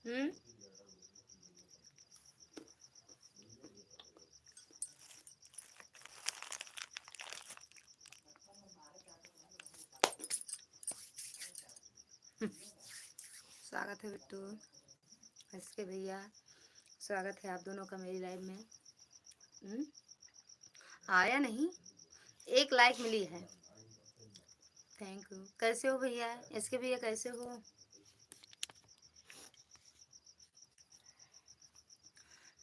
हम्म। स्वागत है बिट्टू, इसके भैया, स्वागत है आप दोनों का मेरी लाइव में। आया नहीं, एक लाइक मिली है। Thank you. कैसे हो भैया, इसके भैया कैसे हो?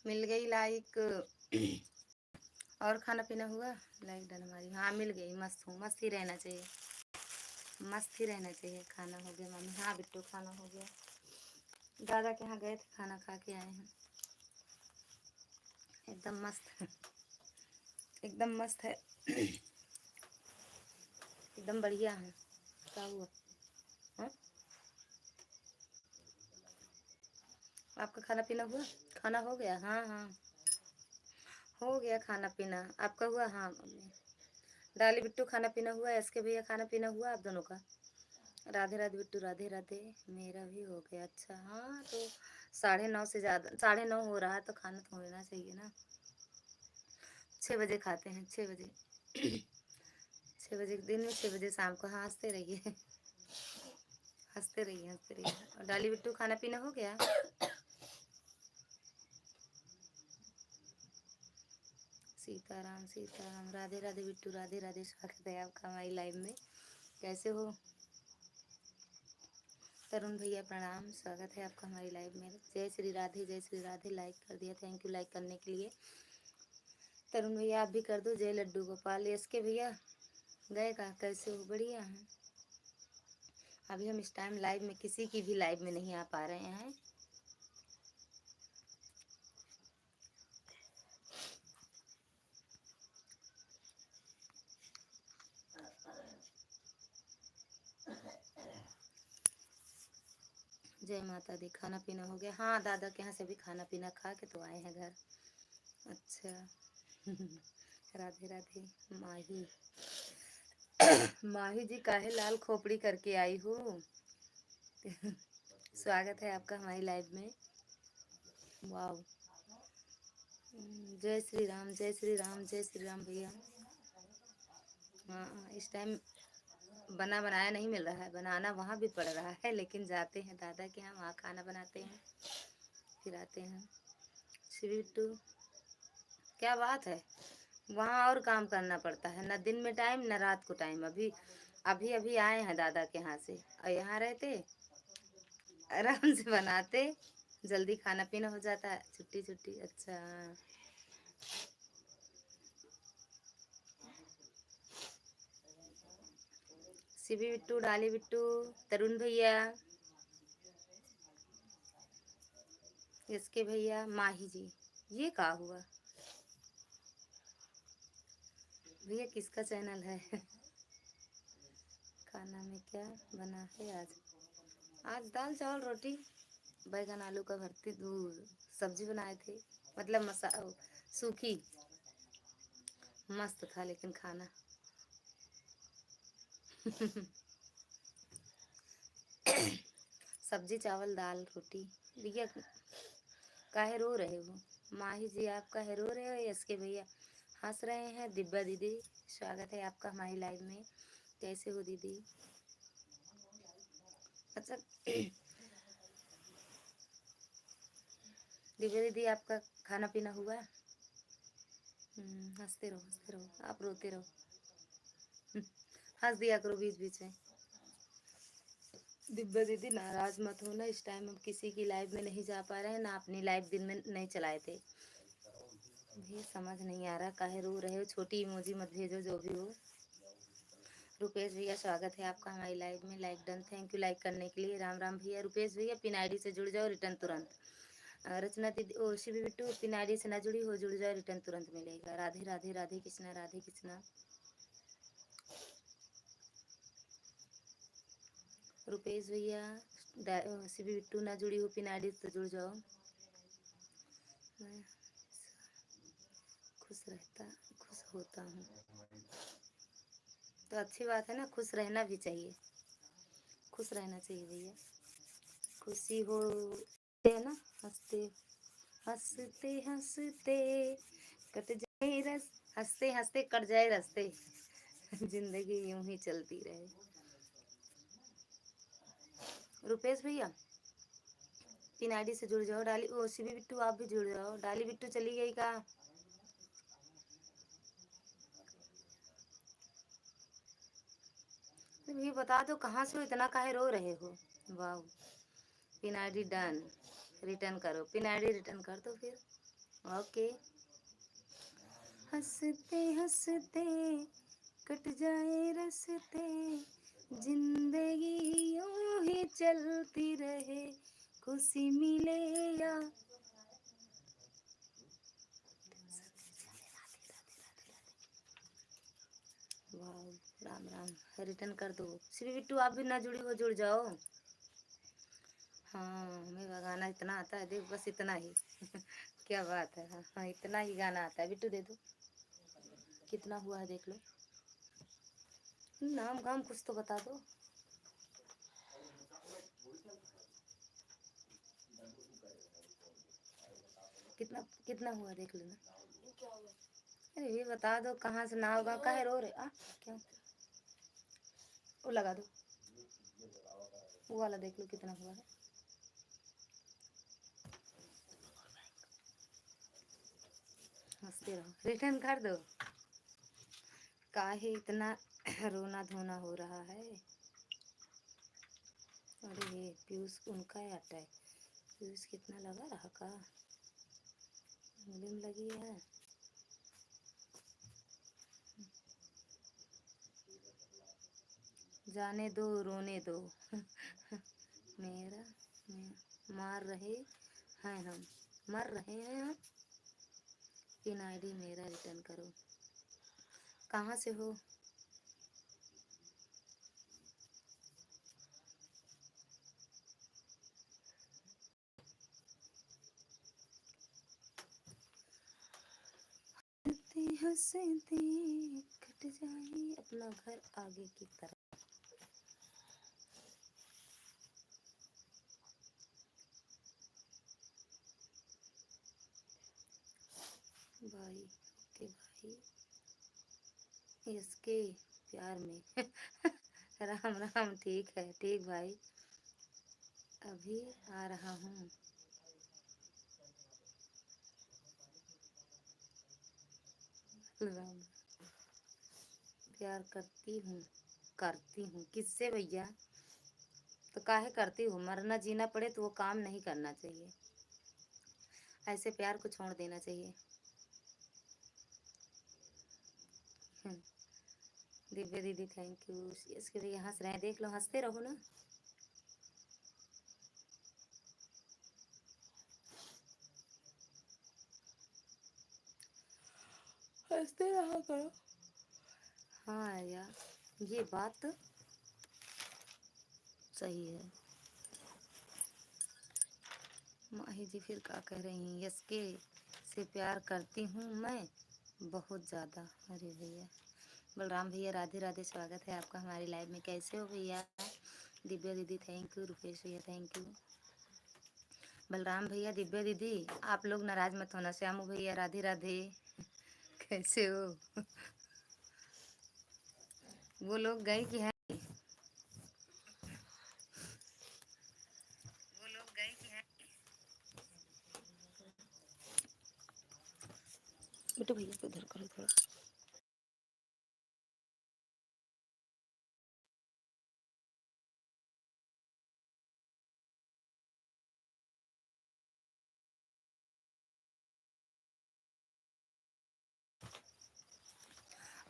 मिल गई लाइक। और खाना पीना हुआ? लाइक डन हमारी, हाँ मिल गई। मस्त हूँ, मस्त ही रहना चाहिए, मस्त ही रहना चाहिए। खाना हो गया मम्मी? हाँ बिट्टू खाना हो गया। दादा के यहाँ गए थे, खाना खा के आए हैं। एकदम मस्त एकदम मस्त है। एकदम बढ़िया है। क्या हुआ? हाँ? आपका खाना पीना हुआ? खाना हो गया? हाँ हाँ हो गया खाना पीना। आपका हुआ? हाँ मम्मी। डाली बिट्टू खाना पीना हुआ? इसके भैया खाना पीना हुआ आप दोनों का? राधे राधे बिट्टू, राधे राधे। मेरा भी हो गया। अच्छा हाँ, तो 9:30 से ज़्यादा, 9:30 हो रहा है तो खाना तो होना चाहिए ना। 6 बजे खाते हैं, 6 बजे। 6 बजे दिन में, 6 बजे शाम को। हाँ हंसते रहिए, हंसते रहिए, हंसते रहिए। और डाली बिट्टू खाना पीना हो गया? सीताराम सीताराम, राधे राधे बिट्टू, राधे राधे। स्वागत है आपका हमारी लाइव में। कैसे हो? तरुण भैया प्रणाम, स्वागत है आपका हमारी लाइव में। जय श्री राधे, जय श्री राधे। लाइक कर दिया, थैंक यू लाइक करने के लिए। तरुण भैया आप भी कर दो। जय लड्डू गोपाल। एस के भैया गए का? कैसे हो? बढ़िया हैं। अभी हम इस टाइम लाइव में, किसी की भी लाइव में नहीं आ पा रहे हैं। जय माता दी। खाना पीना हो गया? हाँ दादा के यहाँ से भी खाना पीना खा के तो आए हैं घर। अच्छा। राधे राधे। माही, माही जी काहे लाल खोपड़ी करके आई हो? स्वागत है आपका हमारी लाइव में। वाह। जय श्री राम, जय श्री राम, जय श्री राम भैया। हाँ इस टाइम बना बनाया नहीं मिल रहा है, बनाना वहाँ भी पड़ रहा है, लेकिन जाते हैं दादा के यहाँ, वहाँ खाना बनाते हैं, फिर आते हैं। स्वीटू क्या बात है, वहाँ और काम करना पड़ता है, न दिन में टाइम न रात को टाइम। अभी अभी अभी आए हैं दादा के यहाँ से, और यहाँ रहते आराम से बनाते, जल्दी खाना पीना हो जाता है, छुट्टी छुट्टी। अच्छा शिवी बिट्टू, डाली बिट्टू, तरुण भैया, इसके भैया, माही जी। ये कहा हुआ भैया, किसका चैनल है? खाना में क्या बना है आज? आज दाल चावल रोटी, बैगन आलू का भरती, दूध सब्जी बनाए थे, मतलब सूखी। मस्त था लेकिन खाना। सब्जी चावल दाल रोटी। भैया काहे रो रहे हो? माही जी आप काहे रो रहे हो? इसके भैया हंस रहे हैं। दिब्बा दीदी स्वागत है आपका हमारी लाइव में। कैसे हो दीदी? अच्छा। दिव्या दीदी आपका खाना पीना हुआ? हंसते रहो, हंसते रहो, आप रोते रहो। हंस दिया करो बीच बीच में। दिव्या दीदी नाराज मत हो ना, इस टाइम हम किसी की लाइव में नहीं जा पा रहे हैं ना, अपनी लाइव दिन में नहीं चलाए थे। ये समझ नहीं आ रहा काहे रो रहे हो। छोटी इमोजी मत भेजो जो भी हो। रुपेश भैया स्वागत है आपका हमारी लाइव में। Like done, thank you like करने के लिए। राम राम भैया। रुपेश भैया पिन आईडी से जुड़ जाओ, रिटर्न तुरंत। रचना दीदी, ओ शिवी बिट्टू पिन आईडी से ना जुड़ी हो, जुड़ जाओ, रिटर्न तुरंत मिलेगा। राधे राधे, राधे कृष्णा, राधे कृष्णा। रुपेश भैया, शिवी बिट्टू ना जुड़ी हो पिन आईडी से जुड़ जाओ। मैं खुश रहता, खुश होता हूँ तो अच्छी बात है ना, खुश रहना भी चाहिए, खुश रहना चाहिए भैया। खुशी हो है ना, हंसते हंसते हंसते कट जाए रस, हंसते हंसते कट जाए रास्ते, जिंदगी यूं ही चलती रहे। रुपेश भैया पिन आईडी से जुड़ जाओ। डाली ओ शिवी बिट्टू आप भी जुड़ जाओ। डाली बिट्टू चली गई का? ये बता दो कहाँ से हो, इतना काहे रो रहे हो? वाह, पिन आईडी डन, रिटर्न करो, पिन आईडी रिटर्न कर दो फिर। ओके। हंसते हंसते कट जाए रस्ते, जिंदगी यूं ही चलती रहे, खुशी मिले या वाह, राम राम, रिटर्न कर दो। श्री बिट्टू आप भी ना जुड़ी हो, जुड़ जाओ। हाँ हमें गाना इतना आता है, देख बस इतना ही। क्या बात है। हाँ हाँ, इतना ही गाना आता है। बिट्टू दे दो, कितना हुआ है देख लो। नाम गाम कुछ तो बता दो। कितना कितना हुआ देख लेना। अरे ये बता दो कहाँ से, नाम गाँव काहे रो रहे आ? क्या वो लगा दो, वो वाला देख लो कितना हुआ है। हंसते रहो, रिटर्न कर दो। काहे इतना रोना धोना हो रहा है? अरे ये पीयूष उनका ही आता है। पीयूष कितना लगा रहा का, मुलिम लगी है। जाने दो रोने दो। मेरा मार रहे हैं हम, मर रहे हैं हम। पिन आईडी मेरा रिटर्न करो। कहाँ से हो? हंसते हंसते कट जाए अपना घर आगे की तरफ। भाई के भाई इसके प्यार में। राम राम, ठीक है, ठीक भाई, अभी आ रहा हूँ। राम, प्यार करती हूँ किससे भैया? तो काहे करती हूँ, मरना जीना पड़े तो वो काम नहीं करना चाहिए, ऐसे प्यार को छोड़ देना चाहिए। दिव्या दीदी थैंक यू। इसके लिए हंस रहे हैं, देख लो, हंसते रहो ना। हंसते रहा करो। हाँ यार, ये बात सही है। माही जी फिर क्या कह रही हैं? यस से प्यार करती हूँ मैं बहुत ज़्यादा। अरे भैया, बलराम भैया राधे राधे, स्वागत है आपका हमारी लाइव में। कैसे हो भैया? दिव्या दीदी थैंक यू, रुपेश भैया थैंक यू, बलराम भैया, दिव्या दीदी आप लोग नाराज मत होना। श्यामू भैया राधे राधे। कैसे हो? वो लोग गए कि हैं? वो लोग गए कि हैं? बेटो भैया को उधर करो थोड़ा।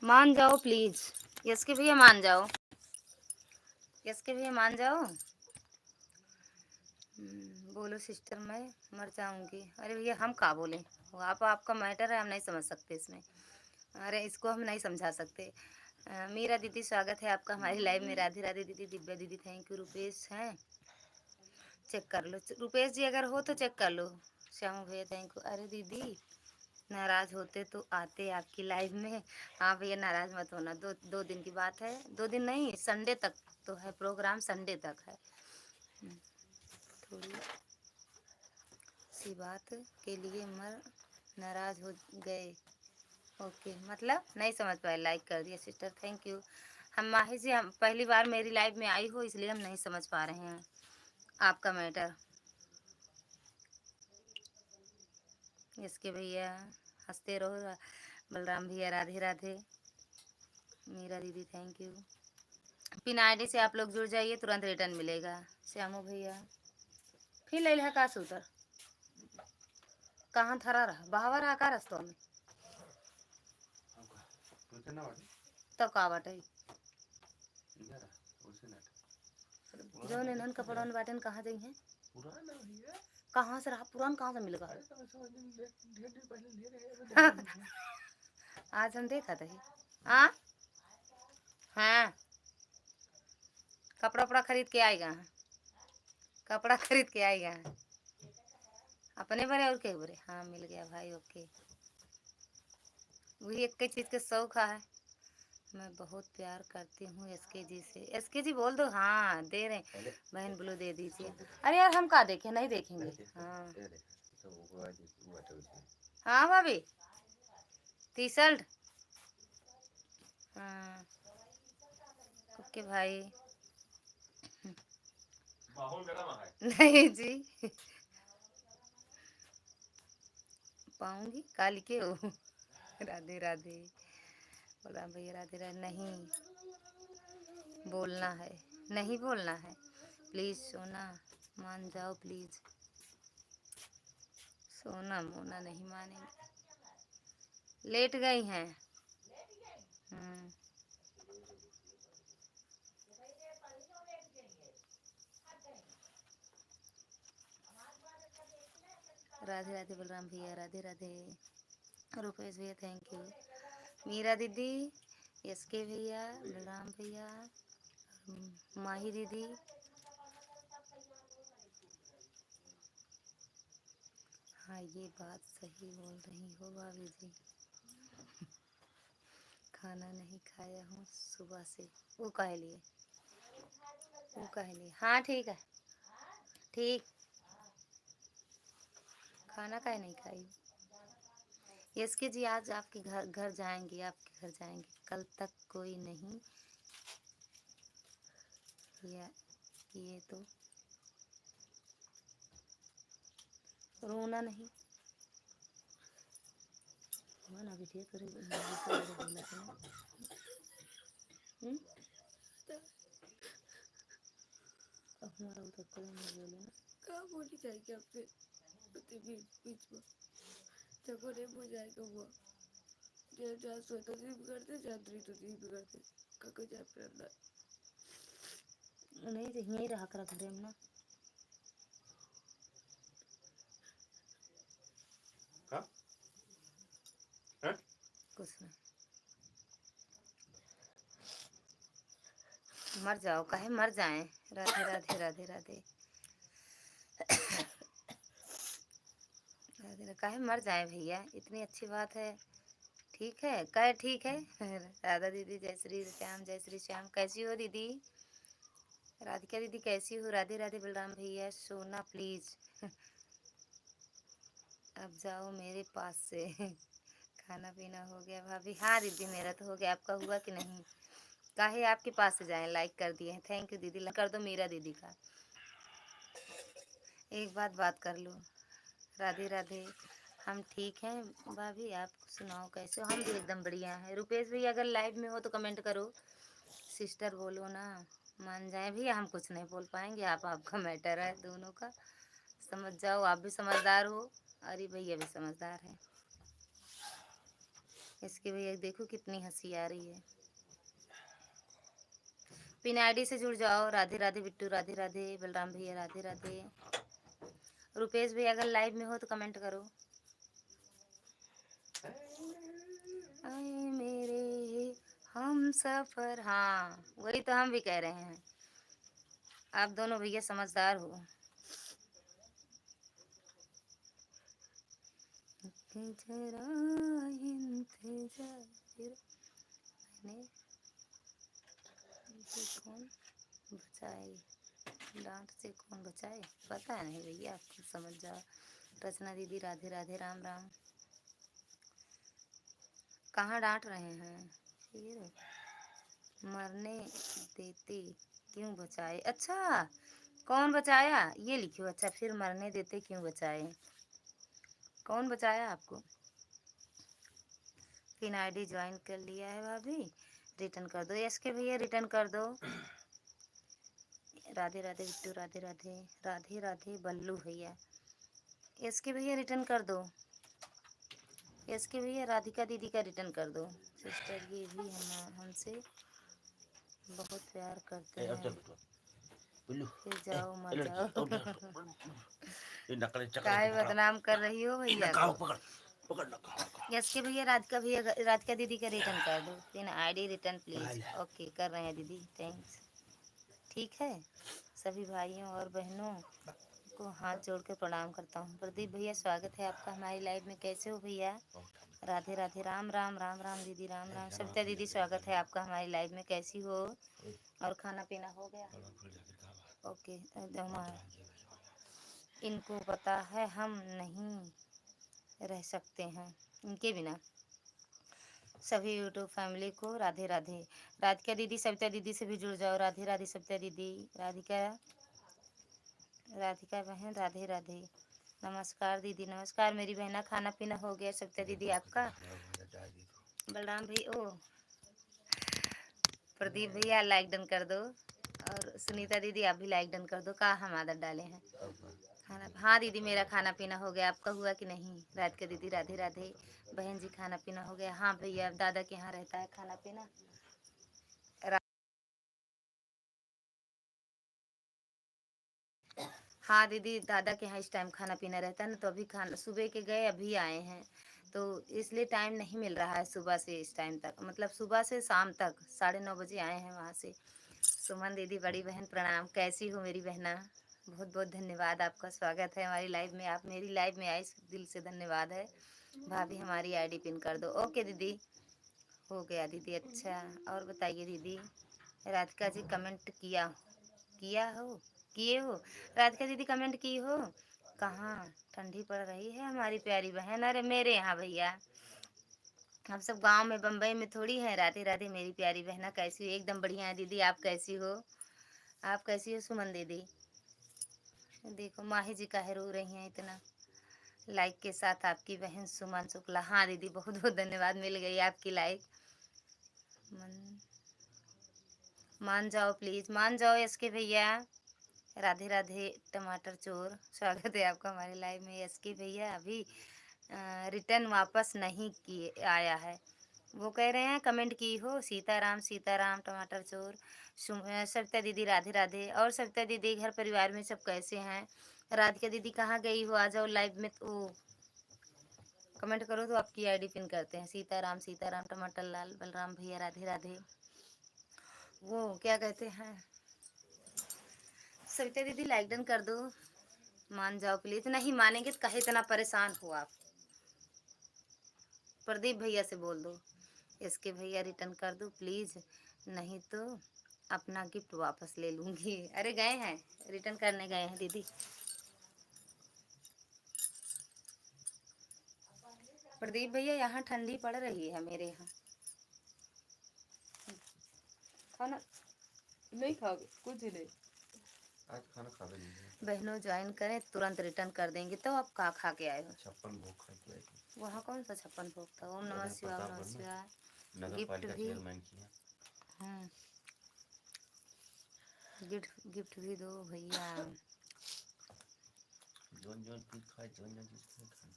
मान जाओ प्लीज, यस के भैया मान जाओ, यस के भैया मान जाओ। बोलो सिस्टर मैं मर जाऊंगी। अरे भैया हम का बोले, आप आपका मैटर है, हम नहीं समझ सकते इसमें। अरे इसको हम नहीं समझा सकते। मीरा दीदी स्वागत है आपका हमारी लाइव में। राधे राधे दीदी, दिव्या दीदी थैंक यू, रुपेश हैं, चेक कर लो रुपेश जी अगर हो तो चेक कर लो। श्याम भैया थैंक यू। अरे दीदी नाराज होते तो आते आपकी लाइव में। हाँ भैया नाराज मत होना, दो दिन की बात है, 2 दिन नहीं, संडे तक तो है प्रोग्राम, संडे तक है। थोड़ी सी बात के लिए नाराज हो गए। ओके, मतलब नहीं समझ पाए, लाइक कर दिया सिस्टर, थैंक यू। हम माही जी, हम पहली बार मेरी लाइव में आई हो इसलिए हम नहीं समझ पा रहे हैं आपका मैटर। इसके भैया हंसते रहो, बलराम भैया राधे राधे, मीरा दीदी थैंक यू। पिन आईडी से आप लोग जुड़ जाइए, तुरंत रिटर्न मिलेगा। श्यामू भैया फिर ले लिया का सूतर कहाँ थरा रहा बाहर आका रस्तों में तब का बाटे जो नन कपड़ों बाटन कहाँ जाई हैं, कहाँ से रहा पुरान, कहाँ से मिलेगा। आज हम देखा थे हाँ हाँ, कपड़ा उपड़ा खरीद के आएगा, कपड़ा खरीद के आएगा अपने भरे और के भरे। हाँ मिल गया भाई, ओके। वही एक चीज़ के शौक है। मैं बहुत प्यार करती हूँ एसके जी से। एसके जी बोल दो, हाँ दे रहे बहन, ब्लू दे दीजिए। अरे यार हम का देखें, नहीं देखेंगे। हाँ हाँ भाभी, टी शर्ट, हाँ ओके भाई। नहीं जी पाऊंगी काली के हो। राधे राधे, बोला भैया राधे राधे। नहीं बोलना है, नहीं बोलना है, प्लीज़ सोना मान जाओ प्लीज़। सोना मोना नहीं मानेंगे, लेट गई हैं। राधे राधे बलराम भैया राधे राधे, रुपेश भैया थैंक यू, मीरा दीदी, एसके भैया, बलराम भैया, माही दीदी। हाँ ये बात सही बोल रही हो भाभी जी, खाना नहीं खाया हूँ सुबह से। वो कह लिए, वो कह लिए, हाँ ठीक है ठीक। खाना काहे नहीं खाई। इसके जी आज आपके घर घर जाएंगे, आपके घर जाएंगे, कल तक कोई नहीं किया किए तो रोना नहीं। मन अभी ठीक करे अब हमारा उधर कोई नहीं बोले ना क्या बोली जाएगी आपसे बीच में झगड़े हो जाएगा वो। जहाँ सोता जी बिगड़ते, जहाँ दूरी तो जी बिगड़ते, कको जाए पर अंदर नहीं तो यहीं रहा कर घरे में ना। कुछ नहीं, मर जाओ काहे मर जाए। राधे राधे राधे राधे राधे काहे मर जाए भैया, इतनी अच्छी बात है। ठीक है कहे ठीक है। राधा दीदी जय श्री श्याम, जय श्री श्याम, कैसी हो दीदी। राधिका दीदी कैसी हो। राधे राधे बलराम भैया, सोना प्लीज अब जाओ मेरे पास से। खाना पीना हो गया भाभी। हाँ दीदी मेरा तो हो गया, आपका हुआ कि नहीं। काहे आपके पास से जाएं, लाइक कर दिए हैं, थैंक यू दीदी। कर दो मीरा दीदी का, एक बात कर लो। राधे राधे, हम ठीक हैं भाभी, आप सुनाओ कैसे हो। हम भी एकदम बढ़िया हैं। रुपेश भैया अगर लाइव में हो तो कमेंट करो। सिस्टर बोलो ना, मान जाए भैया, हम कुछ नहीं बोल पाएंगे, आप आपका मैटर है दोनों का, समझ जाओ। आप भी समझदार हो, अरे भैया भी समझदार है। इसके भैया देखो कितनी हंसी आ रही है। पिन आईडी से जुड़ जाओ। राधे राधे बिट्टू, राधे राधे बलराम भैया, राधे राधे। रुपेश भैया अगर लाइव में हो तो कमेंट करो। आए मेरे हम सफर, हाँ वही तो हम भी कह रहे हैं, आप दोनों भैया समझदार हो। जरा इंतजार मैंने कौन बचाए, डांट से कौन बचाए, पता नहीं भैया, आपको समझ जाओ। रचना दीदी राधे राधे, राम राम। कहाँ डांट रहे हैं? फिर मरने देते क्यों बचाए? अच्छा, कौन बचाया ये लिखियो। अच्छा, फिर मरने देते क्यों बचाए? कौन बचाया आपको? पिन आईडी ज्वाइन कर लिया है भाभी, रिटर्न कर दो। यस के भैया रिटर्न कर दो। राधे राधे बिट्टू, राधे राधे, राधे राधे बल्लू भैया। यस के भैया रिटर्न कर दो। यस के भैया राधिका दीदी का रिटर्न कर दो। सिस्टर ये भी हमसे बहुत प्यार करते हैं, फिर जाओ मर जाओ। काहे बदनाम कर रही हो भैया को? यस के भैया राधिका दीदी का रिटर्न कर दो। Pin ID return please. Okay कर रहे हैं दीदी, थैंक्स। ठीक है, सभी भाइयों और बहनों को हाथ जोड़ के प्रणाम करता हूँ। प्रदीप भैया स्वागत है आपका हमारी लाइव में। कैसे हो भैया? राधे राधे, राम राम, राम राम दीदी, राम राम। सविता दीदी स्वागत है आपका हमारी लाइव में। कैसी हो? और खाना पीना हो गया? ओके एकदम। इनको पता है हम नहीं रह सकते हैं इनके बिना। सभी यूट्यूब फैमिली को राधे राधे। राधिका दीदी सविता दीदी से भी जुड़ जाओ। राधे राधे सविता दीदी, राधिका बहन राधे राधे। नमस्कार दीदी, नमस्कार मेरी बहना। खाना पीना हो गया सविता दीदी आपका? बलराम भाई ओ प्रदीप भैया लाइक डन कर दो। और सुनीता दीदी आप भी लाइक डन कर दो। कहाँ हम आदत डाले हैं खाना? हाँ दीदी मेरा खाना पीना हो गया, आपका हुआ कि नहीं? राधिका दीदी राधे राधे। बहन जी खाना पीना हो गया? हाँ भैया दादा के यहाँ रहता है खाना पीना। हाँ दीदी दादा के यहाँ इस टाइम खाना पीना रहता है ना, तो अभी खाना सुबह के गए अभी आए हैं, तो इसलिए टाइम नहीं मिल रहा है सुबह से इस टाइम तक, मतलब सुबह से शाम तक 9:30 बजे आए हैं वहाँ से। सुमन दीदी बड़ी बहन प्रणाम। कैसी हो मेरी बहना? बहुत बहुत धन्यवाद, आपका स्वागत है हमारी लाइव में। आप मेरी लाइव में आए दिल से धन्यवाद है। भाभी हमारी आईडी पिन कर दो। ओके दीदी हो गया दीदी। अच्छा और बताइए दीदी। राधिका जी कमेंट किया हो किए हो? राधिका दीदी कमेंट की हो? कहाँ ठंडी पड़ रही है हमारी प्यारी बहन? अरे मेरे यहाँ भैया हम सब गांव में बम्बई में थोड़ी है। राधे राधे मेरी प्यारी बहना, कैसी हो? एकदम बढ़िया है दीदी, आप कैसी हो? आप कैसी हो सुमन दीदी? देखो माही जी काहे रो रही हैं इतना? लाइक के साथ आपकी बहन सुमन शुक्ला। हाँ दीदी बहुत बहुत धन्यवाद, मिल गई आपकी लाइक। मान जाओ प्लीज, मान जाओ एसके भैया। राधे राधे टमाटर चोर, स्वागत है आपका हमारे लाइव में। एसके भैया अभी रिटर्न वापस नहीं किए आया है, वो कह रहे हैं कमेंट की हो। सीताराम सीताराम टमाटर चोर। सविता दीदी राधे राधे। और सविता दीदी घर परिवार में सब कैसे हैं? राधिका दीदी कहाँ गई हो? आ जाओ लाइव में। तो कमेंट करो तो आपकी आईडी पिन करते हैं। सीताराम सीताराम टमाटर लाल बलराम भैया राधे राधे। वो क्या कहते हैं, सविता दीदी लाइक डन कर दो। मान जाओ प्लीज। नहीं मानेंगे तो कहे इतना परेशान हो आप? प्रदीप भैया से बोल दो इसके भैया रिटर्न कर दो प्लीज, नहीं तो अपना गिफ्ट वापस ले लूंगी। अरे गए हैं, रिटर्न करने गए हैं दीदी। प्रदीप भैया यहाँ ठंडी पड़ रही है मेरे यहाँ। खाना नहीं खाओगे? कुछ नहीं आज खाना खा लेंगे। बहनों ज्वाइन करें तुरंत रिटर्न कर देंगे। तो आप कहाँ खा के आए हो? 56 भोग खा के आए थे। वहाँ कौन सा 56 भोग था? ओम नमः शिवाय, ओम नमः शिवाय। गिफ्ट भी गिफ्ट भी दो भैया। जोन जोन चीज खाए, जोन जोन चीज खाए।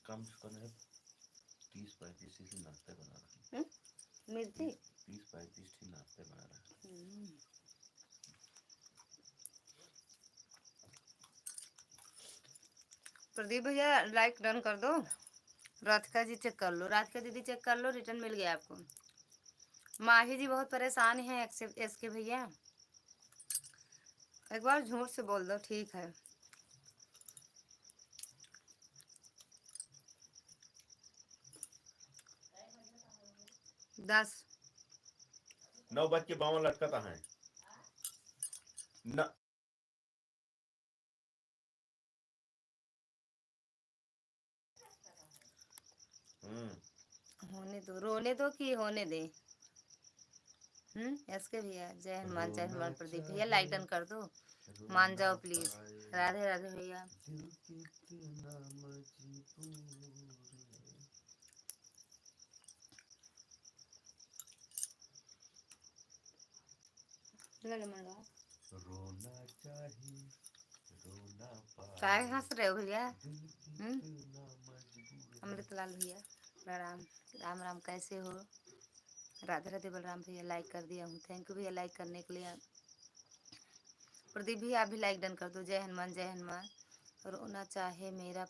कम से कम 30-35 ही नाश्ते बना रहा है। मिर्ची 30-35 ही नाश्ते बना रहा है। प्रदीप भैया लाइक डन कर दो। राधिका जी चेक कर लो, राधिका दीदी चेक कर लो, रिटर्न मिल गया आपको। माही जी बहुत परेशान हैं एसके भैया। एक बार झूठ से बोल दो, ठीक है। 10 9:52 लटकता है न। होने दो, रोने दो कि होने दे। एसके भैया जय हनुमान, जय हनुमान। प्रदीप भैया लाइक डन कर दो, मान जाओ प्लीज। राधे राधे भैया। काय हंस रहे हो भैया? अमृतलाल भैया प्रणाम, राम राम, कैसे हो? राधे राधे। बलराम भैया लाइक कर दिया हूँ, थैंक यू भैया लाइक करने के लिए। प्रदीप भैया आप भी लाइक डन कर दो। जय हनुमान, जय हनुमान। रोना चाहे मेरा,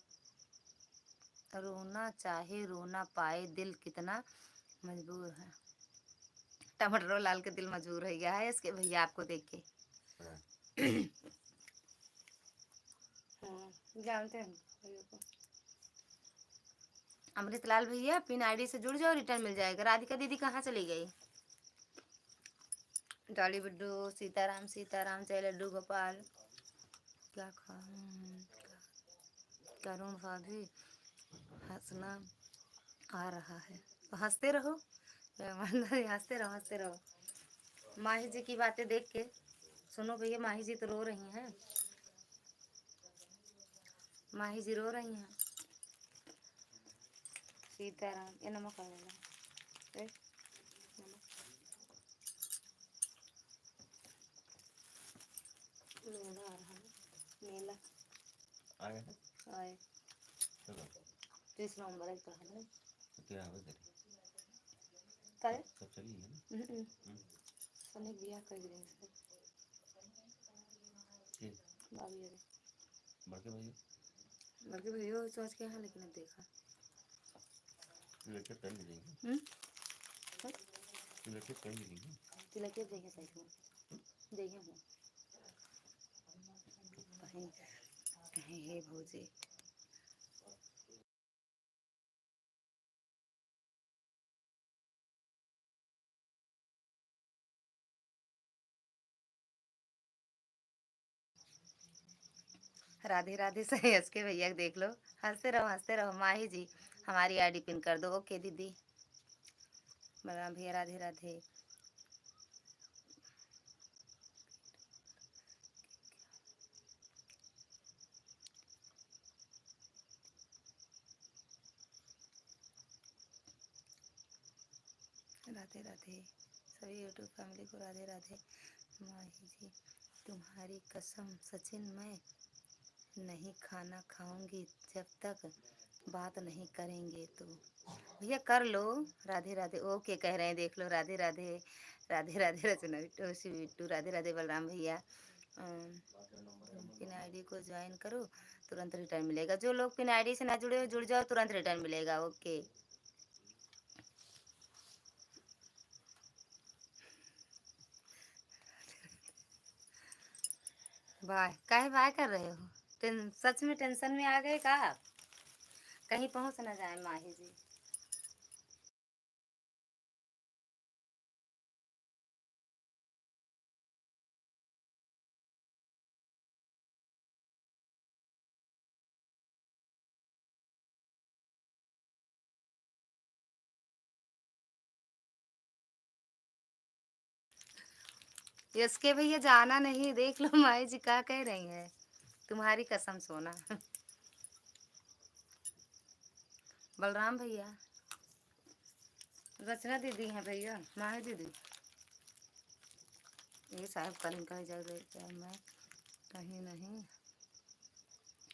रोना चाहे रोना पाए, दिल कितना मजबूर है। टमाटर लाल के दिल मजबूर हो गया है इसके भैया आपको देख के। हाँ, जानते हैं भैया को। अमृतलाल भैया पिन आईडी से जुड़ जाओ, रिटर्न मिल जाएगा। राधिका दीदी कहाँ चली गई? डॉली बिड्डू, सीताराम सीताराम, जय लड्डू गोपाल। क्या खा करूँ भाभी, हंसना आ रहा है तो हंसते रहो, हंसते रहो हंसते रहो। माही जी की बातें देख के सुनो भैया, माही जी तो रो रही हैं, माही जी रो रही हैं। सीताराम, ये नमक आ गया, मेला आ रहा है, मेला आए आए 30 नवंबर का है क्या करे सब चली है ना। सने बिया कर देंगे सर भाभी अरे बड़के भैया सोच के यहाँ, लेकिन अब देखा तिलक पहन लेंगे, तिलक पहन लेंगे, तिलक देंगे साइड में देंगे हम कहीं कहीं हे भौजी। राधे राधे सही हंस के भैया देख लो, हंसते रहो माही जी। हमारी आईडी पिन कर दो। ओके दीदी। बलराम भैया राधे राधे। राधे राधे सभी यूट्यूब फैमिली को राधे राधे। माही जी तुम्हारी कसम सचिन, मैं नहीं खाना खाऊंगी जब तक बात नहीं करेंगे। तो भैया कर लो। राधे राधे ओके कह रहे हैं, देख लो। राधे राधे राधे राधे रचना बिट्टू, राधे राधे बलराम भैया। पिन आईडी को ज्वाइन करो, तुरंत रिटर्न मिलेगा। जो लोग पिन आईडी से ना जुड़े हो जुड़ जाओ, तुरंत रिटर्न मिलेगा। Okay bye. काहे बाय कर रहे हो? सच में टेंशन में आ गए का आप? कहीं पहुंच ना जाए माही जी। इसके भैया जाना नहीं, देख लो माही जी क्या कह रही है, तुम्हारी कसम सोना। बलराम भैया, रचना दीदी हैं भैया, माही दीदी। ये साहब कल इनका इजाजत, मैं कहीं नहीं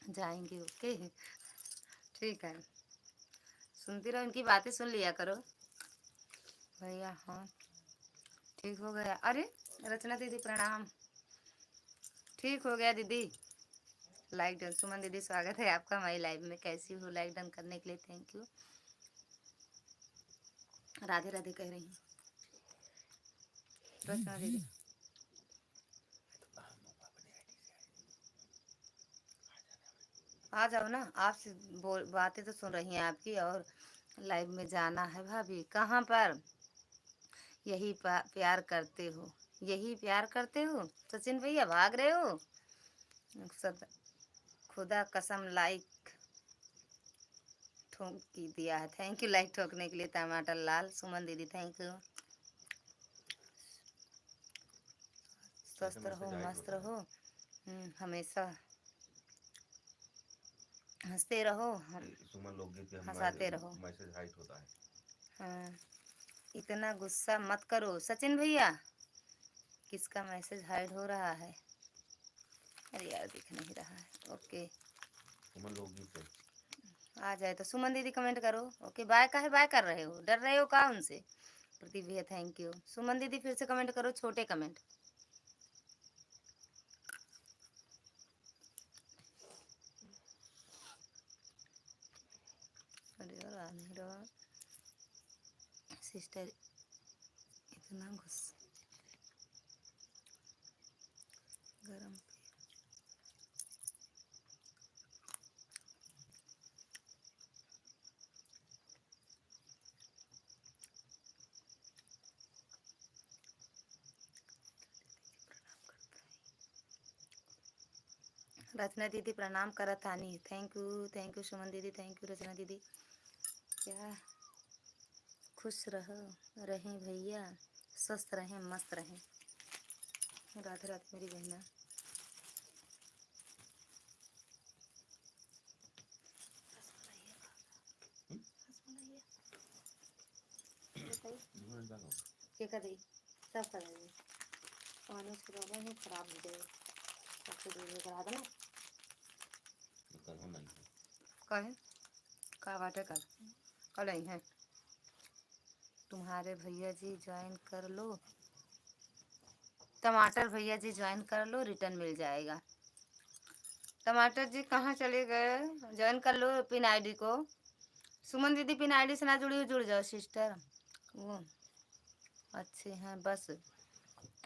जाएंगे। ओके ठीक है, सुनती रहो, इनकी बातें सुन लिया करो भैया। हाँ ठीक हो गया। अरे रचना दीदी प्रणाम, ठीक हो गया दीदी। Like done. सुमन दीदी स्वागत है आपका हमारी लाइव में, कैसी हो? लाइक डन करने के लिए थैंक यू। राधे राधे कह रही हूँ रचना दीदी। आ जाओ ना, आपसे बातें तो सुन रही हैं आपकी, और लाइव में जाना है भाभी। कहाँ पर? यही प्यार करते हो, यही प्यार करते हो सचिन भैया, भाग रहे हो? खुदा कसम लाइक ठोक की दिया है। थैंक यू लाइक ठोकने के लिए टमाटर लाल। सुमन दीदी थैंक यू। स्वस्थ रहो, मस्त रहो, हमेशा हंसते रहो, हम सुमन लोकगीत के हंसाते रहो। मैसेज हाइट होता है। हाँ, इतना गुस्सा मत करो सचिन भैया। किसका मैसेज हाइड हो रहा है? अरे यार दिख नहीं रहा है। ओके, सुमन लोकगीत से आ जाए तो सुमन दीदी कमेंट करो। ओके, बाय का है, बाय कर रहे हो, डर रहे हो का उनसे? प्रदीप भैया थैंक यू। सुमन दीदी फिर से कमेंट करो, छोटे कमेंट। अरे यार आ नहीं रहा सिस्टर, इतना गुस्सा गरम। रचना दीदी प्रणाम करत आनी। थैंक यू सुमन दीदी, थैंक यू रचना दीदी। क्या खुश रहो रहें भैया, स्वस्थ रहें, मस्त रहें। राधे राधे मेरी बहना। क्या कर रही? सब कर रही पानी उसके बाद ही खराब हो जाए, सबसे दूर करा दो ना। कल का बात है? कल नहीं है। तुम्हारे भैया जी ज्वाइन कर लो, टमाटर भैया जी ज्वाइन कर लो, रिटर्न मिल जाएगा। टमाटर जी कहाँ चले गए? ज्वाइन कर लो पिन आईडी को। सुमन दीदी पिन आईडी से ना जुड़ी हो, जुड़ जाओ सिस्टर। वो अच्छे हैं, बस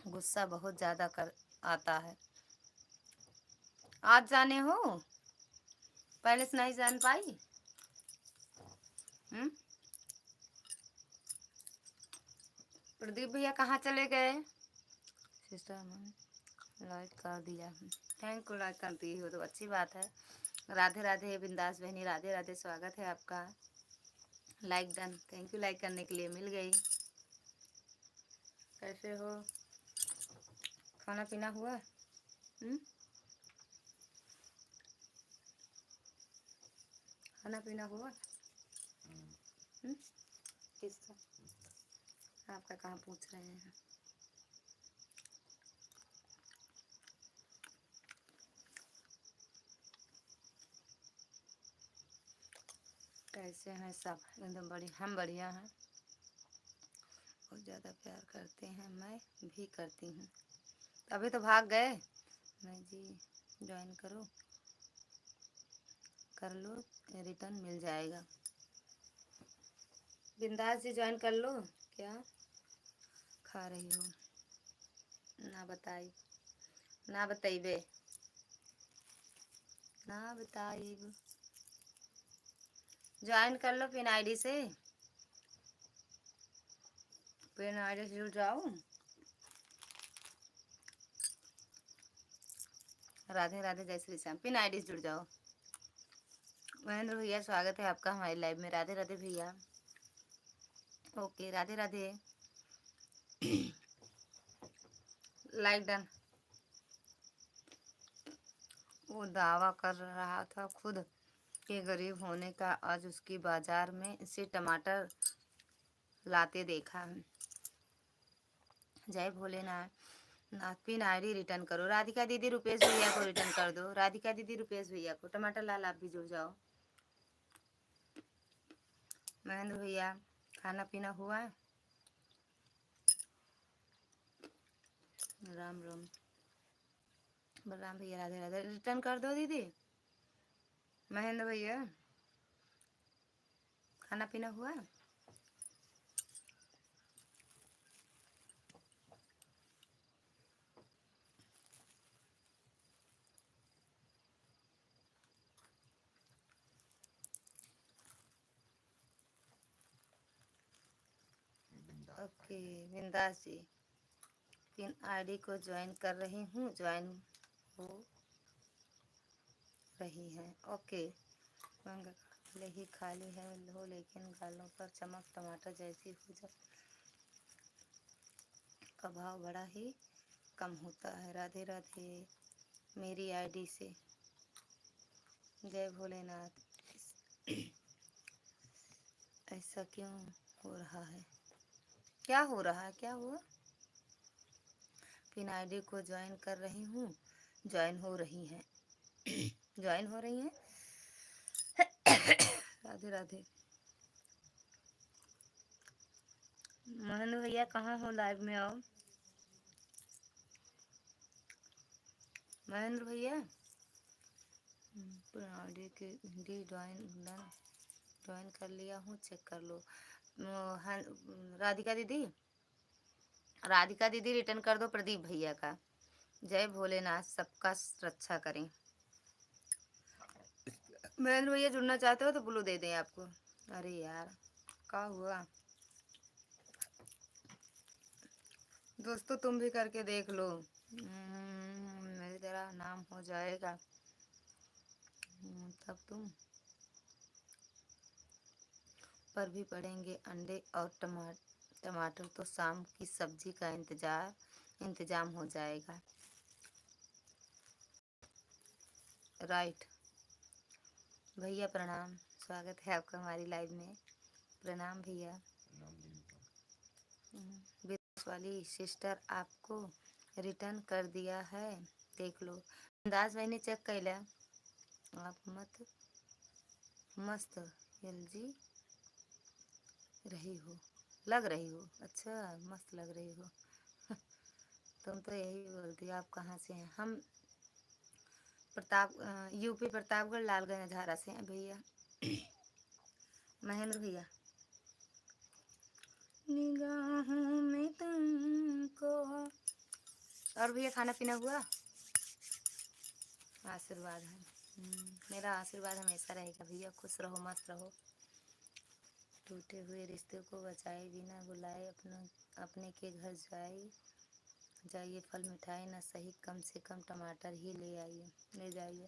गुस्सा बहुत ज़्यादा कर आता है। आज जाने हो, पहले से नहीं जान पाई। प्रदीप भैया कहाँ चले गए? सिस्टर लाइक कर दिया, थैंक यू, लाइक करती हो तो अच्छी बात है। राधे राधे बिंदास बहनी, राधे राधे, स्वागत है आपका। Like done, thank you like करने के लिए, मिल गई। कैसे हो? खाना पीना हुआ? खाना पीना हुआ? किसका? आपका कहाँ पूछ रहे हैं? कैसे हैं सब? एकदम बढ़िया, हम बढ़िया हैं, बहुत ज़्यादा प्यार करते हैं, मैं भी करती हूँ। अभी तो भाग गए। नहीं जी, ज्वाइन करो, कर लो, रिटर्न मिल जाएगा। बिंदास जी ज्वाइन कर लो। क्या खा रही हो? ना बताई, ना बताइबे, ना बताइब। ज्वाइन कर लो पिन आईडी से, पिन आईडी से जुड़ जाओ। राधे राधे, जय श्री श्याम। पिन आईडी से जुड़ जाओ। महेंद्र भैया स्वागत है आपका हमारी लाइव में। राधे राधे भैया। Okay, Radhe Radhe. Like done. वो दावा कर रहा था खुद के गरीब होने का, आज उसकी बाजार में से टमाटर लाते देखा। जय भोलेनाथ। पिन आईडी रिटर्न करो। राधिका दीदी रुपेश भैया को रिटर्न कर दो। राधिका दीदी रुपेश भैया को। टमाटर लाल आप भी जुड़ जाओ। महेंद्र भैया खाना पीना हुआ? राम राम। बलराम भैया राधे राधे, रिटर्न कर दो दीदी। महेंद्र भैया खाना पीना हुआ? ओके बिंदास जी, पिन आईडी को ज्वाइन कर रही हूँ, ज्वाइन हो रही है। ओके, भले ही खाली है हो लेकिन गालों पर चमक टमाटर जैसी हो जाए का भाव बड़ा ही कम होता है। राधे राधे मेरी आईडी से। जय भोलेनाथ। ऐसा क्यों हो रहा है? क्या हो रहा है? क्या हुआ? पिन आईडी को ज्वाइन कर रही हूँ। ज्वाइन हो रही हैं। ज्वाइन हो रही हैं। राधे राधे। महेंद्र भैया कहाँ हो? लाइव में आओ महेंद्र भैया। आईडी के डी ज्वाइन कर लिया हूँ, चेक कर लो। हाँ राधिका दीदी, राधिका दीदी रिटर्न कर दो प्रदीप भैया का। जय भोलेनाथ सबका रक्षा करें। महेंद्र भैया जुड़ना चाहते हो तो ब्लू दे दें आपको। अरे यार क्या हुआ? दोस्तों तुम भी करके देख लो। मेरी तरह नाम हो जाएगा तब तुम पर भी पड़ेंगे अंडे और टमाटर तो शाम की सब्जी का इंतजाम हो जाएगा। राइट भैया प्रणाम, स्वागत है आपका हमारी लाइव में। प्रणाम भैया। विदेश वाली सिस्टर आपको रिटर्न कर दिया है, देख लो। दास भाई ने चेक कर लिया। आप मस्त एलजी रही हो, लग रही हो। अच्छा मस्त लग रही हो। तुम तो यही बोलती हो। आप कहाँ से हैं? हम यूपी प्रतापगढ़ लालगंज झारा से हैं भैया। महेंद्र भैया निगाहों में तुमको। और भैया खाना पीना हुआ? आशीर्वाद है। मेरा आशीर्वाद हमेशा रहेगा भैया। खुश रहो, मस्त रहो। टूटे हुए रिश्ते को बचाए बिना बुलाए अपने के घर जाइए। फल मिठाई ना सही, कम से कम टमाटर ही ले जाइए।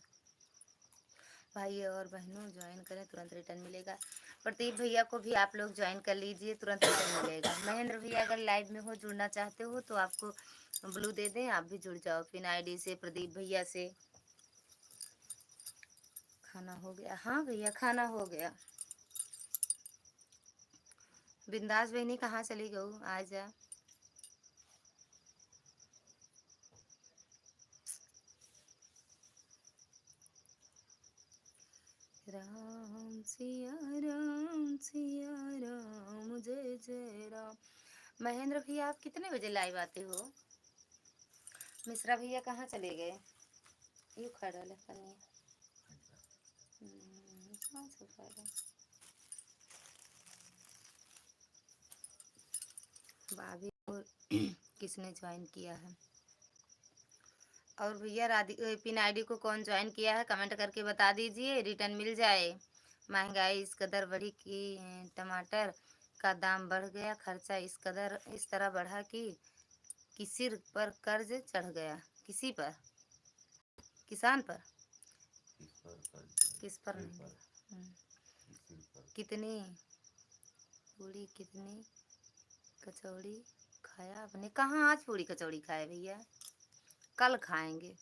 भाई और बहनों ज्वाइन करें, तुरंत रिटर्न मिलेगा। प्रदीप भैया को भी आप लोग ज्वाइन कर लीजिए, तुरंत रिटर्न मिलेगा। महेंद्र भैया अगर लाइव में हो, जुड़ना चाहते हो तो आपको ब्लू दे दें, आप भी जुड़ जाओ पिन आईडी से, प्रदीप भैया से। खाना हो गया? हाँ भैया खाना हो गया। बिंदास बहनी कहाँ चली गई? आ जा। राम सिया राम जय जय राम। महेंद्र भैया आप कितने बजे लाइव आते हो? मिश्रा भैया कहाँ चले गए? यू खड़ा है पन्नी। भाभी को किसने ज्वाइन किया है? और भैया पिन आईडी को कौन ज्वाइन किया है कमेंट करके बता दीजिए, रिटर्न मिल जाए। महंगाई इस कदर बढ़ी कि टमाटर का दाम बढ़ गया, खर्चा इस तरह बढ़ा कि सिर पर कर्ज चढ़ गया। किसी पर? किसान पर? किस पर नहीं? कितनी पूरी कितनी कचौड़ी खाया आपने? कहाँ आज पूरी कचौड़ी खाए भैया, कल खाएंगे।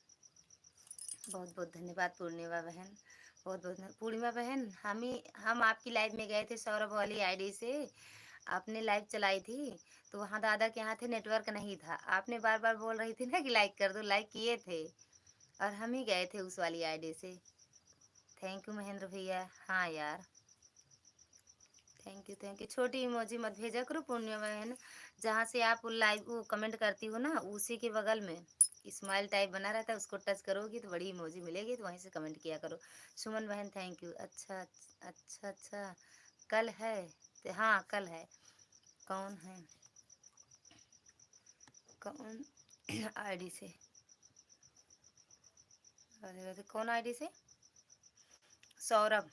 बहुत बहुत धन्यवाद पूर्णिमा बहन, बहुत बहुत पूर्णिमा बहन। हम आपकी लाइव में गए थे सौरभ वाली आईडी से, आपने लाइव चलाई थी तो वहाँ दादा के यहाँ थे, नेटवर्क नहीं था। आपने बार बार बोल रही थी ना कि लाइक कर दो, लाइक किए थे और हम ही गए थे उस वाली आईडी से। थैंक यू महेंद्र भैया। हाँ यार थैंक यू। छोटी इमोजी मत भेजा करो पूर्णिमा बहन। जहाँ से आप लाइव वो कमेंट करती हो ना, उसी के बगल में स्माइल टाइप बना रहता है, उसको टच करोगी तो बड़ी इमोजी मिलेगी, तो वहीं से कमेंट किया करो। सुमन बहन थैंक यू। अच्छा कल है तो हाँ कल है। कौन है? कौन आईडी से? अरे कौन आईडी से? सौरभ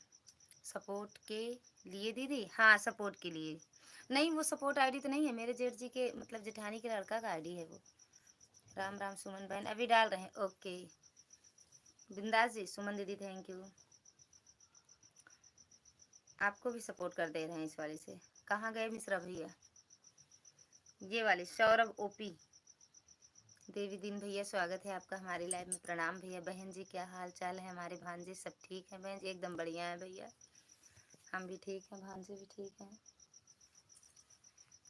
सपोर्ट के लिए दीदी। हाँ सपोर्ट के लिए। नहीं वो सपोर्ट आईडी तो नहीं है, मेरे जेठ जी के मतलब जेठानी के लड़का का आईडी है वो। राम राम सुमन बहन अभी डाल रहे हैं। ओके बिंदास जी। सुमन दीदी थैंक यू। आपको भी सपोर्ट कर दे रहे हैं इस वाले से। कहाँ गए मिश्रा भैया? ये वाले सौरभ ओपी, देवी दिन भैया स्वागत है आपका हमारी लाइव में। प्रणाम भैया। बहन जी क्या हाल चाल है? हमारे भांजे सब ठीक है? बहन जी एकदम बढ़िया है भैया, हम भी ठीक हैं, भांजे भी ठीक हैं,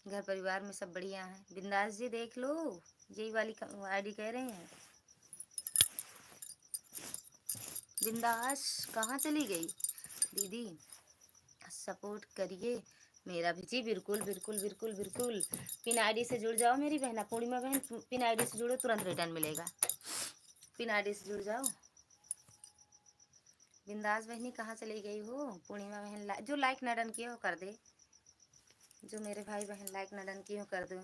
घर परिवार में सब बढ़िया है। बिंदास जी देख लो, यही वाली आईडी कह रहे हैं। बिंदास कहाँ चली गई दीदी? सपोर्ट करिए मेरा भी जी। बिल्कुल बिल्कुल बिल्कुल बिल्कुल। पिन आईडी से जुड़ जाओ मेरी बहना। पूर्णिमा बहन पिन आईडी से जुड़ो, तुरंत रिटर्न मिलेगा। पिन आईडी से जुड़ जाओ। बिंदास बहनी कहाँ चली गई हो? पूर्णिमा बहन जो लाइक न डन किए हो कर दे, जो मेरे भाई बहन लाइक न डन किए हो कर दो।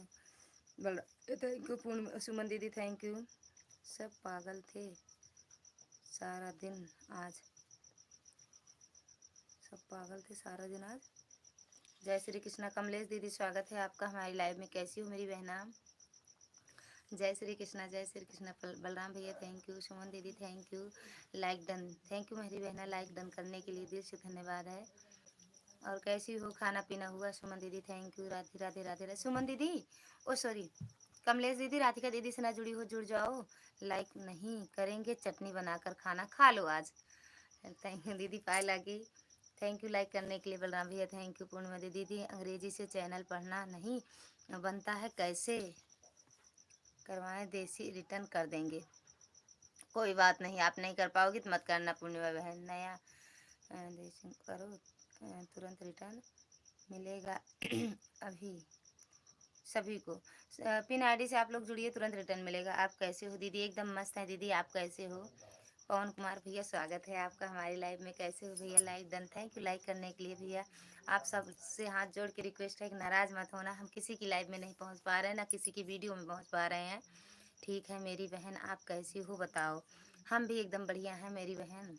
थैंक यू पूर्णिमा। सुमन दीदी थैंक यू। सब पागल थे सारा दिन आज, सब पागल थे सारा दिन आज। जय श्री कृष्णा। कमलेश दीदी स्वागत है आपका हमारी लाइव में। कैसी हो मेरी बहना? जय श्री कृष्णा, जय श्री कृष्णा। बलराम भैया थैंक यू। सुमन दीदी thank you. Like done, thank you मेरी बहना, लाइक डन करने के लिए दिल से धन्यवाद है। और कैसी हो? खाना पीना हुआ? सुमन दीदी थैंक यू। राधे राधे राधे राधे। सुमन दीदी, ओ सॉरी कमलेश दीदी, राधिका दीदी से ना जुड़ी हो, जुड़ जाओ। लाइक नहीं करेंगे चटनी बनाकर खाना खा लो आज। थैंक यू दीदी। पाए लगी, थैंक यू लाइक करने के लिए। बलराम भैया थैंक यू। पूर्णिमा दीदी, अंग्रेजी से चैनल पढ़ना नहीं बनता है, कैसे करवाएं? देसी रिटर्न कर देंगे। कोई बात नहीं, आप नहीं कर पाओगी तो मत करना पूर्णिमा बहन। नया देसी करो, तुरंत रिटर्न मिलेगा अभी सभी को। पिन आईडी से आप लोग जुड़िए, तुरंत रिटर्न मिलेगा। आप कैसे हो दीदी? एकदम मस्त है दीदी, आप कैसे हो? पवन कुमार भैया स्वागत है आपका हमारी लाइव में। कैसे हो भैया? Like done, thank you like करने के लिए भैया। आप सब से हाथ जोड़ के रिक्वेस्ट है कि नाराज़ मत होना, हम किसी की लाइव में नहीं पहुंच पा रहे हैं, ना किसी की वीडियो में पहुंच पा रहे हैं। ठीक है मेरी बहन, आप कैसी हो बताओ? हम भी एकदम बढ़िया हैं मेरी बहन।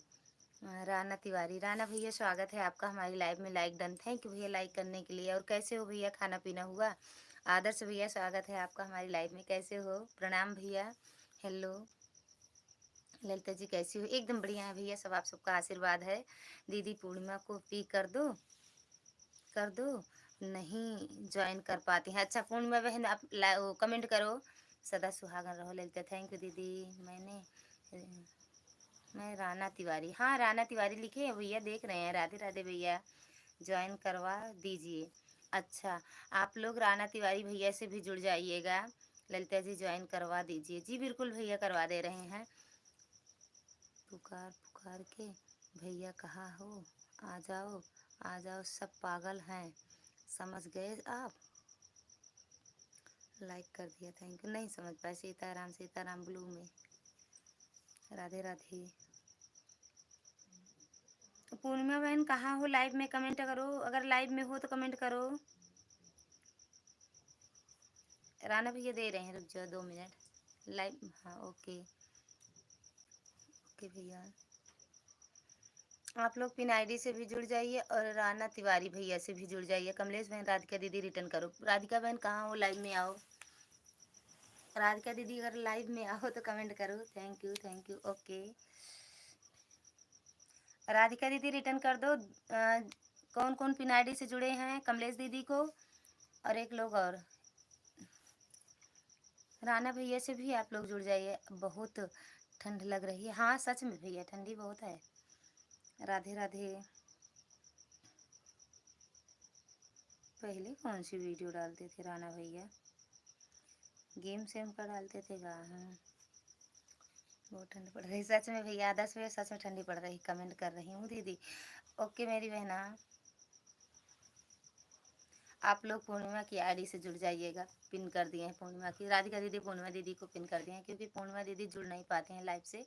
राना तिवारी, राना भैया स्वागत है आपका हमारी लाइव में। लाइक डन, थैंक यू भैया लाइक करने के लिए। और कैसे हो भैया? खाना पीना हुआ? आदर्श भैया स्वागत है आपका हमारी लाइव में। कैसे हो? प्रणाम भैया। हेलो ललिता जी कैसी हो? एकदम बढ़िया है भैया, सब आप सबका आशीर्वाद है। दीदी पूर्णिमा को पी कर दो, कर दो, नहीं ज्वाइन कर पाती हैं। अच्छा पूर्णिमा बहन आप कमेंट करो, सदा सुहागन रहो। ललिता थैंक यू दीदी। मैं राना तिवारी, हाँ राना तिवारी लिखे हैं भैया, देख रहे हैं। राधे राधे भैया, ज्वाइन करवा दीजिए। अच्छा आप लोग राना तिवारी भैया से भी जुड़ जाइएगा। ललिता जी ज्वाइन करवा दीजिए। जी बिल्कुल भैया करवा दे रहे हैं। पुकार पुकार के भैया कहाँ हो? आ जाओ आ जाओ, सब पागल हैं, समझ गए आप? लाइक कर दिया, थैंक यू। नहीं समझ पाए। सीताराम, सीताराम ब्लू में। राधे राधे। पूर्णिमा बहन कहाँ हो? लाइव में कमेंट करो, अगर लाइव में हो तो कमेंट करो। राना भैया दे रहे हैं, रुक जाओ 2 मिनट। लाइव, हाँ ओके ओके भैया। आप लोग पिन आईडी से भी जुड़ जाइए और राना तिवारी भैया से भी जुड़ जाइए। कमलेश बहन, राधिका दीदी रिटर्न करो। राधिका बहन कहाँ हो? लाइव में आओ। राधिका दीदी अगर लाइव में आओ तो कमेंट करो। Thank you okay. राधिका दीदी रिटर्न कर दो। कौन कौन पिन आईडी से जुड़े हैं? कमलेश दीदी को और एक लोग और, राना भैया से भी आप लोग जुड़ जाइए। बहुत ठंड लग रही है। हाँ सच में भैया ठंडी बहुत है। राधे राधे। पहले कौन सी वीडियो डालते थे राना भैया? गेम सेम का डालते थे गा? हाँ बहुत ठंड पड़ रही सच में भैया। आदर्श भैया सच में ठंडी पड़ रही, कमेंट कर रही हूँ दीदी। ओके मेरी बहना, आप लोग पूर्णिमा की आईडी से जुड़ जाइएगा। पिन कर दिए हैं पूर्णिमा की। राधिका दीदी पूर्णिमा दीदी को पिन कर दिए हैं, क्योंकि पूर्णिमा दीदी जुड़ नहीं पाते हैं लाइव से,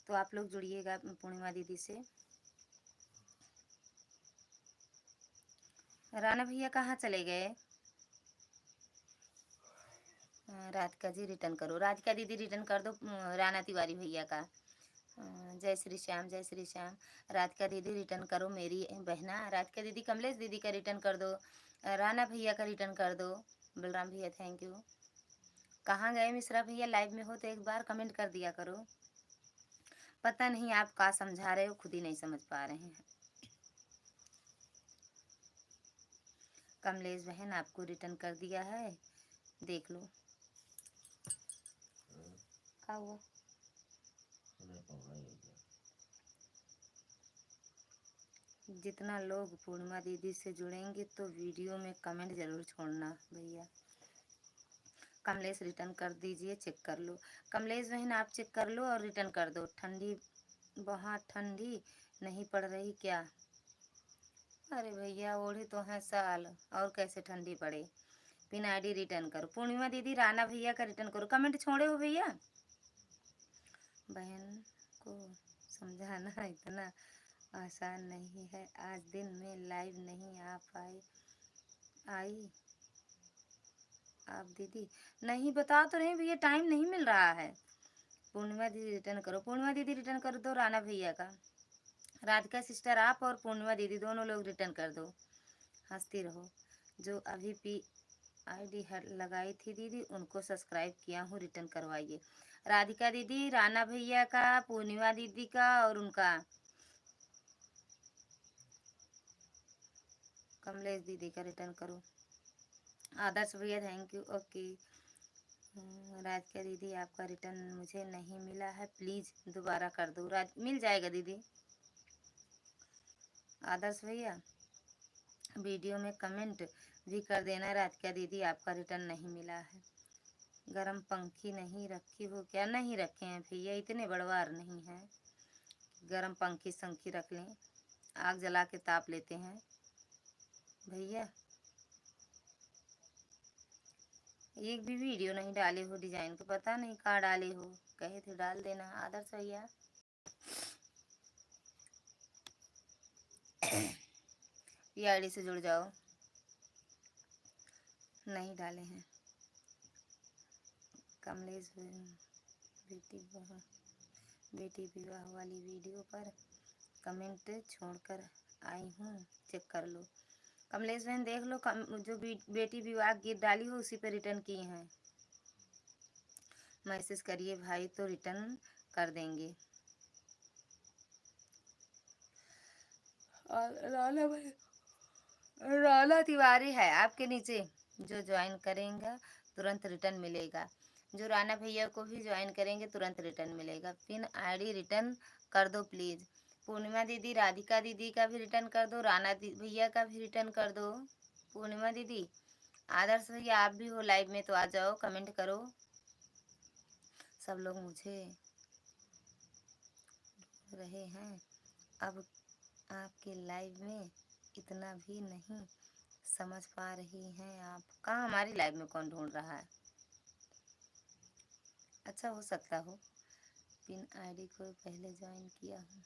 तो आप लोग जुड़िएगा पूर्णिमा दीदी से। राना भैया कहाँ चले गए? राधिका जी रिटर्न करो। राधिका दीदी रिटर्न कर दो राना तिवारी भैया का। जय श्री श्याम, जय श्री श्याम। राधिका दीदी रिटर्न करो मेरी बहना। राधिका दीदी कमलेश दीदी का रिटर्न कर दो। राना भैया का रिटर्न कर दो। बलराम भैया थैंक यू। कहाँ गए मिश्रा भैया? लाइव में हो तो एक बार कमेंट कर दिया करो। पता नहीं आप क्या समझा रहे हो, खुद ही नहीं समझ पा रहे हैं। कमलेश बहन आपको रिटर्न कर दिया है, देख लो। क्या हुआ? जितना लोग पूर्णिमा दीदी से जुड़ेंगे तो वीडियो में कमेंट जरूर छोड़ना भैया। कमलेश रिटर्न कर दीजिए, चेक कर लो। कमलेश बहन आप चेक कर लो और रिटर्न कर दो। ठंडी वहाँ ठंडी नहीं पड़ रही क्या? अरे भैया ओढ़े तो हैं साल, और कैसे ठंडी पड़े। पिन आईडी रिटर्न करो। पूर्णिमा दीदी राणा भैया का रिटर्न करो। कमेंट छोड़े हो भैया। बहन को समझाना इतना आसान नहीं है। आज दिन में लाइव नहीं आ आई आप दीदी। नहीं बता तो रहे भैया, टाइम नहीं मिल रहा है। पूर्णिमा दीदी रिटर्न करो। पूर्णिमा दीदी रिटर्न कर दो राणा भैया का। राधिका सिस्टर आप और पूर्णिमा दीदी दोनों लोग रिटर्न कर दो। हंसती रहो। जो अभी पी आईडी लगाई थी दीदी उनको सब्सक्राइब किया हूँ, रिटर्न करवाइए। राधिका दीदी, राणा भैया का, पूर्णिमा दीदी का और उनका कमलेश दीदी का रिटर्न करो। आदर्श भैया थैंक यू। ओके। राधिका दीदी आपका रिटर्न मुझे नहीं मिला है, प्लीज दोबारा कर दो। मिल जाएगा दीदी। आदर्श भैया वीडियो में कमेंट भी कर देना। राधिका दीदी आपका रिटर्न नहीं मिला है। गरम पंखी नहीं रखी हो क्या? नहीं रखे हैं भैया, इतने बड़वार नहीं है। गरम पंखी संखी रख लें, आग जला के ताप लेते हैं भैया। एक भी वीडियो नहीं डाले हो डिजाइन को, पता नहीं कहाँ डाले हो, कहे थे डाल देना। आदर्श भैया पीआईडी से जुड़ जाओ। नहीं डाले हैं। कमलेश बेटी विवाह वाली वीडियो पर कमेंट छोड़कर आई हूँ, चेक कर लो। कमलेश बहन देख लो, जो बेटी विवाह गीत डाली हो उसी पे रिटर्न किए हैं। मैसेज करिए भाई तो रिटर्न कर देंगे। और राला तिवारी है आपके नीचे, जो ज्वाइन करेंगे तुरंत रिटर्न मिलेगा। जो राणा भैया को भी ज्वाइन करेंगे तुरंत रिटर्न मिलेगा। पिन आईडी रिटर्न कर दो प्लीज। पूर्णिमा दीदी, राधिका दीदी का भी रिटर्न कर दो, राणा भैया का भी रिटर्न कर दो। पूर्णिमा दीदी, आदर्श भैया आप भी हो लाइव में तो आ जाओ, कमेंट करो। सब लोग मुझे रहे हैं, अब आपके लाइव में इतना भी नहीं समझ पा रही हैं आप। कहाँ हमारी लाइव में कौन ढूंढ रहा है? अच्छा हो सकता हो पिन आईडी को पहले ज्वाइन किया हूँ।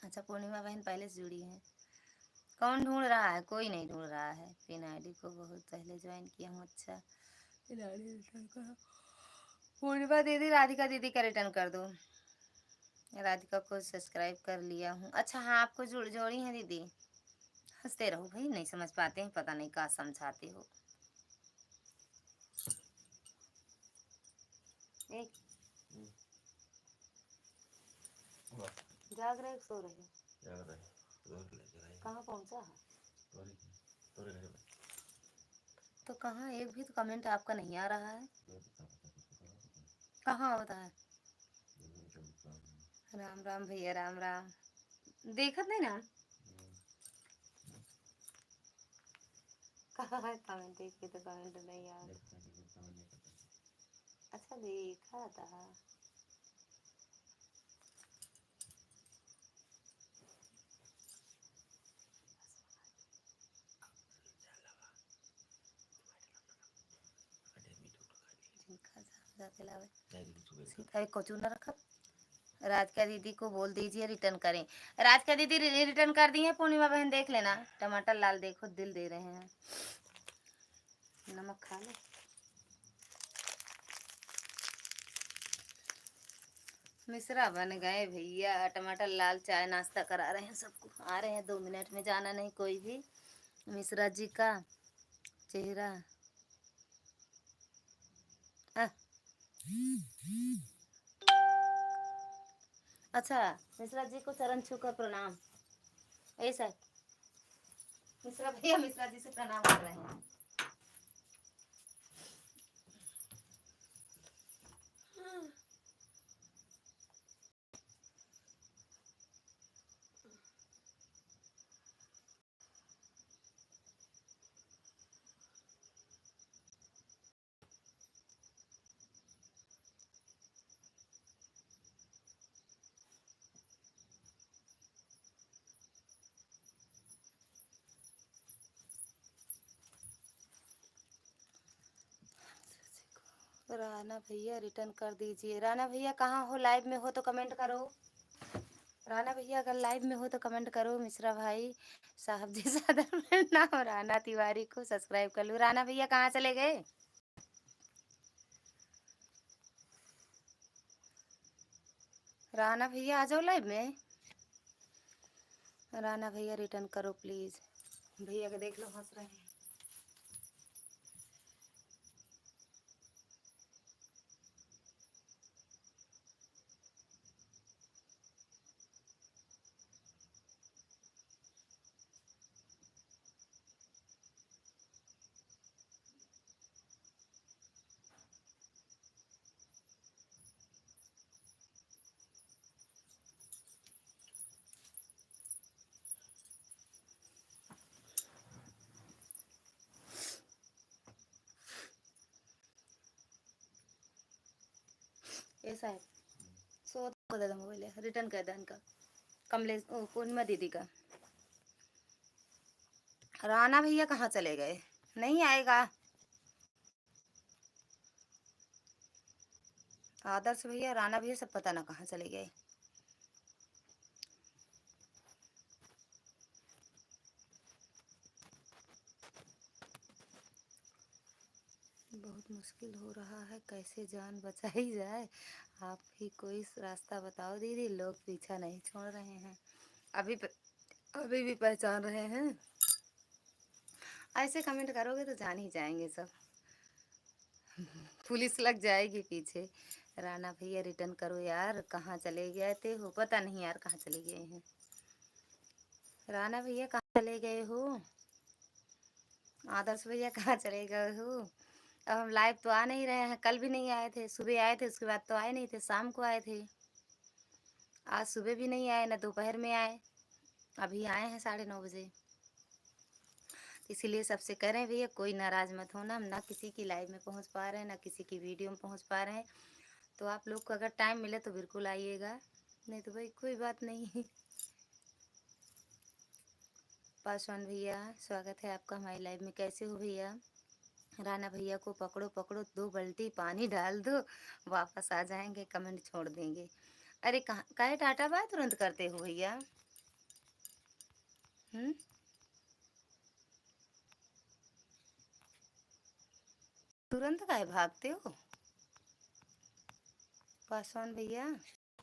अच्छा पूर्णिमा बहन पहले से जुड़ी हैं। कौन ढूंढ रहा है? कोई नहीं ढूंढ रहा है। पिन आईडी को बहुत पहले ज्वाइन किया हूँ। अच्छा पिन आईडी रिटर्न करो। पूर्णिमा दीदी, राधिका दीदी का रिटर्न कर दो। राधिका को सब्सक्राइब कर लिया हूँ। अच्छा हाँ आपको जोड़ी हैं दीदी। हंसते रहो भाई, नहीं समझ पाते हैं, पता नहीं क्या समझाते हो। एक जाग रहे सो रहे? कहाँ पहुँचा है? तो कहाँ एक भी तो कमेंट आपका नहीं आ रहा है। कहाँ होता है? राम राम भैया, राम राम। देखत नहीं ना कहाँ है कमेंट? देख के तो कमेंट नहीं आ रहा। अच्छा देखा था। कोचू ना रखा। राधिका दीदी को बोल दीजिए रिटर्न करें। राधिका दीदी रिटर्न कर दी है। पूर्णिमा बहन देख लेना, टमाटर लाल देखो दिल दे रहे हैं। नमक खा लो। मिश्रा बन गए भैया। टमाटर लाल चाय नाश्ता करा रहे हैं सबको। आ रहे हैं 2 मिनट में, जाना नहीं कोई भी। मिश्रा जी का चेहरा अच्छा मिश्रा जी को चरण छूकर प्रणाम। ऐसा मिश्रा भैया मिश्रा जी से प्रणाम कर रहे हैं। राना भैया रिटर्न कर दीजिए। राना भैया कहाँ हो? लाइव में हो तो कमेंट करो। राना भैया अगर लाइव में हो तो कमेंट करो। मिश्रा भाई साहब जी सादर नाम राना तिवारी को सब्सक्राइब कर लो। राना भैया कहाँ चले गए? राना भैया आ जाओ लाइव में। राना भैया रिटर्न करो प्लीज। भैया को देख लो हंस रहे हैं। ऐसा है सो को दे दो मोबाइल रिटर्न कर दे इनका कमलेश पूर्णिमा दीदी का। राना भैया कहाँ चले गए? नहीं आएगा। आदर्श भैया राना भैया सब पता ना कहाँ चले गए। बहुत मुश्किल हो रहा है, कैसे जान बचाई जाए? आप ही कोई रास्ता बताओ दीदी, लोग पीछा नहीं छोड़ रहे हैं। अभी भी पहचान रहे हैं। ऐसे कमेंट करोगे तो जान ही जाएंगे सब। पुलिस लग जाएगी पीछे। राना भैया रिटर्न करो यार, कहाँ चले गए थे हो? पता नहीं यार कहाँ चले गए हैं। राना भैया कहाँ चले गए हो? आदर्श भैया कहाँ चले गए हो? अब हम लाइव तो आ नहीं रहे हैं। कल भी नहीं आए थे, सुबह आए थे, उसके बाद तो आए नहीं थे, शाम को आए थे। आज सुबह भी नहीं आए, ना दोपहर में आए, अभी आए हैं 9:30 बजे। इसीलिए सबसे कह रहे हैं भैया कोई नाराज मत होना, हम ना किसी की लाइव में पहुंच पा रहे हैं ना किसी की वीडियो में पहुंच पा रहे हैं। तो आप लोग को अगर टाइम मिले तो बिल्कुल आइएगा, नहीं तो भाई कोई बात नहीं। पासवान भैया स्वागत है आपका हमारी लाइव में। कैसे हो भैया? राना भैया को पकड़ो पकड़ो, 2 बाल्टी पानी डाल दो, वापस आ जाएंगे, कमेंट छोड़ देंगे। अरे कहाँ काहे टाटा बाय तुरंत करते हो भैया? तुरंत काहे भागते हो? पासवान भैया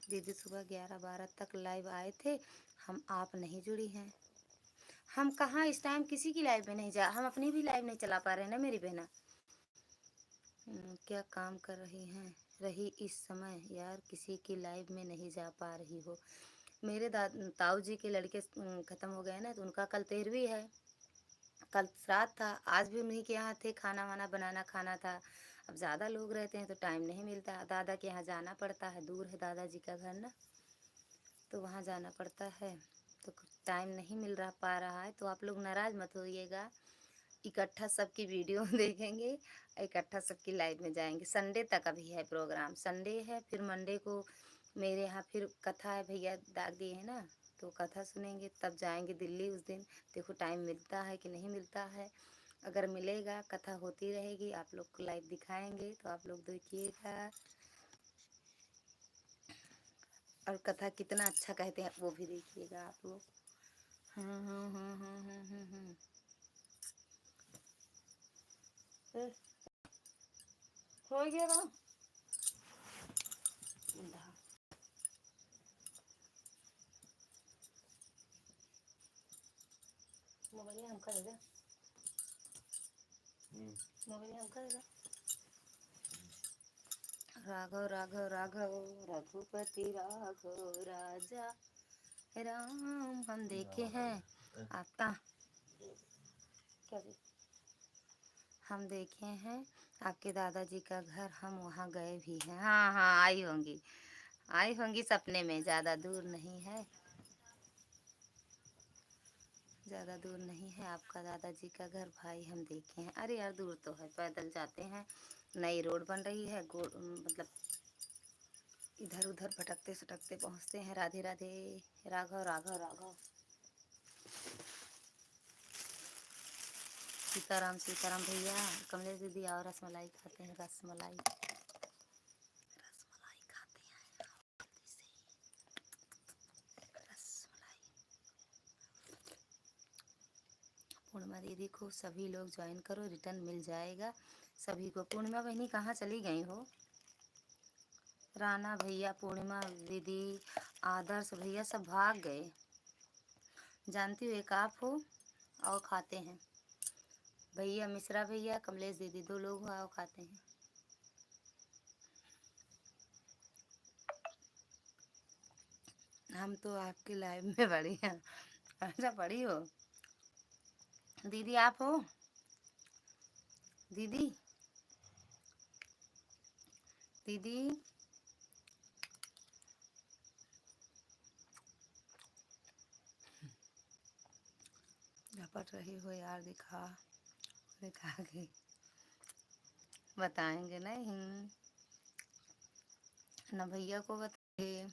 दीदी सुबह 11-12 तक लाइव आए थे, हम आप नहीं जुड़ी हैं। हम कहाँ इस टाइम किसी की लाइव में नहीं जा, हम अपनी भी लाइव नहीं चला पा रहे ना मेरी बहना। क्या काम कर रही हैं रही इस समय यार? किसी की लाइव में नहीं जा पा रही हो? मेरे ताऊ जी के लड़के ख़त्म हो गए ना, तो उनका कल 13वीं है। कल श्राद्ध था, आज भी उन्हीं के यहाँ थे, खाना वाना बनाना खाना था। अब ज़्यादा लोग रहते हैं तो टाइम नहीं मिलता, दादा के यहाँ जाना पड़ता है, दूर है दादाजी का घर ना, तो वहाँ जाना पड़ता है, तो टाइम नहीं मिल रहा पा रहा है। तो आप लोग नाराज़ मत होइएगा, इकट्ठा सबकी वीडियो देखेंगे, इकट्ठा सबकी लाइव में जाएंगे। संडे तक अभी है प्रोग्राम, संडे है, फिर मंडे को मेरे यहाँ फिर कथा है, भैया दाग दिए है ना, तो कथा सुनेंगे, तब जाएंगे दिल्ली उस दिन। देखो टाइम मिलता है कि नहीं मिलता है, अगर मिलेगा कथा होती रहेगी, आप लोग को लाइव दिखाएंगे तो आप लोग देखिएगा। और कथा कितना अच्छा कहते हैं वो भी देखिएगा आप लोग। हो गया बा मोबाइल हम कर दे, मोबाइल हम कर दे। राघव राघव राघव रघुपति राघव राजा राम हम देखे हैं आपका। क्या जी? हम देखे हैं आपके दादाजी का घर, हम वहाँ गए भी हैं। हाँ हाँ, आई होंगी सपने में, ज़्यादा दूर नहीं है, ज़्यादा दूर नहीं है आपका दादाजी का घर भाई, हम देखे हैं। अरे यार दूर तो है, पैदल जाते हैं, नई रोड बन रही है, मतलब इधर उधर भटकते सटकते पहुँचते हैं। राधे राधे, राघव राघव राघव, सीताराम सीताराम भैया। कमलेश दीदी आओ, रसमलाई खाते हैं, रसमलाई रसमलाई खाते हैं, जल्दी से रसमलाई। पूर्णिमा दीदी को सभी लोग ज्वाइन करो, रिटर्न मिल जाएगा सभी को। पूर्णिमा बहनी कहाँ चली गई हो? राणा भैया, पूर्णिमा दीदी, आदर्श भैया सब भाग गए। जानती हूँ एक आप हो और खाते हैं। भैया मिश्रा भैया, कमलेश दीदी, 2 लोग हो, आओ खाते हैं। हम तो आपकी लाइव में पड़ी हैं। अच्छा पड़ी हो दीदी, आप हो दीदी? दीदी झपट रही हो यार, दिखा दिखा के बताएंगे नहीं ना, भैया को बताएंगे।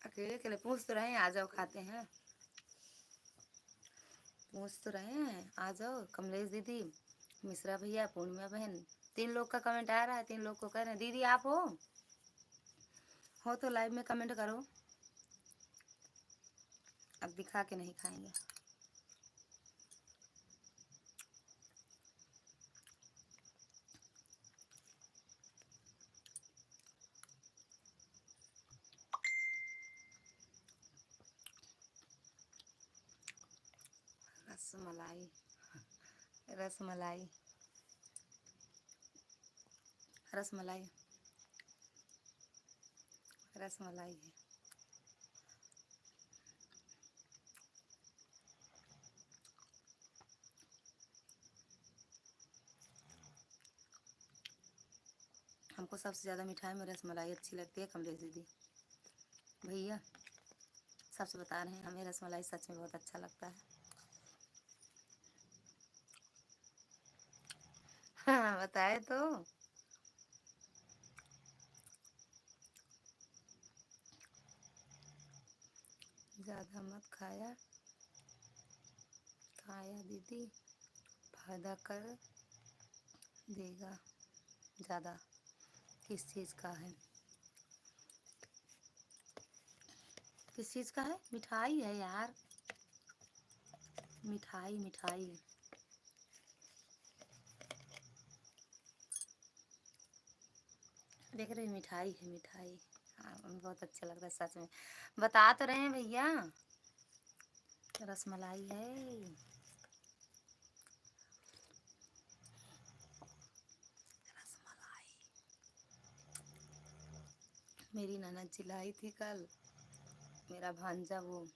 अकेले अकेले पूछ तो रहे हैं, आ जाओ खाते हैं, पूछ तो रहे हैं, आ जाओ। कमलेश दीदी, मिश्रा भैया, पूर्णिमा बहन, 3 लोग का कमेंट आ रहा है, 3 लोग को कह रहे हैं दीदी आप हो तो लाइव में कमेंट करो। अब दिखा के नहीं खाएंगे। रसमलाई रसमलाई रसमलाई रसमलाई है। हमको सबसे ज़्यादा मिठाई में रसमलाई अच्छी लगती है, कमलेश दीदी भैया सबसे बता रहे हैं, हमें रसमलाई सच में बहुत अच्छा लगता है। हाँ बताए तो। ज़्यादा मत खाया खाया दीदी, फायदा कर देगा ज़्यादा। किस चीज़ का है? किस चीज़ का है? मिठाई है यार, मिठाई मिठाई। देख रही, मिठाई है मिठाई। हाँ बहुत अच्छा लगता है सच में, बता तो रहे हैं भैया, रसमलाई है। रसमलाई मेरी ननद चिल्लाई थी कल, मेरा भांजा वो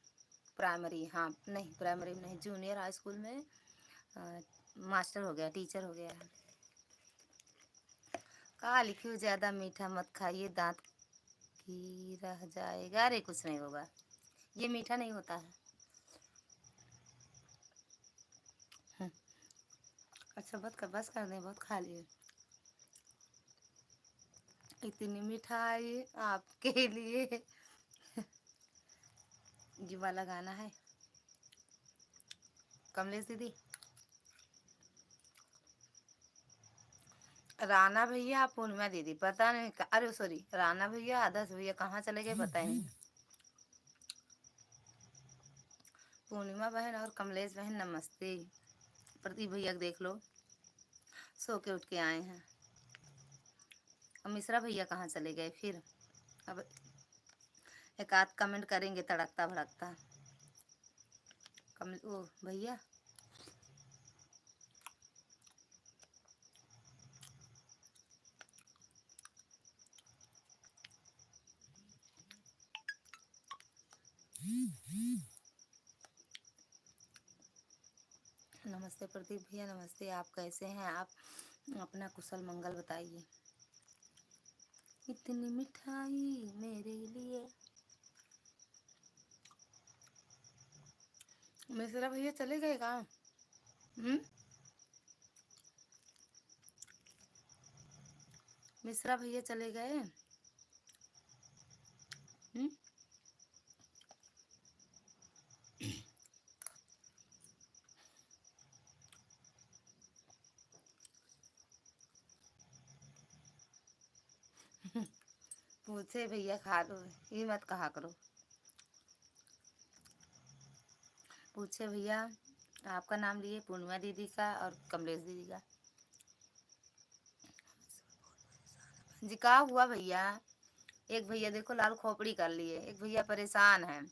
प्राइमरी, हाँ नहीं प्राइमरी नहीं, जूनियर हाई स्कूल में मास्टर हो गया, टीचर हो गया है। कहा लिखी ज़्यादा मीठा मत खाइए, दांत की रह जाएगा। अरे कुछ नहीं होगा, ये मीठा नहीं होता है। अच्छा बस कर दें, बहुत खा लिए। इतनी मिठाई आपके लिए। ये वाला गाना है कमलेश दीदी। राणा भैया, पूर्णिमा दीदी, पता नहीं अरे सॉरी, राणा भैया आदर्श भैया कहाँ चले गए पता ही नहीं। पूर्णिमा बहन और कमलेश बहन नमस्ते। प्रदीप भैया देख लो, सो के उठ के आए हैं। अब मिश्रा भैया कहाँ चले गए फिर? अब एक आध कमेंट करेंगे तड़कता भड़कता। ओ भैया नमस्ते प्रदीप भैया, नमस्ते। आप कैसे हैं? आप अपना कुशल मंगल बताइए। इतनी मिठाई मेरे लिए। मिश्रा भैया चले गए कहाँ? मिश्रा भैया चले गए? पूछे भैया खा लो, ये मत कहा करो। पूछे भैया, आपका नाम लिए पूर्णिमा दीदी का और कमलेश दीदी का। जी का हुआ भैया? एक भैया देखो लाल खोपड़ी कर लिए, एक भैया परेशान हैं,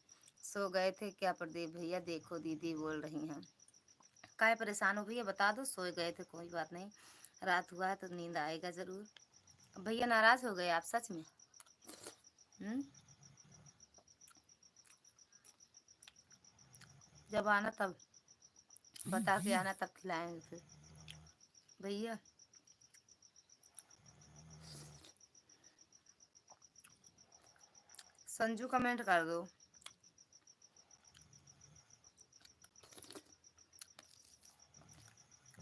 सो गए थे क्या प्रदीप भैया? देखो दीदी बोल रही हैं। काहे परेशान हो भैया? बता दो। सोए गए थे, कोई बात नहीं, रात हुआ है तो नींद आएगा जरूर। भैया नाराज हो गए आप सच में? जब आना तब बता के आना, तब खिलाएंगे फिर भैया। संजू कमेंट कर दो।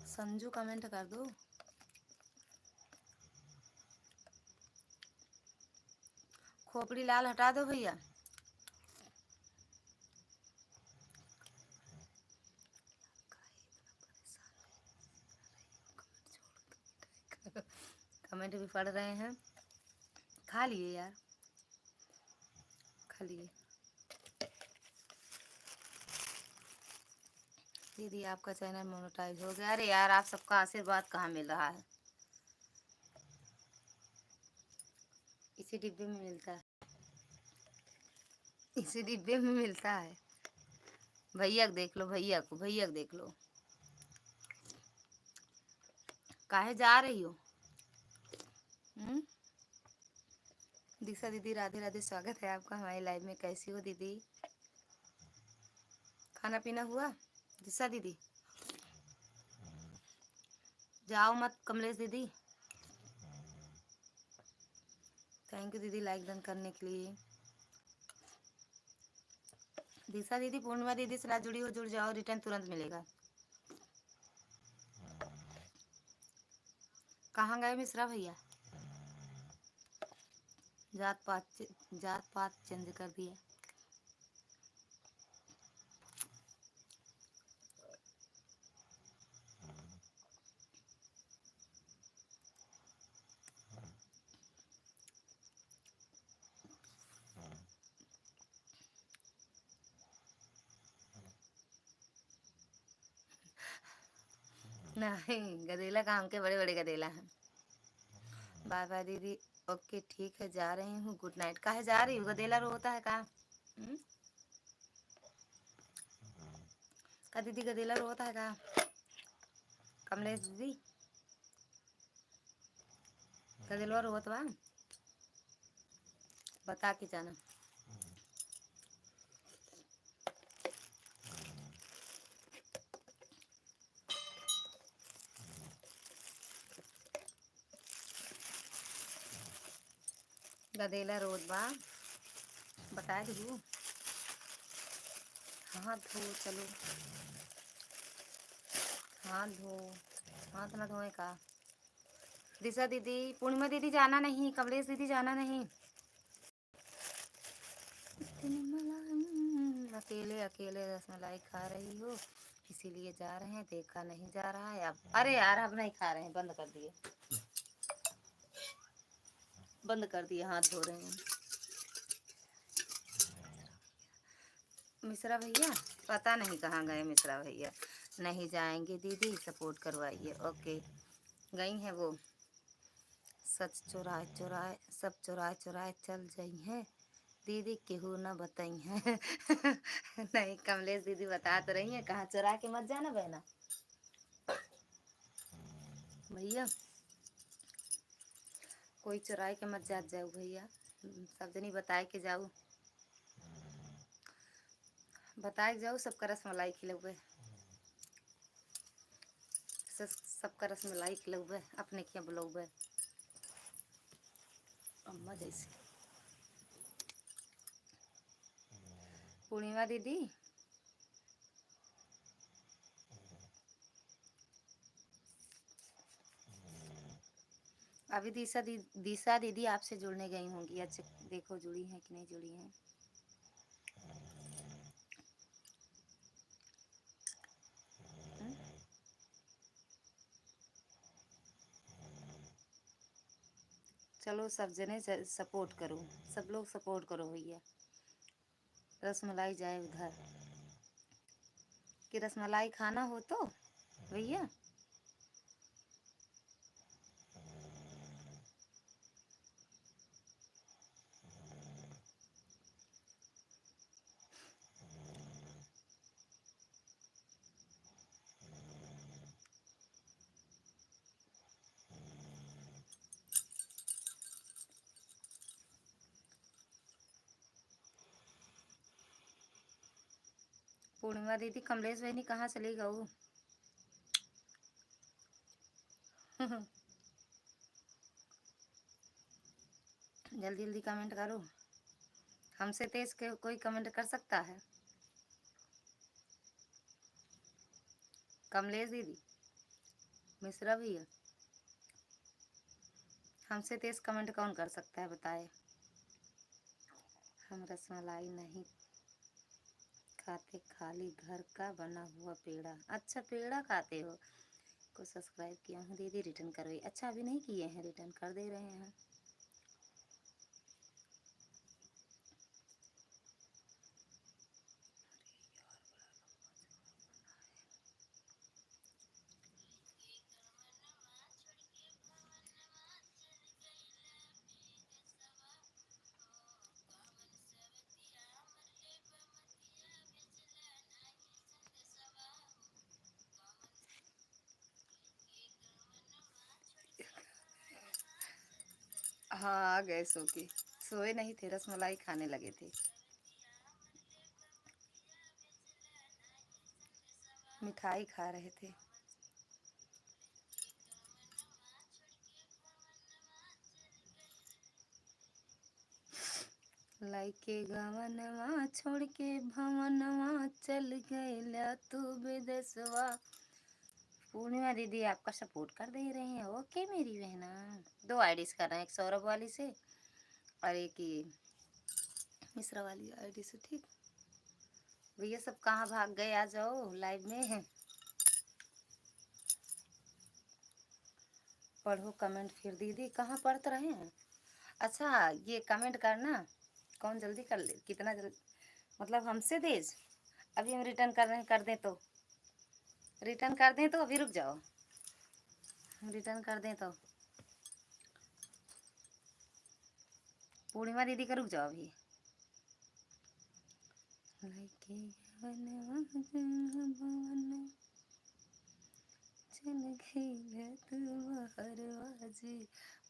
संजू कमेंट कर दो। खोपड़ी लाल हटा दो भैया। कमेंट भी पढ़ रहे हैं। खा लिए यार, खा लिए। दीदी आपका चैनल मोनेटाइज हो गया? अरे यार, आप सबका आशीर्वाद कहाँ मिल रहा है? इसी डिब्बे में मिलता है, इसी डिब्बे में मिलता है। भैया को देख लो, भैया को, भैया को देख लो। काहे जा रही हो? दीक्षा दीदी राधे राधे, स्वागत है आपका हमारी लाइव में। कैसी हो दीदी? खाना पीना हुआ दीक्षा दीदी? जाओ मत कमलेश दीदी। थैंक यू दीदी लाइक डन करने के लिए। दीक्षा दीदी पूर्णिमा दीदी से ना जुड़ी हो, जुड़ जाओ, रिटर्न तुरंत मिलेगा। कहाँ गए मिश्रा भैया? जात पात चेंज कर दिया। नहीं, गदेला काम के बड़े बड़े गदेला हैं। बाय बाय दीदी। ओके ठीक है, जा रही हूँ, गुड नाइट। काहे जा रही हूँ? गदेला रोता है का? का दीदी गदेला रोता है का? कमलेश दीदी गदेलवा रोत बा? बता के जाना। गदेला रोत बा, बता दू। हाथ धो, चलो हाथ धो। हाथ ना धोए का? दिशा दीदी, पूर्णिमा दीदी जाना नहीं, कमलेश दीदी जाना नहीं। अकेले अकेले रसमलाई खा रही हो, इसीलिए जा रहे हैं, देखा नहीं जा रहा है अब। अरे यार, अब नहीं खा रहे हैं, बंद कर दिए, बंद कर दिए, हाथ धो रहे हैं। मिश्रा भैया पता नहीं कहाँ गए मिश्रा भैया। नहीं जाएंगे दीदी, सपोर्ट करवाइए। ओके, गई हैं वो। सच चुराए चुराए, सब चुराए चुराए चल जाई हैं दीदी, केहू न बताई हैं। नहीं, कमलेश दीदी बता तो रही है, कहाँ चुरा के मत जाना बहना भैया, कोई चुराए के मत जात जाओ भैया, सब जनी बताए के जाओ, बताए जाओ, सबका रसमलाई खिलौगे। से सबका रसमलाई खिलौबे अपने क्या बुलौबे अम्मा जैसे। पूर्णिमा दीदी अभी दिशा दीदी आपसे जुड़ने गई होंगी। अच्छा देखो जुड़ी हैं कि नहीं जुड़ी हैं। चलो सब जने सपोर्ट करो, सब लोग सपोर्ट करो भैया। रसमलाई जाए उधर कि रसमलाई खाना हो तो भैया। पूर्णिमा दीदी कमलेश बहनी कहाँ चली गऊ। जल्दी जल्दी कमेंट करो। हमसे तेज कोई कमेंट कर सकता है। कमलेश दीदी, मिश्रा भैया, हमसे तेज कमेंट कौन कर सकता है बताए। हम रसमलाई नहीं खाते, खाली घर का बना हुआ पेड़ा। अच्छा पेड़ा खाते हो। को सब्सक्राइब किया हूँ दीदी, रिटर्न करो। अच्छा अभी नहीं किए हैं, रिटर्न कर दे रहे हैं। हाँ आ गए सो के, सोए नहीं थे, रसमलाई खाने लगे थे। मिठाई खा रहे थे। लाइके गवनवा छोड़ के भवनवा चल गए तू विदेशवा। पूर्णिमा दीदी आपका सपोर्ट कर दे रहे हैं। ओके मेरी बहना। 2 आईडीज कर रहे हैं, एक सौरभ वाली से और एक ही मिश्रा वाली आईडी से। ठीक भैया सब कहाँ भाग गए, आ जाओ लाइव में है। पढ़ो कमेंट फिर दीदी कहाँ पढ़ रहे हैं। अच्छा ये कमेंट करना कौन जल्दी कर ले, कितना जल्दी मतलब हमसे तेज। अभी हम रिटर्न कर रहे हैं, कर दें तो रिटर्न कर दें तो अभी रुक जाओ, रिटर्न कर दें तो। पूर्णिमा दीदी का रुक जाओ अभी।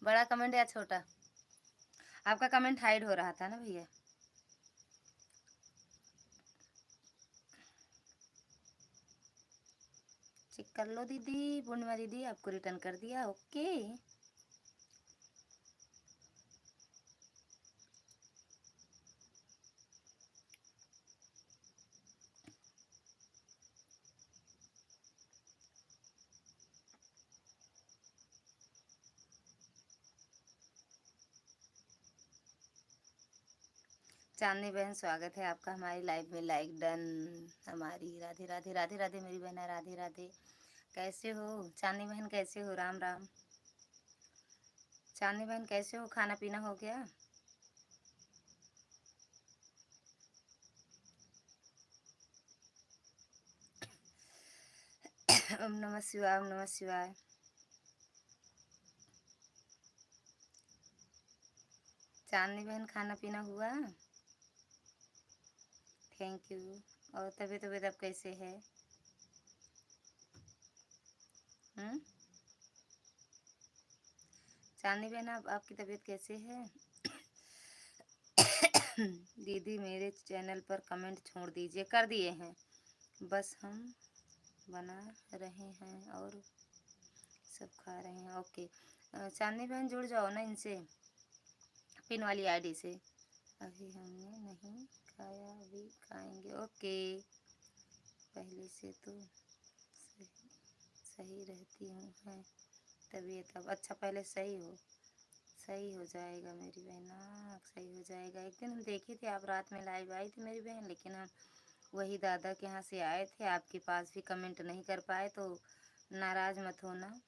बड़ा कमेंट या छोटा। आपका कमेंट हाइड हो रहा था ना भैया। चेक कर लो दीदी। पूर्णिमा दीदी आपको रिटर्न कर दिया। ओके चांदनी बहन स्वागत है आपका हमारी लाइव में। लाइक डन हमारी। राधे राधे राधे राधे मेरी बहना, राधे राधे। कैसे हो चांदनी बहन, कैसे हो? राम राम। चांदनी बहन कैसे हो, खाना पीना हो गया? ओम नमः शिवाय, ओम नमः शिवाय। चांदनी बहन खाना पीना हुआ? Thank you. और तबीयत तबीयत अब कैसे है? चांदनी बहन आपकी तबीयत कैसे है? दीदी मेरे चैनल पर कमेंट छोड़ दीजिए। कर दिए हैं, बस हम बना रहे हैं और सब खा रहे हैं। ओके, चांदनी बहन जुड़ जाओ ना इनसे, पिन वाली आईडी से। अभी हमने नहीं खाया, अभी खाएंगे। ओके, पहले से तो सही रहती हूँ है तबीयत अब। अच्छा, पहले सही हो जाएगा मेरी बहन, सही हो जाएगा। एक दिन हम देखे थे आप रात में लाइव आई थी मेरी बहन, लेकिन हम वही दादा के यहाँ से आए थे, आपके पास भी कमेंट नहीं कर पाए, तो नाराज़ मत होना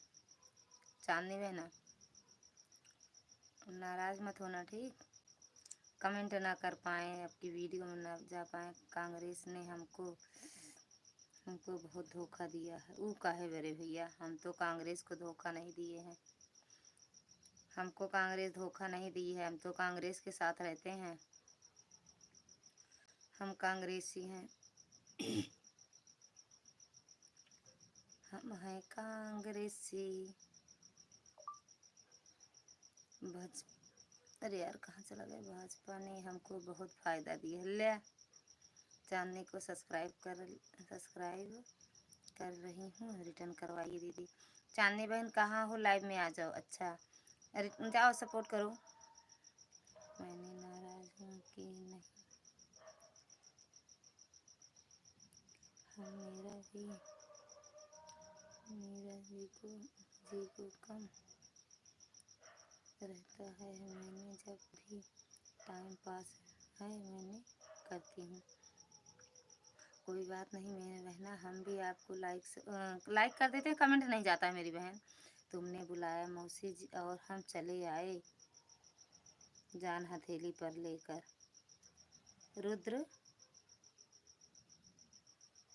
चांदनी बहना, नाराज़ मत होना, ठीक। कमेंट ना कर पाए, आपकी वीडियो में ना जा पाए। कांग्रेस ने हमको बहुत धोखा दिया है। वो काहे बड़े भैया, हम तो कांग्रेस को धोखा नहीं दिए हैं, हमको कांग्रेस धोखा नहीं दी है, हम तो कांग्रेस के साथ रहते हैं, हम कांग्रेसी हैं। हम हैं कांग्रेसी। अरे यार कहाँ चला गया। भाजपा ने हमको बहुत फ़ायदा दिया। ले चांदनी को सब्सक्राइब कर रही हूँ, रिटर्न करवाइए दीदी। चांदनी बहन कहाँ हो, लाइव में आ जाओ। अच्छा जाओ सपोर्ट करो। मैंने नाराज़ हूँ कि नहीं, हम मेरा भी जी को कम रहता है। मैंने जब भी टाइम पास है मैंने करती हूँ। कोई बात नहीं मेरी बहना, हम भी आपको लाइक कर देते हैं, कमेंट नहीं जाता है मेरी बहन। तुमने बुलाया मौसी जी और हम चले आए जान हथेली पर लेकर। रुद्र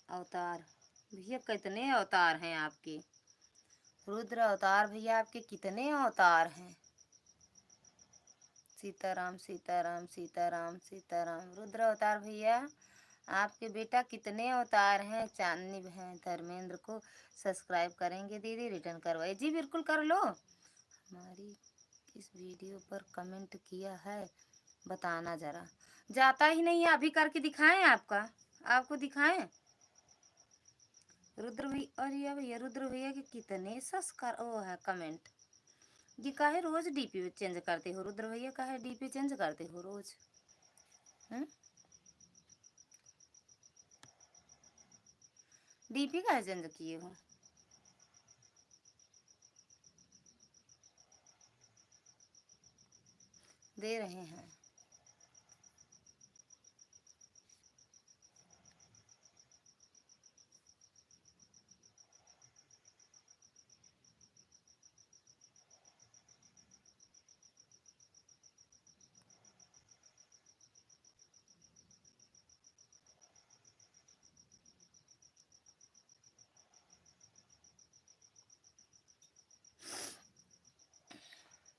अवतार भैया, कितने अवतार हैं आपके। रुद्र अवतार भैया, आपके कितने अवतार हैं। सीताराम सीताराम सीताराम सीताराम। रुद्र अवतार भैया, आपके बेटा कितने अवतार हैं। चांदनी बहन धर्मेंद्र को सब्सक्राइब करेंगे दीदी, रिटर्न करवाइए। जी बिल्कुल कर लो। हमारी इस वीडियो पर कमेंट किया है, बताना जरा। जाता ही नहीं है, अभी करके दिखाएं आपको दिखाएं। रुद्र भैया, अरे भैया रुद्र भैया के कितने है कमेंट। जी काहे रोज डीपी चेंज करते हो रुद्र भैया, काहे डीपी चेंज करते हो रोज। डीपी काहे चेंज किए हो। दे रहे हैं।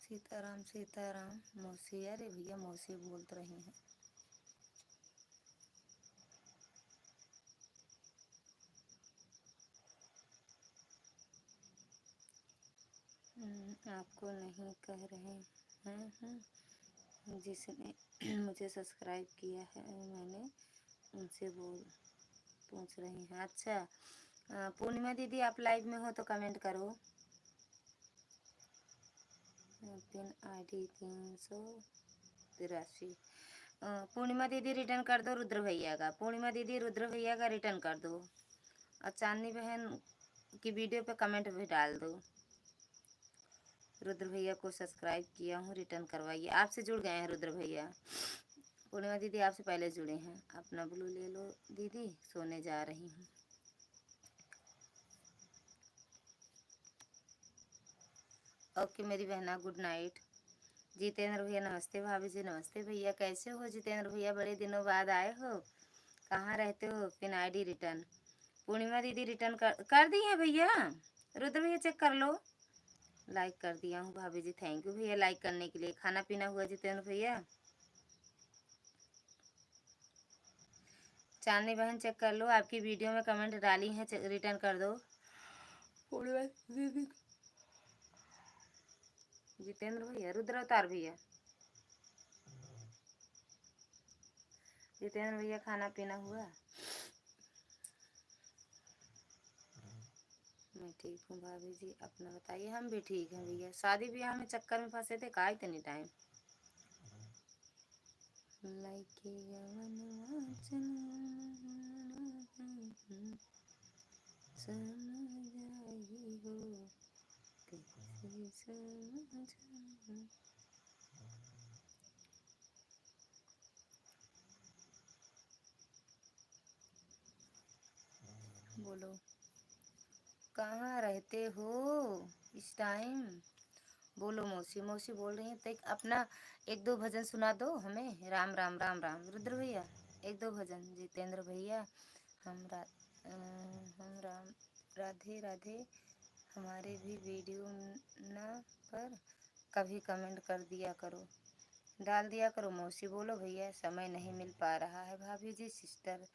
सीताराम सीताराम। मौसी, अरे भैया मौसी बोलते रही हैं। आपको नहीं कह रहे हैं, जिसने मुझे सब्सक्राइब किया है मैंने उनसे पूछ रही हैं। अच्छा पूर्णिमा दीदी, आप लाइव में हो तो कमेंट करो। Pin ID 383। पूर्णिमा दीदी रिटर्न कर दो रुद्र भैया का। पूर्णिमा दीदी रुद्र भैया का रिटर्न कर दो, और चांदनी बहन की वीडियो पे कमेंट भी डाल दो। रुद्र भैया को सब्सक्राइब किया हूँ, रिटर्न करवाइए। आपसे जुड़ गए हैं रुद्र भैया। पूर्णिमा दीदी आपसे पहले जुड़े हैं। अपना ब्लू ले लो दीदी, सोने जा रही हूँ। ओके मेरी बहना, गुड नाइट। जितेंद्र भैया नमस्ते। भाभी जी नमस्ते। भैया कैसे हो जितेंद्र भैया, बड़े दिनों बाद आए हो, कहाँ रहते हो। Pin ID return. पूर्णिमा दीदी रिटर्न कर दी है भैया। रुद्र भैया चेक कर लो। लाइक कर दिया हूँ भाभी जी, थैंक यू भैया लाइक करने के लिए। खाना पीना हुआ जितेंद्र भैया। चांदनी बहन चेक कर लो, आपकी वीडियो में कमेंट डाली है, रिटर्न कर दो। जितेंद्र भैया, रुद्र अवतार भैया, जितेंद्र भैया खाना पीना हुआ। मैं ठीक हूँ भाभी जी, अपना बताइए। हम भी ठीक हैं भैया। शादी ब्याह में चक्कर में फंसे थे, कहा इतनी टाइम लाइके यवनवा समझ आई हो कैसे समझ। बोलो, कहाँ रहते हो इस टाइम? बोलो मौसी, मौसी बोल रही है तो अपना एक दो भजन सुना दो हमें। राम राम राम राम रुद्र भैया, एक दो भजन। जितेंद्र भैया, हम हम राम राधे राधे। हमारे भी वीडियो न पर कभी कमेंट कर दिया करो, डाल दिया करो। मौसी बोलो भैया, समय नहीं मिल पा रहा है भाभी जी, सिस्टर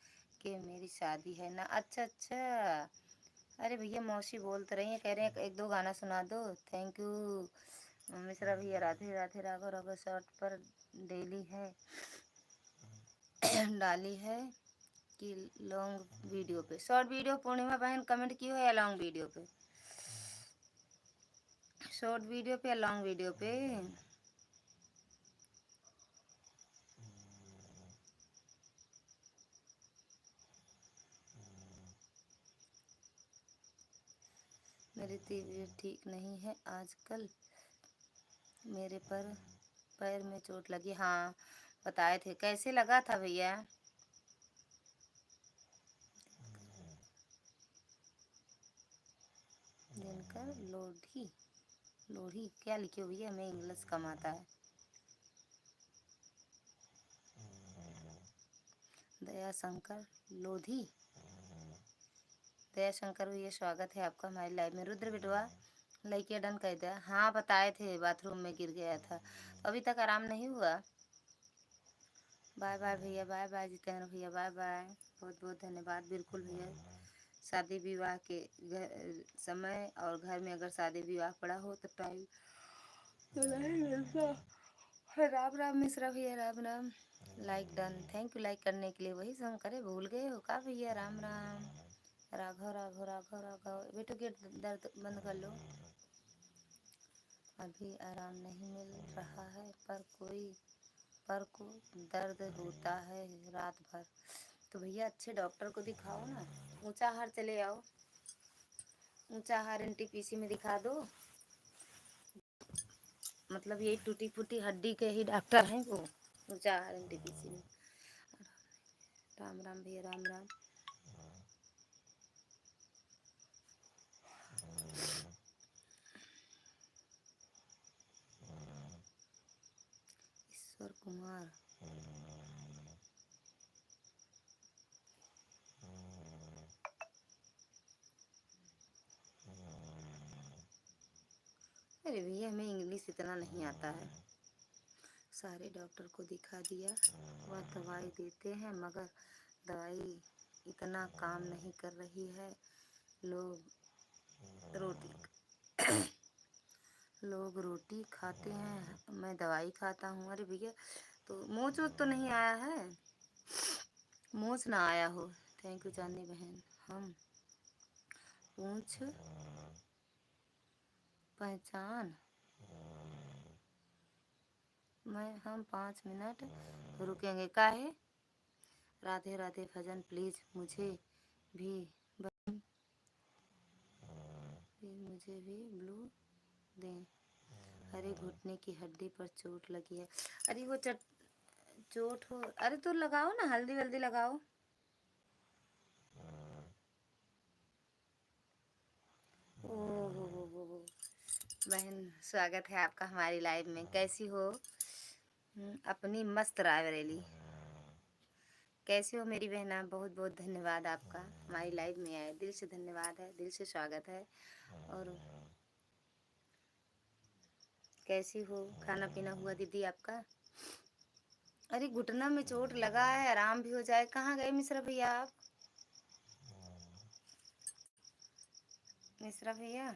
के मेरी शादी है ना। अच्छा अच्छा, अरे भैया मौसी बोल तो रही है, कह रहे हैं एक दो गाना सुना दो। थैंक यू मिश्रा भैया। राधे राधे राघव राघव शॉर्ट पर डेली है डाली है कि लॉन्ग वीडियो पे? शॉर्ट वीडियो पूर्णिमा बहन कमेंट की हो या लॉन्ग वीडियो पे? शॉर्ट वीडियो पे या लॉन्ग वीडियो पे? मेरी तबीयत ठीक नहीं है आजकल, मेरे पैर में चोट लगी। हाँ बताए थे, कैसे लगा था भैया? दिनकर लोधी, लोधी क्या लिखे हो भैया? मैं इंग्लिश कम आता है। दया शंकर लोधी, दया शंकर भैया स्वागत है आपका हमारी लाइव में। रुद्र बिटवा लइके डन कह दिया। हाँ बताए थे, बाथरूम में गिर गया था, अभी तक आराम नहीं हुआ। बाय बाय भैया, बाय बाय जितेंद्र भैया, बाय बाय। बहुत बहुत धन्यवाद। बिल्कुल भैया, शादी विवाह के समय और घर में अगर शादी विवाह पड़ा हो तो टाइम तो नहीं मिलता। राम राम मिश्रा भैया, Ram Ram. Like done, thank you like करने के लिए। वही सम करे, भूल गए हो का भैया? राम राम। राघव राघव राघव राघव। बेटो गेट दर्द बंद कर लो। अभी आराम नहीं मिल रहा है, पर को दर्द होता है रात भर। तो भैया अच्छे डॉक्टर को दिखाओ ना, ऊंचाहार चले आओ, ऊंचाहार एनटीपीसी में दिखा दो। मतलब यही टूटी फूटी हड्डी के ही डॉक्टर हैं वो, ऊंचाहार एनटीपीसी में। राम राम भैया, राम राम। ईश्वर कुमार, अरे भैया हमें इंग्लिश इतना नहीं आता है। सारे डॉक्टर को दिखा दिया, वह दवाई देते हैं मगर दवाई इतना काम नहीं कर रही है। लोग रोटी लोग रोटी खाते हैं, मैं दवाई खाता हूँ। अरे भैया तो मोच वोच तो नहीं आया है? मोच ना आया हो। थैंक यू चांदी बहन। हम पूछ पहचान हम 5 मिनट रुकेंगे, काहे? राधे राधे भजन प्लीज मुझे भी मुझे भी ब्लू दें। अरे घुटने की हड्डी पर चोट लगी है। अरे वो चोट हो, अरे तो लगाओ ना, हल्दी वल्दी लगाओ। ओ बहन स्वागत है आपका हमारी लाइव में। कैसी हो? अपनी मस्त रायबरेली। कैसी हो मेरी बहना? बहुत बहुत धन्यवाद आपका हमारी लाइव में आए, दिल से धन्यवाद है, दिल से स्वागत है। और कैसी हो? खाना पीना हुआ दीदी आपका? अरे घुटना में चोट लगा है, आराम भी हो जाए। कहाँ गए मिश्रा भैया आप? मिश्रा भैया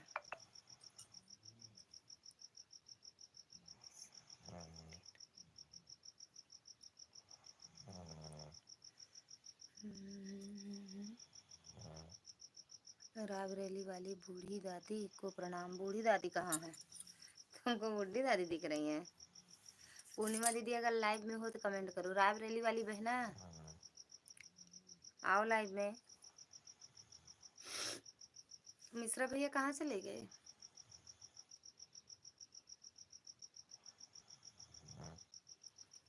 रायबरेली वाली बूढ़ी दादी को प्रणाम। बूढ़ी दादी कहाँ है? तुमको बूढ़ी दादी दिख रही है? पूर्णिमा दीदी अगर लाइव में हो तो कमेंट करो। रायबरेली वाली बहना आओ लाइव में। मिश्रा भैया कहाँ चले गए?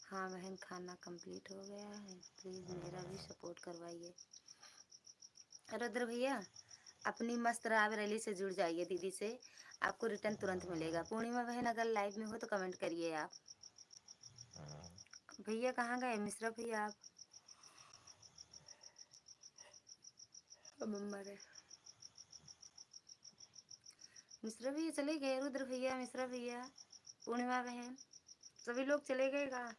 हाँ बहन, खाना कंप्लीट हो गया है, प्लीज़ मेरा भी सपोर्ट करवाइए। रुद्र भैया अपनी मस्त रायबरेली से जुड़ जाइए दीदी से, आपको रिटर्न तुरंत मिलेगा। पूर्णिमा बहन अगर लाइव में हो तो कमेंट करिए आप। भैया कहाँ गए मिश्रा भैया आप? मिश्रा भैया चले गए, रुद्र भैया, मिश्रा भैया, पूर्णिमा बहन सभी लोग चले गए कहाँ?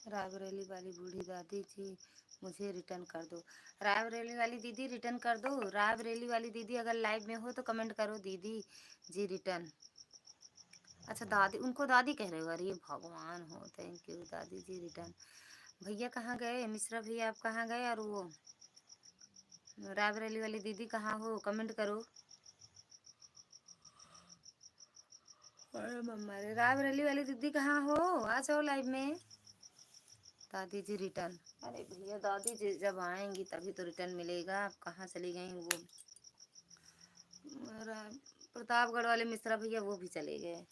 रायबरेली वाली बूढ़ी दादी जी मुझे रिटर्न कर दो। रायबरेली वाली दीदी रिटर्न कर दो। रायबरेली वाली दीदी अगर लाइव में हो तो कमेंट करो दीदी जी रिटर्न। अच्छा दादी, उनको दादी कह रहे हो? अरे भगवान हो, थैंक यू दादी जी रिटर्न। भैया कहाँ गए? मिश्रा भैया आप कहाँ गए? और वो रायबरेली वाली दीदी कहाँ हो? कमेंट करो। अरे मम्मा रे, रायबरेली वाली दीदी कहाँ हो? आ जाओ लाइव में। दादी जी रिटर्न। अरे भैया दादी जी जब आएंगी तभी तो रिटर्न मिलेगा। आप कहाँ चली गई? वो प्रतापगढ़ वाले मिश्रा भैया वो भी चले गए।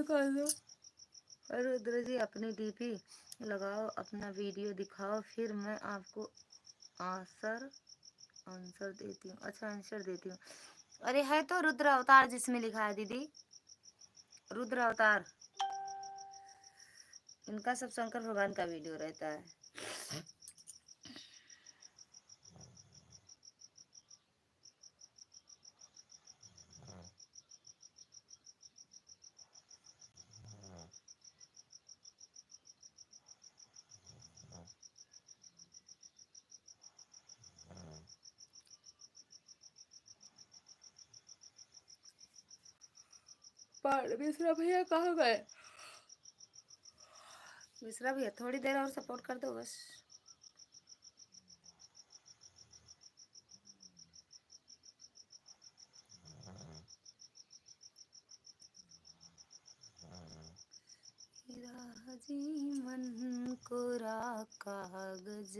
कर दो। रुद्र जी अपनी डीपी लगाओ, अपना वीडियो दिखाओ, फिर मैं आपको आंसर देती हूँ। अच्छा आंसर देती हूँ। अरे है तो रुद्र अवतार जिसमें लिखा है दीदी, रुद्र अवतार। इनका सब शंकर भगवान का वीडियो रहता है। मिश्रा भैया कहाँ गए? मिश्रा भैया थोड़ी देर और सपोर्ट कर दो बस। जी मन को कागज।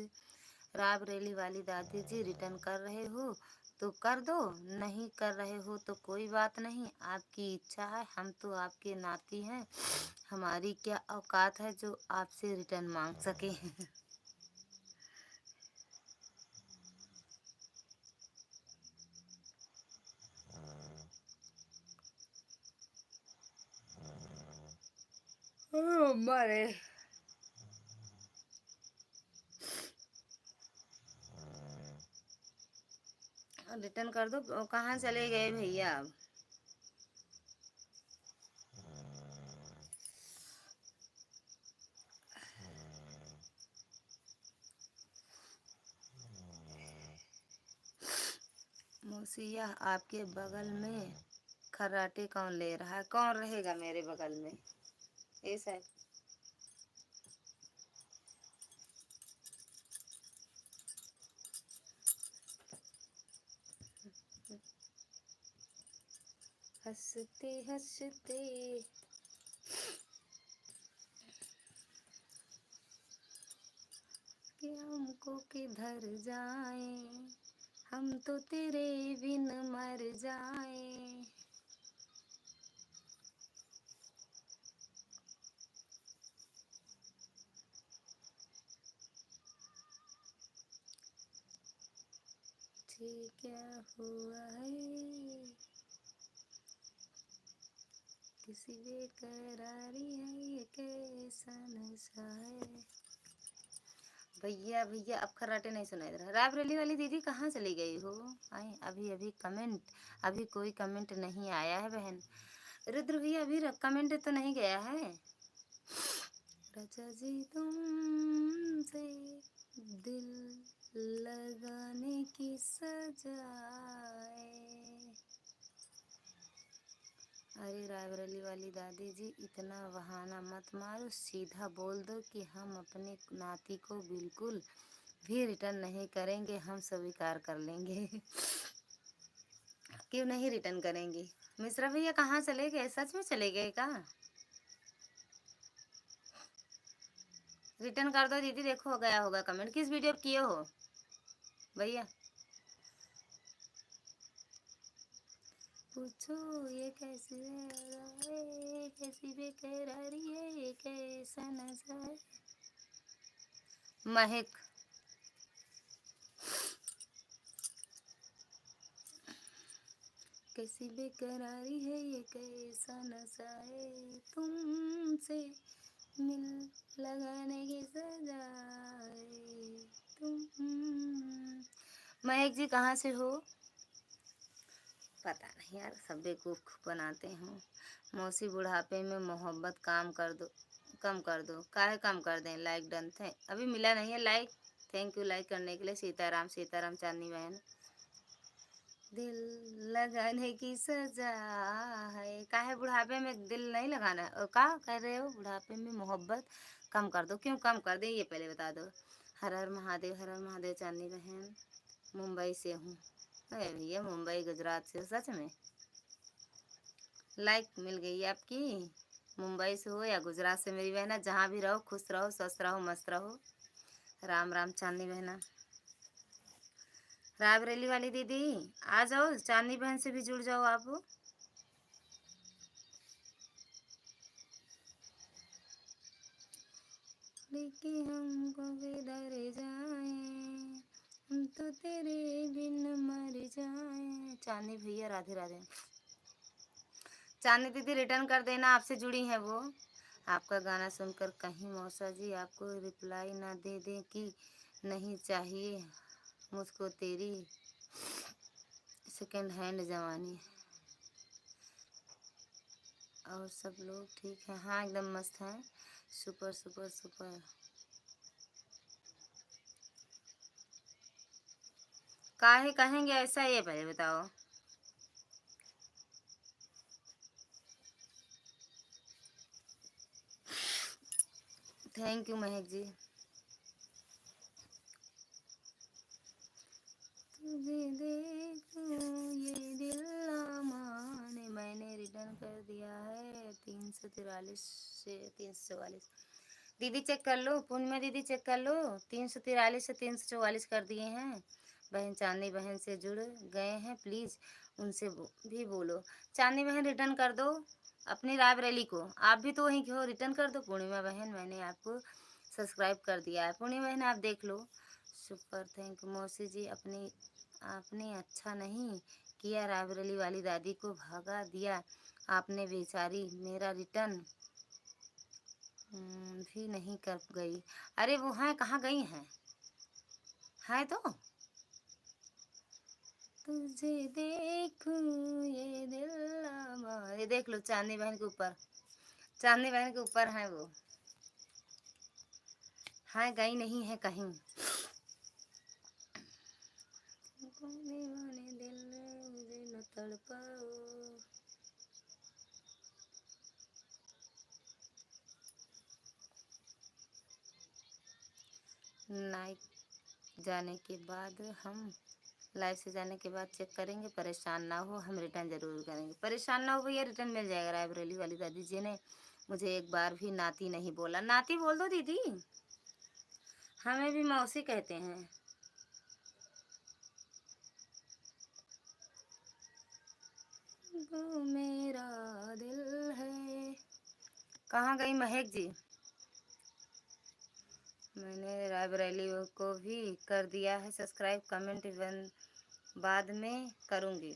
रायबरेली वाली दादी जी रिटर्न कर रहे हो तो कर दो, नहीं कर रहे हो तो कोई बात नहीं, आपकी इच्छा है। हम तो आपके नाती हैं, हमारी क्या औकात है जो आपसे रिटर्न मांग सके। मारे रिटर्न कर दो। कहाँ चले गए भैया? अब मौसिया आपके बगल में खर्राटे कौन ले रहा है? कौन रहेगा मेरे बगल में? ऐसा है। हंसते हंसते कि हमको किधर जाए, हम तो तेरे बिन मर जाए। मुझे क्या हुआ है, किसी बेकरारी है, ये कैसा नशा है। भैया भैया अब खर्राटे नहीं सुनाई दे रहा। रायबरेली वाली दीदी कहाँ चली गई हो? आए अभी अभी कमेंट, अभी कोई कमेंट नहीं आया है बहन। रुद्र भैया अभी कमेंट तो नहीं गया है। रचा जी तुमसे दिल लगाने की सजाए। अरे रायबरेली वाली दादी जी इतना बहाना मत मारो, सीधा बोल दो कि हम अपने नाती को बिल्कुल भी रिटर्न नहीं करेंगे, हम स्वीकार कर लेंगे। क्यों नहीं रिटर्न करेंगे? मिश्रा भैया कहाँ चले गए? सच में चले गए का? रिटर्न कर दो दीदी, देखो गया होगा कमेंट। किस वीडियो पे किए हो भैया? पूछो ये कैसी है, कैसी बेकरारी है, ये कैसा नशा है। महक कैसी बेकरारी है, ये कैसा नशा है, तुमसे मिल लगाने की सजाए तुम। महक जी कहाँ से हो? पता नहीं यार, सब बेवकूफ बनाते हैं। मौसी बुढ़ापे में मोहब्बत कम कर दो। काहे कम कर दें? लाइक डन थे, अभी मिला नहीं है लाइक। थैंक यू लाइक करने के लिए। सीताराम सीताराम चांदनी बहन। दिल लगाने की सजा है। काहे बुढ़ापे में दिल नहीं लगाना है? और का कह रहे हो? बुढ़ापे में मोहब्बत कम कर दो। क्यों कम कर दे ये पहले बता दो। हर हर महादेव, हर हर महादेव। चांदनी बहन मुंबई से हूँ। अरे भैया मुंबई गुजरात से? सच में लाइक मिल गई आपकी। मुंबई से हो या गुजरात से मेरी बहना, जहाँ भी रहो खुश रहो, स्वस्थ रहो, मस्त रहो। राम राम चांदनी बहना। रायबरेली वाली दीदी आ जाओ, चांदनी बहन से भी जुड़ जाओ आप। लेकिन हमको किधर जाएं, हम तो तेरे बिन मर जाएं। चांदनी भैया राधे राधे। चांदनी दीदी रिटर्न कर देना, आपसे जुड़ी हैं वो। आपका गाना सुनकर कहीं मौसा जी आपको रिप्लाई ना दे दें कि नहीं चाहिए मुझको तेरी सेकंड हैंड जवानी। और सब लोग ठीक है? हाँ एकदम मस्त हैं। Super super super. काहे कहेंगे ऐसा, ये पहले बताओ। थैंक यू महक जी। तुझे देखूं ये दिल ना माने। मैंने रिटर्न कर दिया है 343 से 344। दीदी चेक कर लो, पूर्णिमा दीदी चेक कर लो। 343 से 344 कर दिए हैं। बहन चांदनी बहन से जुड़ गए हैं, प्लीज़ उनसे भी बोलो। चांदनी बहन रिटर्न कर दो अपनी रायबरेली को। आप भी तो वहीं के हो, रिटर्न कर दो। पूर्णिमा बहन मैंने आपको सब्सक्राइब कर दिया है। पूर्णिमा बहन आप देख लो। Super thank you. मौसी जी आपने अच्छा नहीं किया, रायबरेली वाली दादी को भगा दिया आपने बेचारी। मेरा रिटर्न भी नहीं कर गई। अरे वो हैं, कहाँ गई हैं? है तो तुझे देखूं ये दिल ये देख लो चांदनी बहन के ऊपर। चांदनी बहन के ऊपर है वो। है गई नहीं है कहीं। दीवाने दिल मुझे न तड़पाओ। नाइट जाने के बाद हम लाइव से जाने के बाद चेक करेंगे। परेशान ना हो, हम रिटर्न ज़रूर करेंगे। परेशान ना हो भैया, रिटर्न मिल जाएगा। रायबरेली वाली दादी जी ने मुझे एक बार भी नाती नहीं बोला। नाती बोल दो दीदी, हमें भी मौसी कहते हैं। वो मेरा दिल है। कहाँ गई महक जी? मैंने रायबरेली को भी कर दिया है सब्सक्राइब। कमेंट बाद में करूँगी,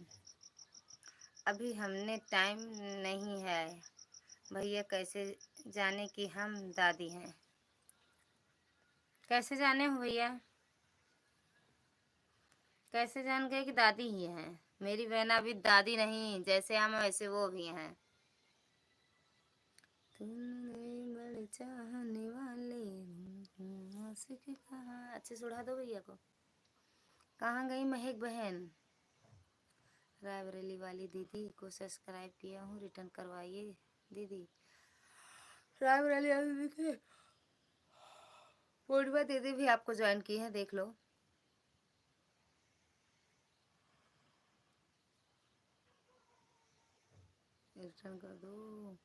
अभी हमने टाइम नहीं है। भैया कैसे जाने कि हम दादी हैं? कैसे जाने हो भैया? कैसे जान गए कि दादी ही हैं? मेरी बहन अभी दादी नहीं, जैसे हम वैसे वो भी हैं। तुमने बड़े चाहने वाले आशिक कहाँ। अच्छे से उड़ा दो भैया को। कहाँ गई महक बहन? रायबरेली वाली दीदी को सब्सक्राइब किया हूँ, रिटर्न करवाइए दीदी। रायबरेली वाली दीदी पूर्णिमा दीदी भी आपको ज्वाइन की है, देख लो। रिटर्न कर दो।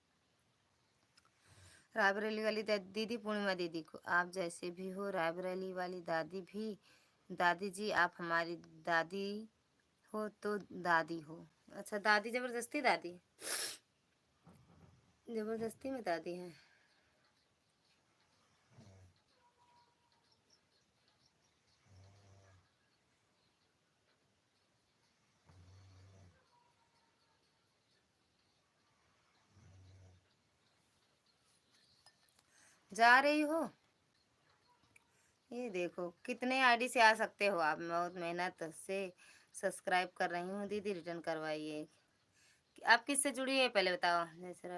रायबरेली वाली दीदी पूर्णिमा दीदी को, आप जैसे भी हो रायबरेली वाली दादी भी, दादी जी आप हमारी दादी हो तो दादी हो। अच्छा दादी, जबरदस्ती दादी, जबरदस्ती में दादी हैं। जा रही हो? ये देखो कितने आईडी से आ सकते हो आप। बहुत मेहनत से सब्सक्राइब कर रही हूँ दीदी, रिटर्न करवाइए। आप किससे जुड़ी है पहले बताओ। जैसे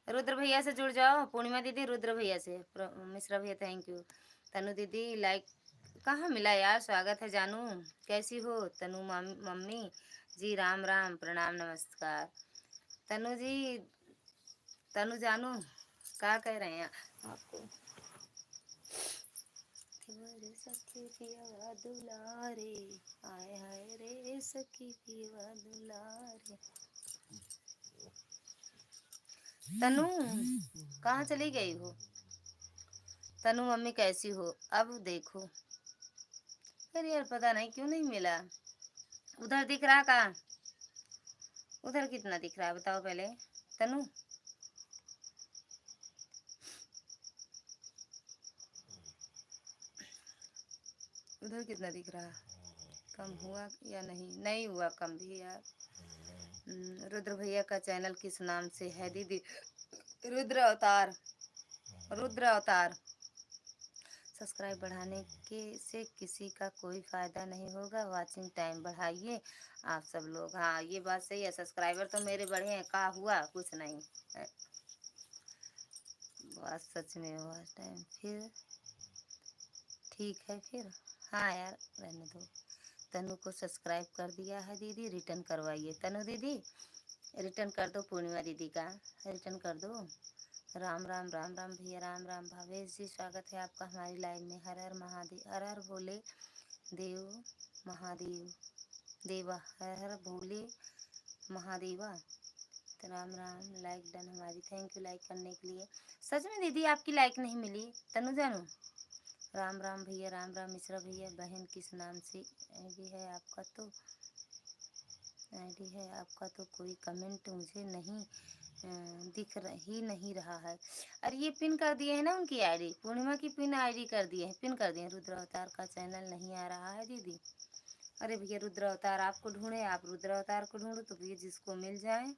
रुद्र भैया से जुड़ जाओ। पूर्णिमा दीदी रुद्र भैया से। मिश्रा भैया थैंक यू। तनु दीदी लाइक कहाँ मिला यार? स्वागत है जानू, कैसी हो? तनु मम्मी जी राम राम, प्रणाम नमस्कार। तनु जी, तनु जानू क्या कह रहे हैं आपको? रे सखी पिया दुलारे, आय हाय रे सखी पिया दुलारे। तनु कहाँ चली गई हो? तनु मम्मी कैसी हो? अब देखो, अरे यार पता नहीं क्यों नहीं मिला। उधर दिख रहा कहाँ? उधर कितना दिख रहा है बताओ पहले तनु। उधर कितना दिख रहा? कम हुआ या नहीं? नहीं हुआ कम भी यार। रुद्र भैया का चैनल किस नाम से है दीदी? रुद्र अवतार, रुद्र अवतार। सब्सक्राइब बढ़ाने के से किसी का कोई फ़ायदा नहीं होगा, वाचिंग टाइम बढ़ाइए आप सब लोग। हाँ ये बात सही है, सब्सक्राइबर तो मेरे बढ़े हैं, का हुआ कुछ नहीं है। बात सच में हुआ टाइम फिर ठीक है फिर। हाँ यार रहने दो। तनु को सब्सक्राइब कर दिया है दीदी, रिटर्न करवाइए। तनु दीदी रिटर्न कर दो, पूर्णिमा दीदी का रिटर्न कर दो। राम राम राम राम भैया, राम राम। भावेश जी स्वागत है आपका हमारी लाइव में। हर हर महादेव, हर हर भोले देव महादेव देवा, हर हर भोले महादेवा। तो राम राम। लाइक डन हमारी, थैंक यू लाइक करने के लिए। सच में दीदी आपकी लाइक नहीं मिली तनु जानू? राम राम भैया, राम राम। मिश्रा भैया बहन किस नाम से आईडी है आपका? तो आईडी है आपका तो कोई कमेंट मुझे नहीं दिख ही नहीं रहा है। अरे ये पिन कर दिए है ना उनकी आईडी, पूर्णिमा की पिन आईडी कर दिए है, पिन कर दिए। रुद्र अवतार का चैनल नहीं आ रहा है दीदी। अरे भैया रुद्र अवतार आपको ढूंढे, आप रुद्र अवतार को ढूंढो तो भैया जिसको मिल जाए।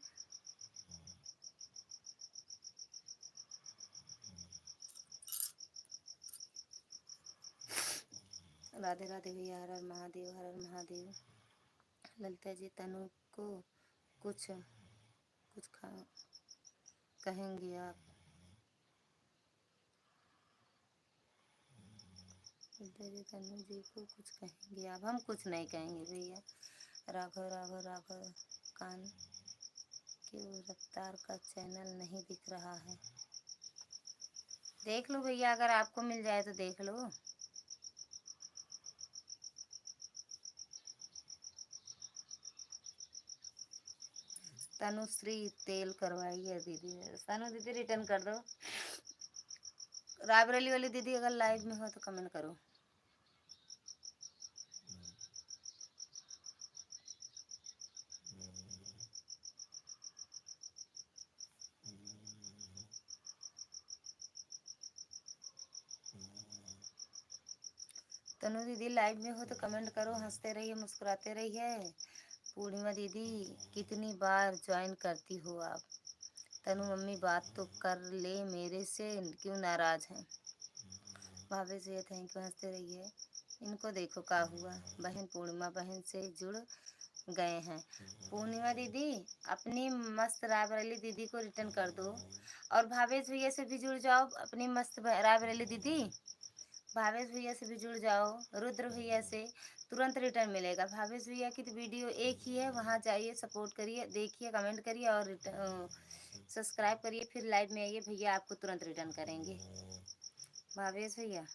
राधे राधे भैया, हर हर महादेव, हर हर महादेव। ललिता जी तनु को कुछ कुछ कहेंगे आप? ललिता जी तनु जी को कुछ कहेंगे आप? हम कुछ नहीं कहेंगे भैया। राघव राघव राघव कान के रफ्तार का चैनल नहीं दिख रहा है। देख लो भैया, अगर आपको मिल जाए तो देख लो। तनुश्री तेल करवाइए दीदी। तनु दीदी रिटर्न कर दो। रायबरेली वाली दीदी अगर लाइव में हो तो कमेंट करो। तनु दीदी लाइव में हो तो कमेंट करो, हंसते रहिए मुस्कुराते रहिए। पूर्णिमा दीदी कितनी बार ज्वाइन करती हो आप? तनु मम्मी बात तो कर ले मेरे से, क्यों नाराज हैं? भाभी से थैंक यू, हंसते रहिए। इनको देखो क्या हुआ, बहन पूर्णिमा बहन से जुड़ गए हैं। पूर्णिमा दीदी अपनी मस्त रायबरेली दीदी को रिटर्न कर दो, और भावेश भैया से भी जुड़ जाओ अपनी मस्त रायबरेली दीदी। भावेश भैया से भी जुड़ जाओ, रुद्र भैया से तुरंत रिटर्न मिलेगा। भावेश भैया की तो वीडियो एक ही है, वहाँ जाइए, सपोर्ट करिए, देखिए, कमेंट करिए और सब्सक्राइब करिए, फिर लाइव में आइए, भैया आपको तुरंत रिटर्न करेंगे। भावेश भैया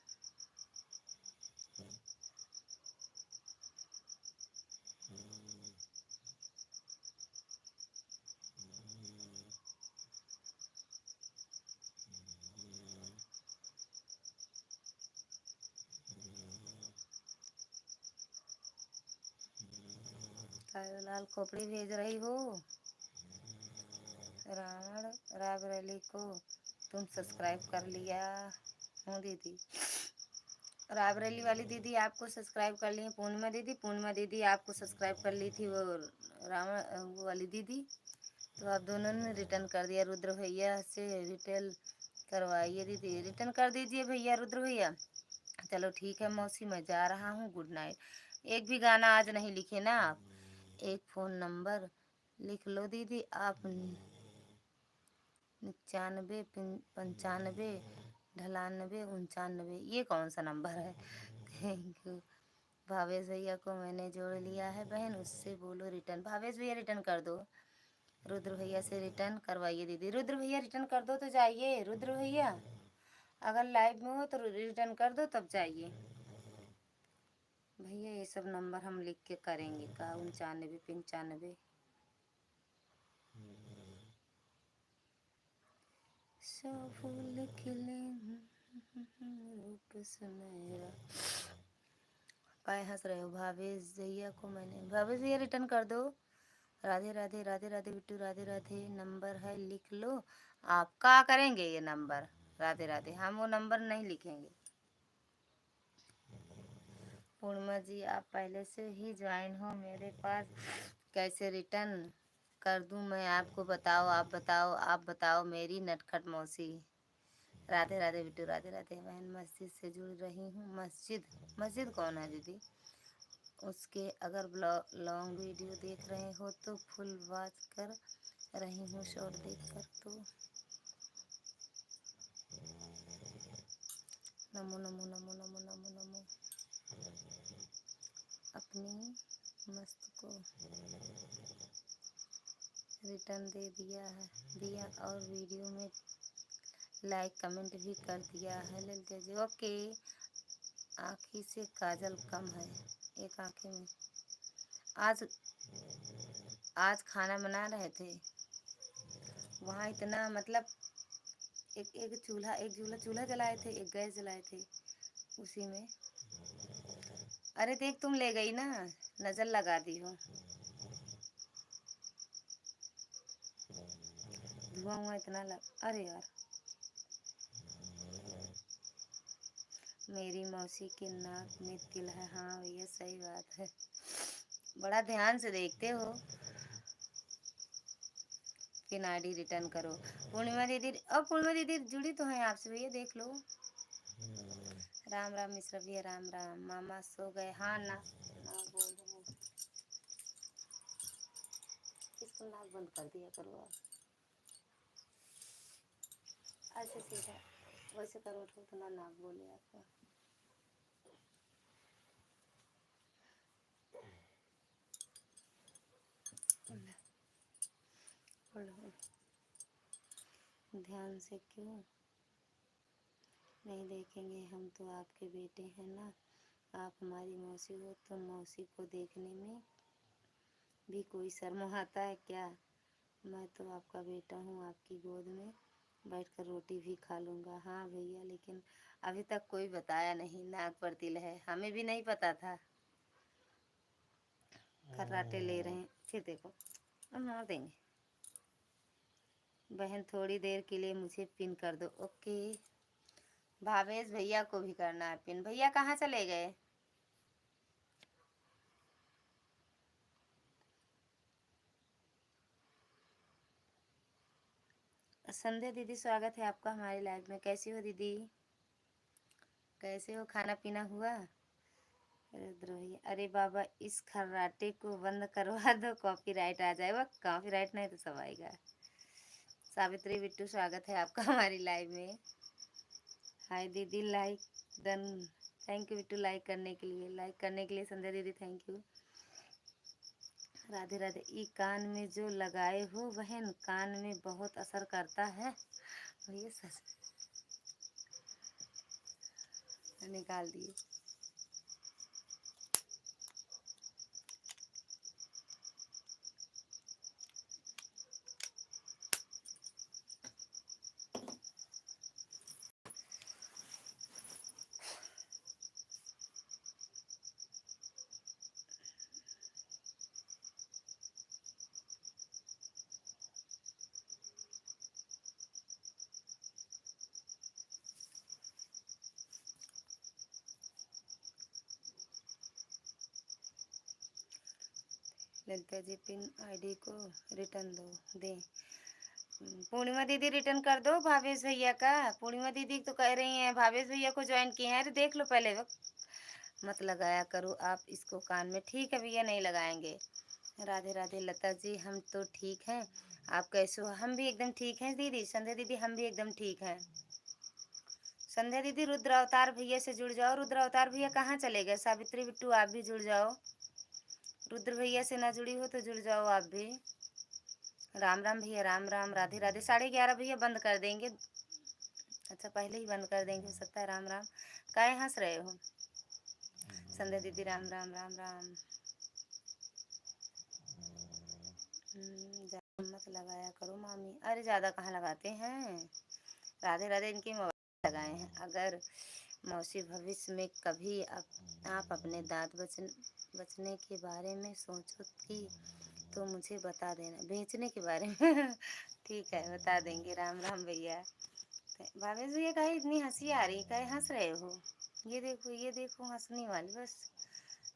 लाल खोपड़ी भेज रही हो। रावण रायबरेली को तुम सब्सक्राइब कर लिया हूँ दीदी। रायबरेली वाली दीदी आपको सब्सक्राइब कर ली है पूर्णिमा दीदी आपको सब्सक्राइब कर ली थी, वो रावण वो वाली दीदी, तो आप दोनों ने रिटर्न कर दिया। रुद्र भैया से रिटेल करवाइए दीदी, रिटर्न कर दीजिए भैया रुद्र भैया। चलो ठीक है मौसी, मैं जा रहा हूँ, गुड नाइट। एक भी गाना आज नहीं लिखे ना आप? एक फ़ोन नंबर लिख लो दीदी आप, 95 95 98 99। ये कौन सा नंबर है? Thank you. भावेश भैया को मैंने जोड़ लिया है बहन, उससे बोलो रिटर्न। भावेश भैया रिटर्न कर दो, रुद्र भैया से रिटर्न करवाइए दीदी। रुद्र भैया रिटर्न कर दो तो जाइए, रुद्र भैया अगर लाइव में हो तो रिटर्न कर दो तब जाइए भैया। ये सब नंबर हम लिख के करेंगे का? 95 95 फूल खिले रूप सुनहरा। काय हंस रहे हो? भावेश भैया को मैंने, भावेश भैया रिटर्न कर दो। राधे राधे राधे राधे बिट्टू, राधे राधे। नंबर है लिख लो। आप क्या करेंगे ये नंबर? राधे राधे, हम वो नंबर नहीं लिखेंगे। पूर्णिमा जी आप पहले से ही ज्वाइन हो मेरे पास, कैसे रिटर्न कर दूं मैं आपको? बताओ आप बताओ, आप बताओ मेरी नटखट मौसी। राधे राधे बिट्टू, राधे राधे। बहन मस्जिद से जुड़ रही हूँ। मस्जिद? मस्जिद कौन है दीदी? उसके अगर लॉन्ग वीडियो देख रहे हो तो फुल वॉच कर रही हूँ, शॉर्ट देख कर तो। नमो नमो नमो नमो नमो नमो। अपनी मस्त को रिटर्न दे दिया और वीडियो में लाइक कमेंट भी कर दिया है ललिता जी। ओके। आँखी से काजल कम है एक आँखें में। आज आज खाना बना रहे थे, वहाँ इतना मतलब एक चूल्हा जलाए थे, एक गैस जलाए थे, उसी में। अरे देख तुम ले गई ना, नजर लगा दी हो। धुआं हुआ इतना अरे यार, मेरी मौसी के नाक में तिल है। हाँ भैया सही बात है, बड़ा ध्यान से देखते हो। फिर आईडी रिटर्न करो। पूर्णिमा दीदी, और पूर्णिमा दीदी जुड़ी तो है आपसे भैया, देख लो। राम राम मिश्रा भैया, राम राम। मामा सो गए? हाँ ना बोल रहे हैं, इसको नाक बंद कर दिया करो आप, ऐसे सीधा वैसे करो तो ना नाक बोले आपका। ध्यान से क्यों नहीं देखेंगे, हम तो आपके बेटे हैं ना। आप हमारी मौसी हो तो मौसी को देखने में भी कोई शर्म आता है क्या? मैं तो आपका बेटा हूँ, आपकी गोद में बैठकर रोटी भी खा लूँगा। हाँ भैया, लेकिन अभी तक कोई बताया नहीं नाक पर तिल है, हमें भी नहीं पता था। खर्राटे ले रहे हैं, फिर देखो हम मार देंगे। बहन थोड़ी देर के लिए मुझे पिन कर दो। ओके। भावेश भैया को भी करना है पिन। भैया कहाँ चले गए? संध्या दीदी स्वागत है आपका हमारे लाइव में। कैसी हो दीदी, कैसे हो, खाना पीना हुआ? रुद्र भैया, अरे बाबा इस खर्राटे को बंद करवा दो, कॉपीराइट आ जाएगा। कॉपीराइट नहीं तो सब आएगा। सावित्री बिट्टू स्वागत है आपका हमारी लाइव में। हाय दीदी, like done. Thank you Bittu, like करने के लिए संध्या दीदी थैंक यू। राधे राधे। ई कान में जो लगाए हो बहन, कान में बहुत असर करता है भैया, सच निकाल दिए। ललिता जी पिन आईडी को रिटर्न दे। पूर्णिमा दीदी रिटर्न कर दो भावेश भैया का। पूर्णिमा दीदी तो कह रही हैं भावेश भैया को ज्वाइन किए हैं। अरे देख लो पहले, वक्त मत लगाया करो आप इसको कान में। ठीक है भैया, नहीं लगाएंगे। राधे राधे लता जी, हम तो ठीक हैं, आप कैसे हो? हम भी एकदम ठीक हैं दीदी। संध्या दीदी हम भी एकदम ठीक हैं। संध्या दीदी रुद्र अवतार भैया से जुड़ जाओ। रुद्र अवतार भैया कहाँ चले गए? सावित्री बिट्टू आप भी जुड़ जाओ। रुद्र भैया से ना जुड़ी हो तो जुड़ जाओ आप भी। राम राम भैया, राम राम। राधे राधे। 11:30 भैया बंद कर देंगे। अच्छा पहले ही बंद कर देंगे, हो सकता है। राम राम। काहे हंस रहे हो? संध्या दीदी राम राम राम राम। ज्यादा मत लगाया करो मामी। अरे ज़्यादा कहाँ लगाते हैं। राधे राधे। इनकी मोबाइल लगाए हैं। अगर मौसी भविष्य में कभी आप अपने दांत बचने के बारे में सोचो कि तो मुझे बता देना। बेचने के बारे में ठीक है, बता देंगे। राम राम भैया। भावेश भैया काहे इतनी हंसी आ रही, काहे हंस रहे हो? ये देखो हंसने वाली, बस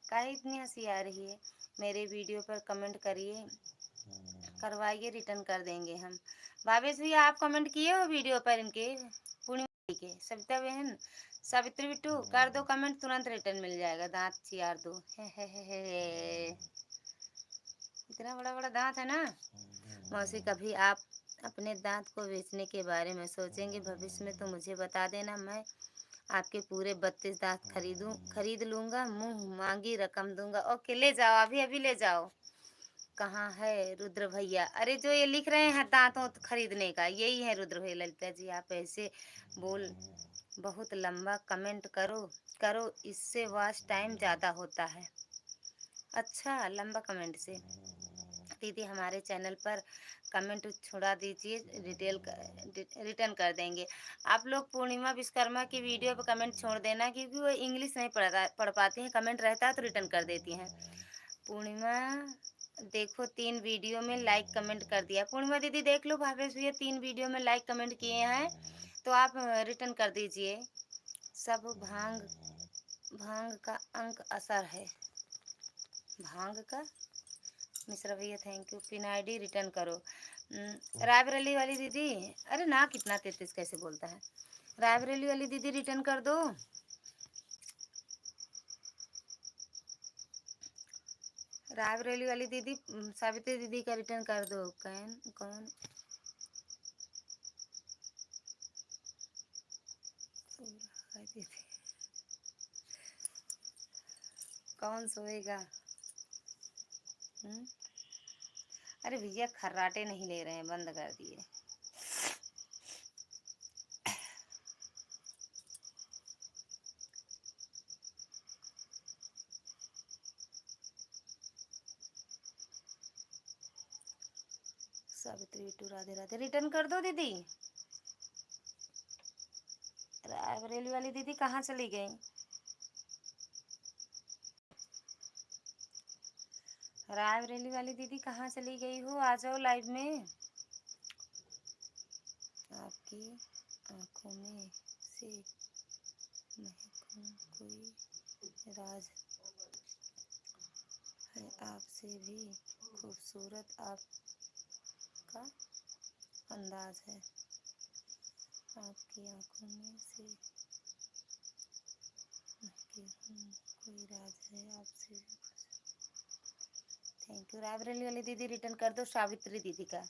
काहे इतनी हंसी आ रही है? मेरे वीडियो पर कमेंट करिए, करवाइए, रिटर्न कर देंगे हम। भावेश भैया आप कमेंट किए हो वीडियो पर इनके? पूर्णिमा के, सविता बहन, सावित्री बिट्टू कर दो कमेंट, तुरंत रिटर्न मिल जाएगा। दांत चियार दो। हे। इतना बड़ा बड़ा दांत है ना। मौसी कभी आप अपने दांत को बेचने के बारे में सोचेंगे भविष्य में तो मुझे बता देना। मैं आपके पूरे 32 दांत खरीद लूँगा, मुँह मांगी रकम दूंगा। ओके, ले जाओ, अभी अभी ले जाओ। कहाँ है रुद्र भैया? अरे जो ये लिख रहे हैं दांतों खरीदने का, यही है रुद्र भैया। ललिता जी आप ऐसे बोल, बहुत लंबा कमेंट करो, इससे वॉच टाइम ज़्यादा होता है। अच्छा, लंबा कमेंट से दीदी हमारे चैनल पर कमेंट छोड़ा दीजिए, रिटर्न कर देंगे। आप लोग पूर्णिमा विश्वकर्मा की वीडियो पर कमेंट छोड़ देना, क्योंकि वो इंग्लिश नहीं पढ़ पाती हैं। कमेंट रहता है तो रिटर्न कर देती हैं। पूर्णिमा देखो 3 वीडियो में लाइक कमेंट कर दिया। पूर्णिमा दीदी देख लो, भावेश भैया 3 वीडियो में लाइक कमेंट किए हैं, तो आप रिटर्न कर दीजिए। सब भांग का अंक असर है। भांग का? मिश्रा भैया thank you. Pin ID return करो। रायबरेली वाली दीदी, अरे ना कितना 33 कैसे बोलता है। रायबरेली वाली दीदी रिटर्न कर दो। रायबरेली वाली दीदी, सावित्री दीदी का रिटर्न कर दो। कौन दीदी, कौन सोएगा? अरे भैया खर्राटे नहीं ले रहे हैं, बंद कर दिए। सावित्री टू राधे राधे रिटर्न कर दो दीदी। रायबरेली वाली दीदी कहाँ चली गई? रायबरेली वाली दीदी कहाँ चली गई हो? आ जाओ लाइव में। आपकी आंखों में से महकूं कोई राज है, आपसे भी खूबसूरत आपका अंदाज है। आपकी आंखों में से कोई राज है आपसे। Thank you. रायबरेली वाली दीदी रिटर्न कर दो सावित्री दीदी का।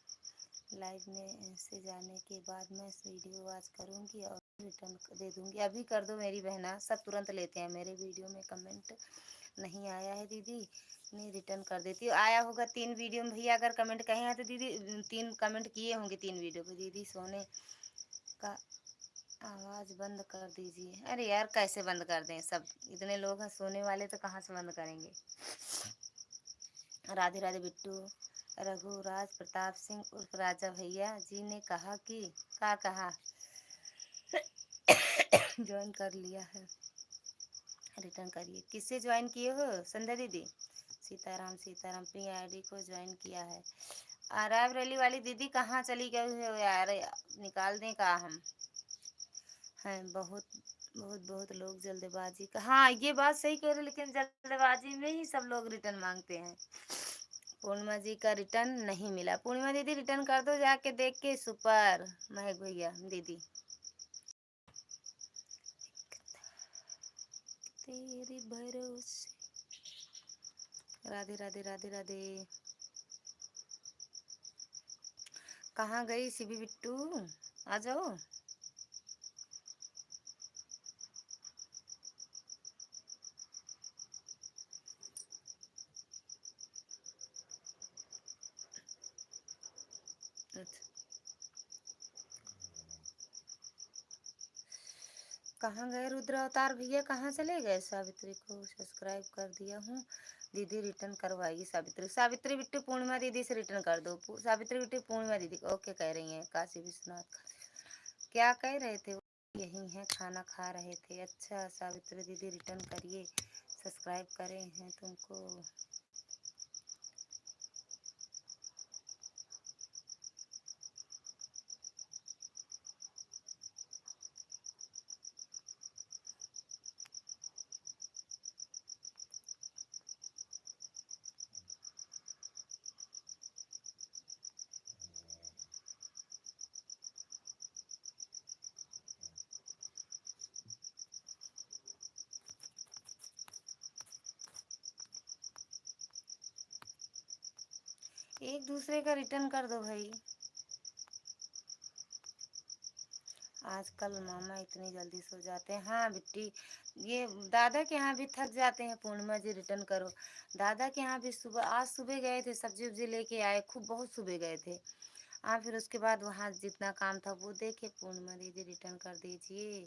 लाइव में से जाने के बाद मैं वीडियो वॉच करूँगी और रिटर्न दे दूँगी। अभी कर दो मेरी बहना, सब तुरंत लेते हैं। मेरे वीडियो में कमेंट नहीं आया है दीदी, नहीं रिटर्न कर देती हूँ। आया होगा 3 वीडियो में भैया, अगर कमेंट कहे हैं तो दीदी 3 कमेंट किए होंगे 3 वीडियो पे। दीदी सोने का आवाज़ बंद कर दीजिए। अरे यार कैसे बंद कर दें, सब इतने लोग हैं सोने वाले तो कहाँ से बंद करेंगे। राधे राधे बिट्टू। रघुराज प्रताप सिंह उर्फ राजा भैया जी ने कहा कि क्या कहा ज्वाइन कर लिया है, रिटर्न करिए। किससे ज्वाइन किए हो संध्या दीदी? सीताराम सीताराम अपनी आईडी को ज्वाइन किया है। रायबरेली वाली दीदी कहाँ चली गई हो यार, निकाल दें का हम हैं। बहुत बहुत बहुत लोग जल्दबाजी का, हाँ ये बात सही कह रहे, लेकिन जल्दबाजी में ही सब लोग रिटर्न मांगते हैं। पूर्णिमा जी का रिटर्न नहीं मिला। पूर्णिमा दीदी रिटर्न कर दो जाके देख के। सुपर महक भैया दीदी। तेरे भरोसे। राधे राधे राधे राधे। कहाँ गई सीबी बिट्टू, आ जाओ। अच्छा कहाँ गए रुद्र अवतार भैया, कहाँ चले गए? सावित्री को सब्सक्राइब कर दिया हूँ दीदी, रिटर्न करवाइए सावित्री। सावित्री बिट्टू पूर्णिमा दीदी से रिटर्न कर दो। सावित्री बिट्टू पूर्णिमा दीदी को ओके कह रही हैं। काशी विश्वनाथ क्या कह रहे थे? यही है, खाना खा रहे थे। अच्छा सावित्री दीदी रिटर्न करिए, सब्सक्राइब करे हैं तुमको। एक दूसरे का रिटर्न कर दो भाई। आजकल मामा इतनी जल्दी सो जाते हैं। हाँ बिट्टी, ये दादा के यहाँ भी थक जाते हैं। पूर्णिमा जी रिटर्न करो। दादा के यहाँ भी सुबह, आज सुबह गए थे, सब्जी उब्जी लेके आए, खूब बहुत सुबह गए थे। हाँ फिर उसके बाद वहाँ जितना काम था वो देखे। पूर्णिमा दीदी रिटर्न कर दीजिए,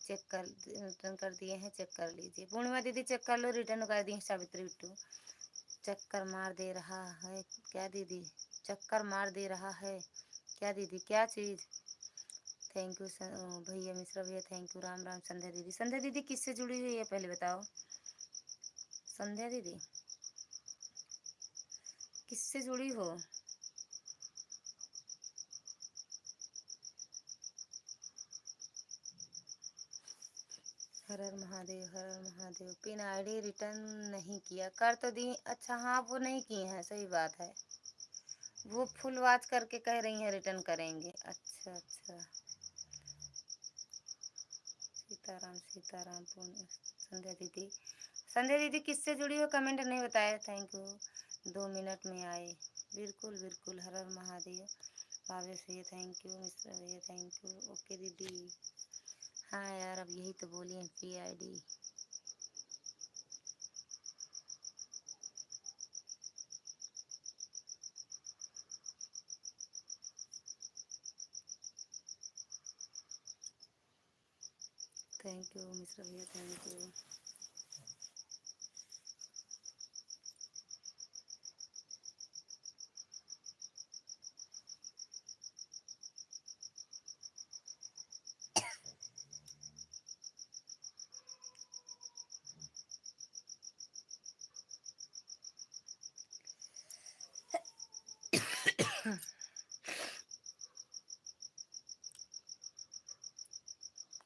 चेक कर, रिटर्न कर दिए हैं, चेक कर लीजिए। पूर्णिमा दीदी चेक कर लो, रिटर्न कर दिए। सावित्री बिट्टू चक्कर मार दे रहा है क्या दीदी? चक्कर मार दे रहा है क्या दीदी? क्या चीज़? थैंक यू भैया मिश्रा भैया, थैंक यू। राम राम संध्या दीदी। संध्या दीदी किससे जुड़ी हुई है पहले बताओ? संध्या दीदी किससे जुड़ी हो? हर हर महादेव, हर हर महादेव। पिन आईडी रिटर्न नहीं किया, कर तो दी। अच्छा हाँ वो नहीं किए हैं, सही बात है। वो फुल वॉच करके कह रही हैं रिटर्न करेंगे। अच्छा अच्छा। सीताराम सीताराम। संध्या दीदी, संध्या दीदी किससे जुड़ी हो कमेंट नहीं बताया, थैंक यू। 2 मिनट में आए, बिल्कुल बिल्कुल। हर हर महादेव। भावेश भैया थैंक यू, मिश्रा भैया थैंक यू। ओके दीदी। हाँ यार अब यही तो बोली है PID। थैंक यू मिश्रा भैया थैंक यू।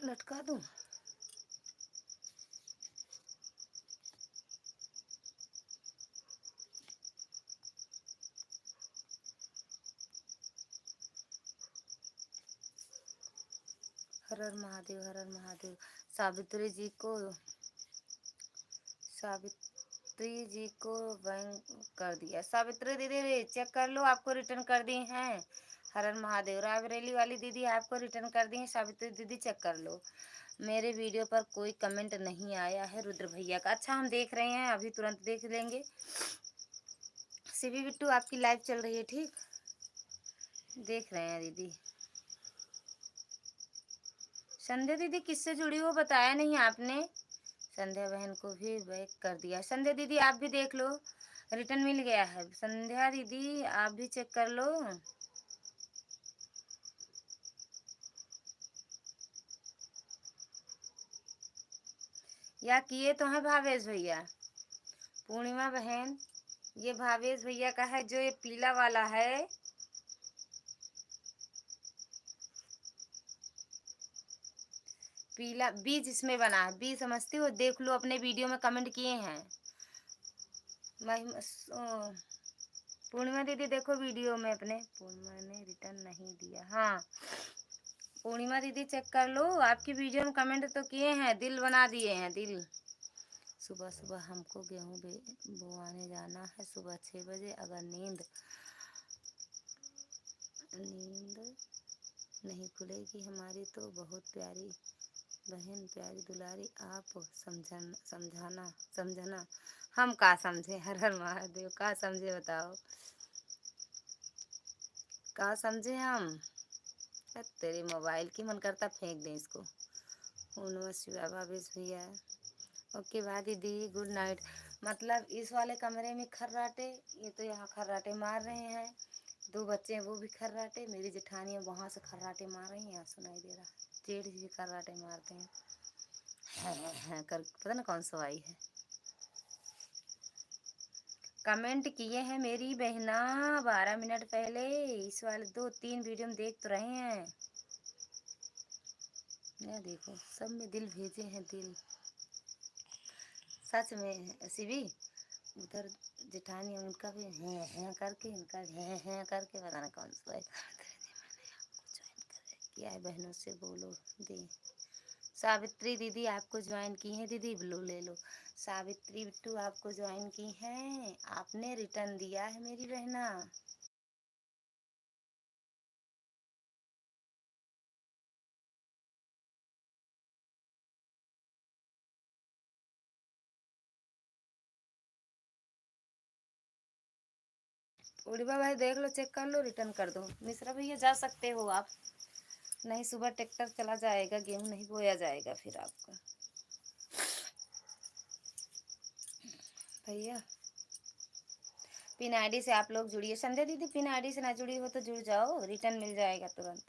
लटका दूँ? हर हर महादेव, हर हर महादेव। सावित्री जी को बैंक कर दिया। सावित्री दीदी चेक कर लो, आपको रिटर्न कर दिए हैं। हर हर महादेव। रायबरेली वाली दीदी आपको रिटर्न कर दिए। सावित्री दीदी चेक कर लो। मेरे वीडियो पर कोई कमेंट नहीं आया है रुद्र भैया का। अच्छा, हम देख रहे हैं, अभी तुरंत देख लेंगे। सीबी बिट्टू आपकी लाइव चल रही है, ठीक देख रहे हैं दीदी। संध्या दीदी किससे जुड़ी हो बताया नहीं आपने। संध्या बहन को भी बैक कर दिया। संध्या दीदी आप भी देख लो, रिटर्न मिल गया है। संध्या दीदी आप भी चेक कर लो। या किए तो है भावेश भैया। पूर्णिमा बहन, ये भावेश भैया का है, जो ये पीला वाला है। पीला बीज इसमें बना है, बीज समझती हो, देख लो, अपने वीडियो में कमेंट किए हैं। पूर्णिमा दीदी देखो वीडियो में अपने। पूर्णिमा ने रिटर्न नहीं दिया। हाँ पूर्णिमा दीदी चेक कर लो, आपकी वीडियो में कमेंट तो किए हैं, दिल बना दिए हैं, दिल। सुबह सुबह हमको गेहूँ बोआने जाना है, सुबह 6 बजे। अगर नींद नहीं खुलेगी हमारी तो बहुत प्यारी बहन, प्यारी दुलारी, आप समझना। हम का समझे, हर हर महादेव, का समझे बताओ, का समझे हम। तेरे मोबाइल की मन करता फेंक दें इसको। नमस्ते भावेश भैया। ओके बाय दीदी, गुड नाइट। मतलब इस वाले कमरे में खर्राटे, ये तो यहाँ खर्राटे मार रहे हैं। 2 बच्चे हैं, वो भी खर्राटे। मेरी जेठानी है, वहाँ से खर्राटे मार रही हैं, यहाँ सुनाई दे रहा है। जेठ भी खर्राटे मारते हैं। है कर, पता ना कौन सा आई है। कमेंट किए हैं मेरी बहना 12 मिनट पहले। इस वाले 2-3 वीडियो में देख तो रहे हैं। ये देखो, सब में दिल भेजे हैं, दिल। सच में सीवी उधर जेठानी, उनका भी हैं करके, इनका हैं करके, पता ना कौन सा किया है। बहनों से बोलो दी। सावित्री दीदी आपको ज्वाइन की हैं, दीदी ब्लू ले लो। सावित्री बिट्टू आपको ज्वाइन की हैं, आपने रिटर्न दिया है मेरी बहना। उड़ीबा भाई देख लो, चेक कर लो, रिटर्न कर दो। मिश्रा भैया जा सकते हो आप, नहीं सुबह ट्रैक्टर चला जाएगा, गेहूं नहीं बोया जाएगा फिर आपका। भैया पिन आईडी से आप लोग जुड़िए। संध्या दीदी पिन आईडी से ना जुड़ी हो तो जुड़ जाओ, रिटर्न मिल जाएगा तुरंत।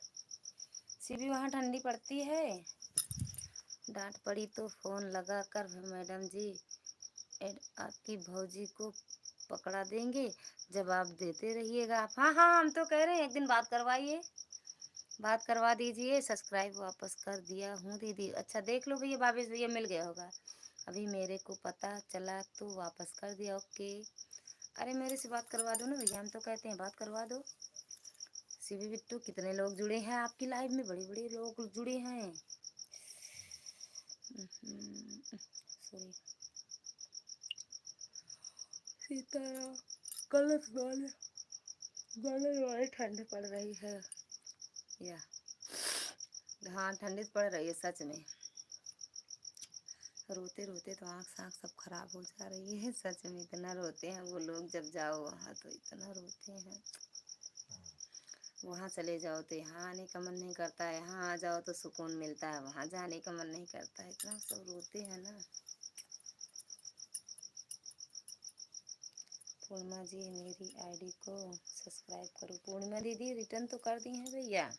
सीबी वहाँ ठंडी पड़ती है। डांट पड़ी तो फोन लगा कर मैडम जी आपकी भौजी को पकड़ा देंगे, जवाब देते रहिएगा आप। हाँ हाँ, हम तो कह रहे हैं एक दिन बात करवाइए, बात करवा दीजिए। सब्सक्राइब वापस कर दिया हूँ दीदी। अच्छा देख लो भैया, भावेश भैया मिल गया होगा, अभी मेरे को पता चला तो वापस कर दिया। ओके, अरे मेरे से बात करवा दो ना भैया, हम तो कहते हैं बात करवा दो। सीबी बिट्टू कितने लोग जुड़े हैं आपकी लाइव में, बड़े बड़े लोग जुड़े हैं। सॉरी सीताराम, गलत वाले ठंड पड़ रही है या। हाँ ठंडी पड़ रही है सच में। रोते रोते तो आँख साँख सब खराब हो जा रही है, सच में इतना रोते हैं वो लोग। जब जाओ वहाँ तो इतना रोते हैं, वहाँ चले जाओ तो यहाँ आने का मन नहीं करता है, यहाँ आ जाओ तो सुकून मिलता है, वहाँ जाने का मन नहीं करता है, इतना सब रोते हैं ना। पूर्णिमा जी मेरी आईडी को सब्सक्राइब करो। पूर्णिमा दीदी रिटर्न तो कर दी हैं भैया।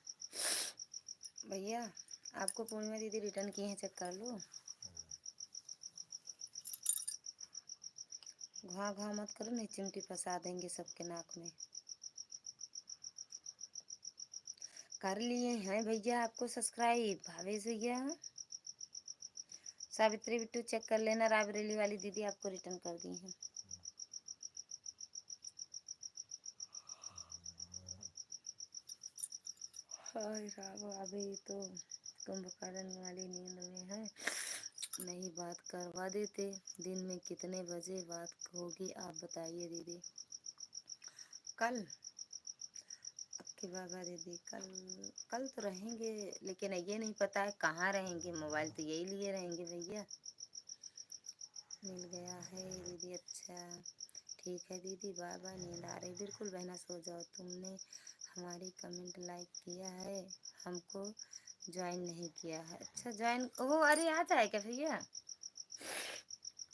भैया आपको पूर्णिमा दीदी रिटर्न की हैं, चेक कर लो। घुआ घुआ मत करो, नहीं चिमटी फंसा देंगे सबके नाक में। कर लिए हैं भैया आपको सब्सक्राइब भावेश भैया। सावित्री बिट्टू चेक कर लेना, रायबरेली वाली दीदी आपको रिटर्न कर दी हैं। हाय राम, अभी तो कुंभकर्ण वाली नींद में है, नहीं बात करवा देते। दिन में कितने बजे बात होगी आप बताइए दीदी। कल आपके बाबा दीदी कल तो रहेंगे, लेकिन ये नहीं पता है कहाँ रहेंगे। मोबाइल तो यही लिए रहेंगे भैया। मिल गया है दीदी, अच्छा ठीक है दीदी, बाय बाय। नींद आ रही, बिल्कुल बहना सो जाओ। तुमने हमारी कमेंट लाइक किया है, हमको ज्वाइन नहीं किया है। अच्छा ज्वाइन, ओह अरे आ जाएगा भैया,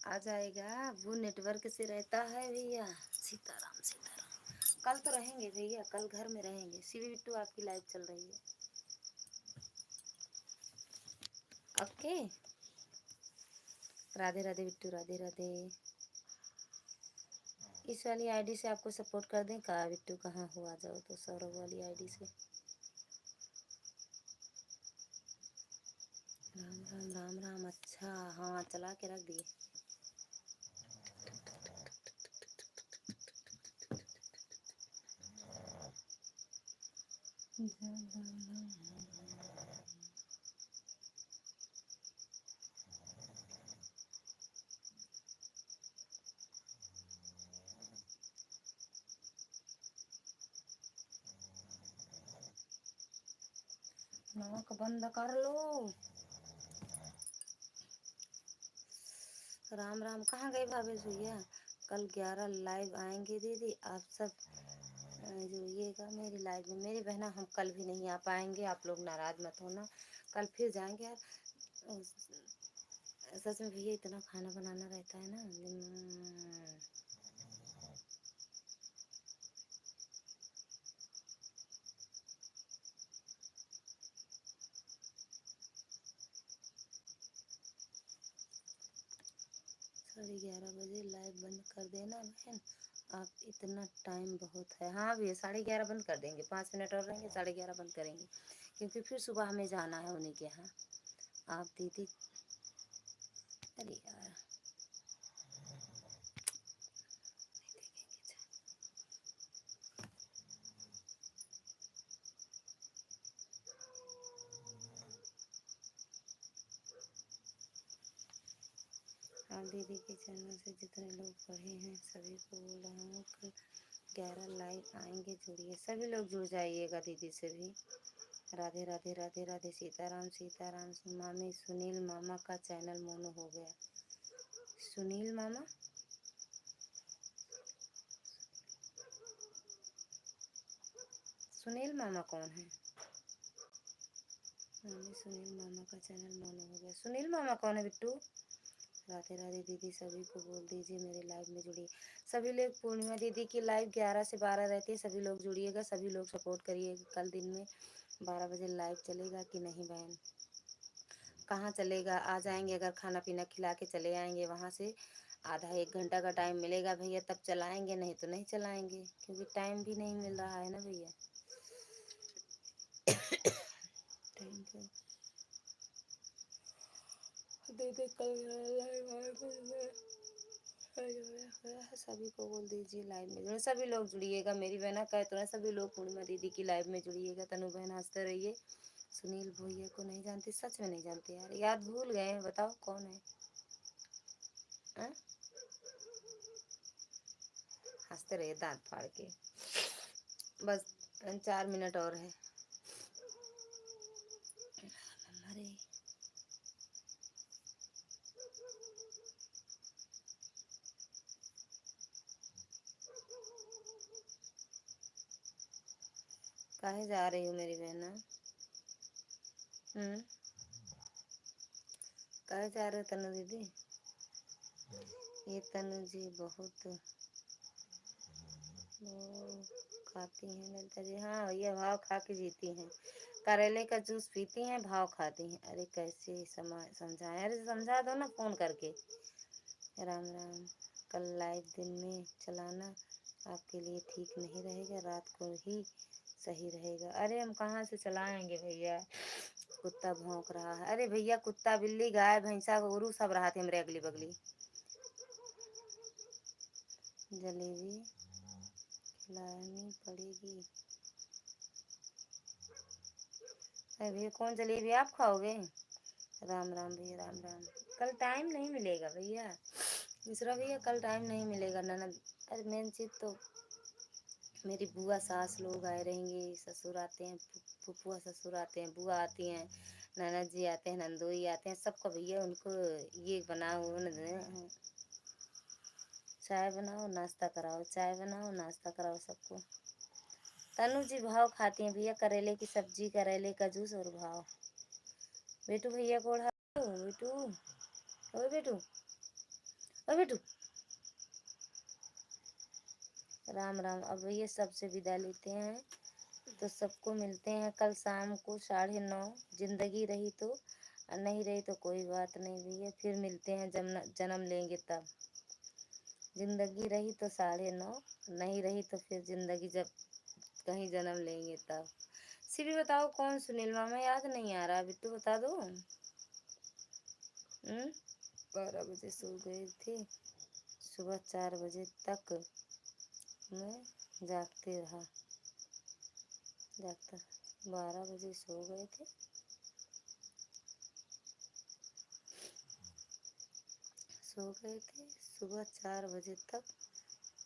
आ जाएगा। वो नेटवर्क से रहता है भैया। सीताराम सीताराम। कल तो रहेंगे भैया, कल घर में रहेंगे। सीवी बिट्टू आपकी लाइव चल रही है। ओके, राधे राधे बिट्टू, राधे राधे। इस वाली आईडी से आपको सपोर्ट कर दें का बिट्टू? कहाँ हो, आ जाओ तो सौरभ वाली आईडी से। राम राम राम राम। अच्छा हाँ, चला के रख दिए। नाक बंद कर लो। राम राम। कहाँ गए भावेश भैया? कल 11 लाइव आएंगे दीदी, आप सब जुड़िएगा मेरी लाइव में। मेरी बहना हम कल भी नहीं आ पाएंगे, आप लोग नाराज मत होना। कल फिर जाएंगे यार। सच में भैया इतना खाना बनाना रहता है ना। साढ़े 11 बजे लाइव बंद कर देना बहन, आप इतना टाइम बहुत है। हाँ भैया 11:30 बंद कर देंगे, 5 मिनट और रहेंगे, 11:30 बंद करेंगे, क्योंकि फिर सुबह हमें जाना है उन्हीं के यहाँ। आप दीदी, अरे यार आप दीदी के चैनल से जितने लोग पढ़े हैं सभी को बोल रहा हूँ कि 11 लाइव आएंगे, जुड़िए। सभी लोग जुड़ जाइएगा दीदी से भी। राधे राधे राधे राधे। सीताराम सीताराम। मामी सुनील मामा का चैनल मोनो हो गया। सुनील मामा, सुनील मामा कौन है? मामी सुनील मामा का चैनल मोनो हो गया। सुनील मामा कौन है बिट्टू? राधे राधे दीदी, सभी को बोल दीजिए मेरे लाइव में जुड़िए। सभी लोग, पूर्णिमा दीदी की लाइव 11 से 12 रहती है, सभी लोग जुड़िएगा, सभी लोग सपोर्ट करिएगा। कल दिन में 12 बजे लाइव चलेगा कि नहीं बहन? कहाँ चलेगा? आ जाएंगे, अगर खाना पीना खिला के चले आएंगे वहाँ से, आधा 1 घंटा का टाइम मिलेगा भैया तब चलाएंगे, नहीं तो नहीं चलाएंगे, क्योंकि टाइम भी नहीं मिल रहा है ना भैया। थैंक यू दीदी, कल सभी को बोल दीजिए लाइव में जुड़े। सभी लोग जुड़िएगा, मेरी बहना कहे तो ना, सभी लोग पूर्णिमा दीदी की लाइव में जुड़िएगा। तनु बहन हंसते रहिए। सुनील भैया को नहीं जानते? सच में नहीं जानते यार, याद भूल गए हैं। बताओ कौन है? हंसते रहिए दांत फाड़ के। बस 4 मिनट और है। अरे काहे जा रही हो मेरी बहना? काहे जा रहे हो तनु दीदी? ये तनु जी बहुत वो खाती हैं ललिता जी। हाँ भैया, भाव खा के जीती हैं। करेले का जूस पीती हैं, भाव खाती हैं। अरे कैसे समझाएं? अरे समझा दो ना फोन करके। राम राम। कल लाइव दिन में चलाना आपके लिए ठीक नहीं रहेगा, रात को ही सही रहेगा। अरे हम कहाँ से चलाएंगे भैया, कुत्ता भौंक रहा है। अरे भैया कुत्ता बिल्ली गाय भैंसा गोरू सब रहा थे मेरे अगली बगली। जलेबी खिलानी पड़ेगी। अरे भैया कौन जलेबी आप खाओगे? राम राम भैया, राम राम। कल टाइम नहीं मिलेगा भैया, दूसरा भैया कल टाइम नहीं मिलेगा ननद। अरे मेन चीज़ तो मेरी बुआ सास लोग आए रहेंगे, ससुर आते हैं, फुफुआ ससुर आते हैं, बुआ आती हैं, ननद जी आते हैं, नंदोई आते हैं, सबका भैया उनको ये बनाओ चाय बनाओ नाश्ता कराओ, चाय बनाओ नाश्ता कराओ सबको। तनु जी भाव खाती हैं भैया, करेले की सब्जी, करेले का जूस और भाव। बेटू भैया को उठाओ, बेटू ओ बेटू, ओ बेटू। राम राम। अब भैया सबसे विदा लेते हैं, तो सबको मिलते हैं कल शाम को 9:30। जिंदगी रही तो, और नहीं रही तो कोई बात नहीं भैया, फिर मिलते हैं जब जन्म लेंगे तब। जिंदगी रही तो 9:30, नहीं रही तो फिर जिंदगी जब कहीं जन्म लेंगे तब। सिरी बताओ कौन? सुनील मामा याद नहीं आ रहा, बिट्टू बता दो। 12 बजे सो गए थे, सुबह 4 बजे तक मैं जागते रहा, जागता। 12 बजे सो गए थे, सुबह 4 बजे तक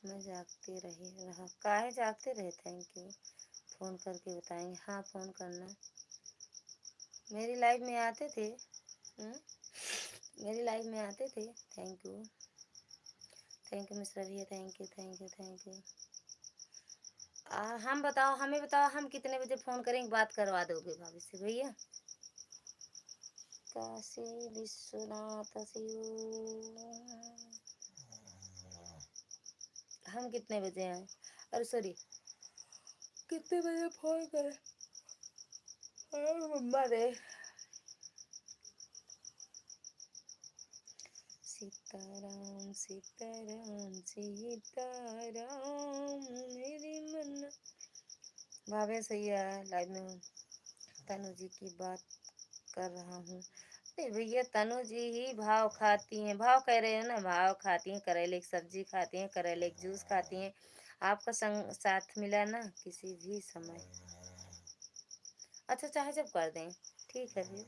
मैं जागते रहा। काहे जागते रहे? थैंक यू, फ़ोन करके बताएंगे। हाँ फ़ोन करना। मेरी लाइव में आते थे, मेरी लाइव में आते थे। Thank you, thank you Mishra भैया, thank you thank you thank you. हम बताओ, हमें बताओ, हम कितने बजे फ़ोन करेंगे? बात करवा दोगे भाभी से भैया? काशी विश्वनाथ शिव, हम कितने बजे आए? अरे सॉरी, कितने बजे फ़ोन करें? मम्मा रे। सीताराम सीताराम सीताराम मेरी मन। भावे सही है, लाइव में हूँ। तनु जी की बात कर रहा हूँ। नहीं भैया, तनु जी ही भाव खाती हैं, भाव कह रहे हैं ना, भाव खाती हैं, करेले की सब्जी खाती हैं, करेले की जूस खाती हैं। आपका संग साथ मिला ना किसी भी समय। अच्छा चाहे जब कर दें, ठीक है भैया।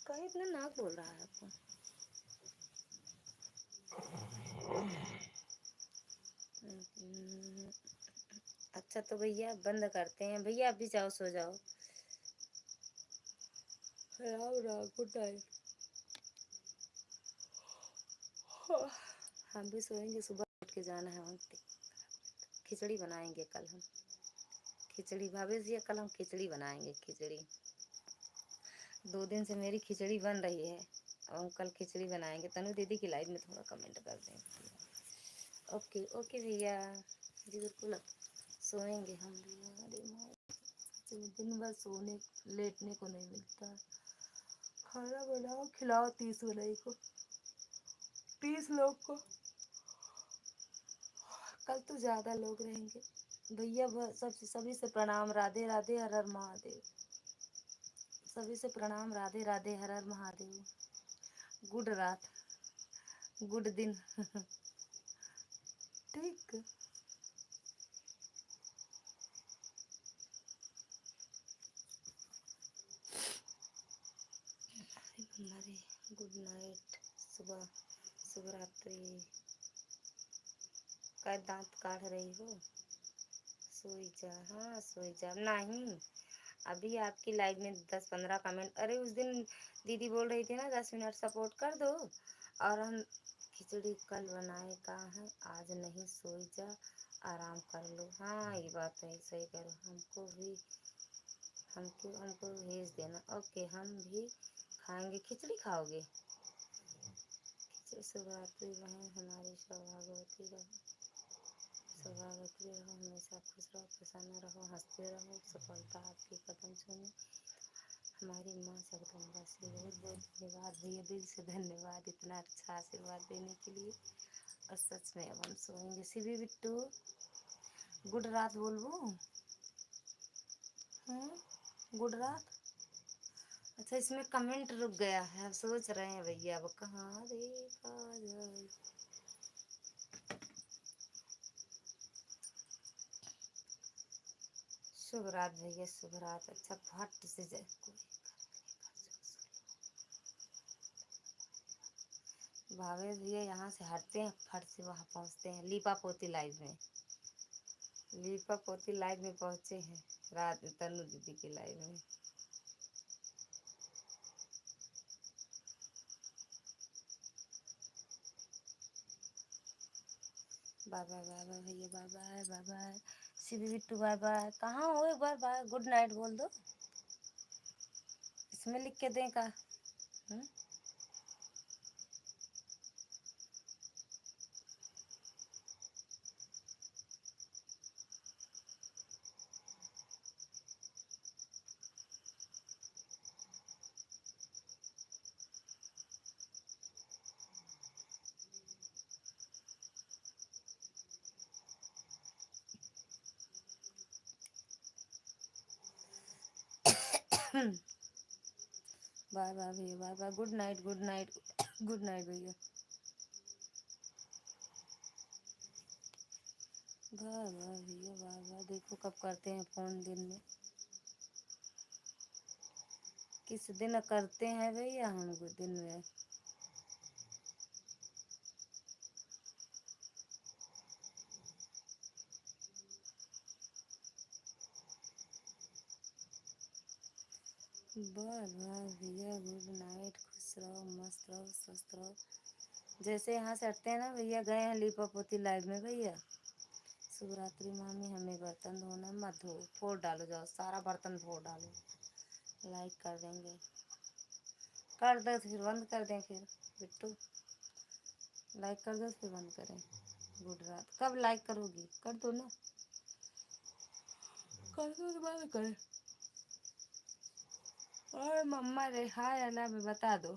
कहीं इतना नाक बोल रहा है आपको? अच्छा तो भैया बंद करते हैं, भैया आप भी जाओ, सो जाओ। Ram Ram, good night. हम भी सोएंगे, सुबह उठ के जाना है। हम खिचड़ी बनाएंगे कल हम, खिचड़ी भाभी जी कल हम खिचड़ी बनाएंगे। खिचड़ी 2 दिन से मेरी खिचड़ी बन रही है, और हम कल खिचड़ी बनाएंगे। तनु दीदी की लाइव में थोड़ा कमेंट कर दें। ओके ओके भैया जी, बिल्कुल सोएंगे हम भी। अरे दिन भर सोने लेटने को नहीं मिलता। खाना बनाओ खिलाओ 30 बनाई को, 30 लोग को। कल तो ज़्यादा लोग रहेंगे भैया। सबसे सभी से प्रणाम, राधे राधे, हर हर महादेव। सभी से प्रणाम, राधे राधे, हर हर महादेव। गुड रात, गुड दिन। ठीक। हमारे गुड नाइट, सुबह शुभ रात्रि। का दांत काढ़ रही हो? सोई जा, हाँ सोई जा। नहीं, अभी आपकी लाइव में 10-15 कमेंट। अरे उस दिन दीदी बोल रही थी ना 10 मिनट सपोर्ट कर दो, और हम खिचड़ी कल बनाए कहाँ है, आज नहीं, सोई जा, आराम कर लो। हाँ ये बात है, सही करो। हमको भेज देना। ओके, हम भी खाएंगे। खिचड़ी खाओगे? खिचड़ी। शिवरात्रि बहन हमारी सौभाग्यवती रहो, सौभाग्यवती रहो, हमेशा खुश रहो, प्रसन्न रहो, हंसते रहो, सफलता आपके कदम छूने। हमारी माँ जगदम्बा से बहुत बहुत धन्यवाद भैया, दिल से धन्यवाद इतना अच्छा आशीर्वाद देने के लिए। और सच में अब हम सोएंगे। शिवी बिट्टू गुड रात बोलबो। गुड रात। अच्छा इसमें कमेंट रुक गया है, अब सोच रहे हैं भैया अब कहाँ देखा जाए। शुभ रात भैया, शुभ रात। अच्छा फट से जाए कोई भावे भैया, यहाँ से हटते हैं, फट से वहाँ पहुँचते हैं। लीपा पोती लाइव में, लीपा पोती लाइव में पहुँचे हैं, रात तनु दीदी की लाइव में। बाय बाय बाय बाय भैया, bye bye bye bye. Shivi Bittu bye bye. कहाँ हो, एक बार बाय गुड नाइट बोल दो। इसमें लिख के दें का? बाय बाय भैया, bye bye. Good night, good night, good night भैया। बाय बाय भैया, बाय बाय। देखो कब करते हैं फोन, दिन में किस दिन करते हैं भैया हमको, दिन में। बाय बाय भैया, गुड नाइट। खुश रहो, मस्त रहो, स्वस्थ रहो। जैसे यहाँ से हटते हैं ना भैया, गए हैं लीपा पोती लाइव में भैया। शिवरात्रि मामी, हमें बर्तन धोना मत धो, फोड़ डालो, जाओ सारा बर्तन फोड़ डालो। लाइक कर देंगे, कर दो फिर बंद कर दें। फिर बिट्टू लाइक कर दो फिर बंद करें। गुड रात। कब लाइक करोगी? कर दो ना, कर दो तो बंद करें। और मम्मा रे हाय अल्लाह में बता दो।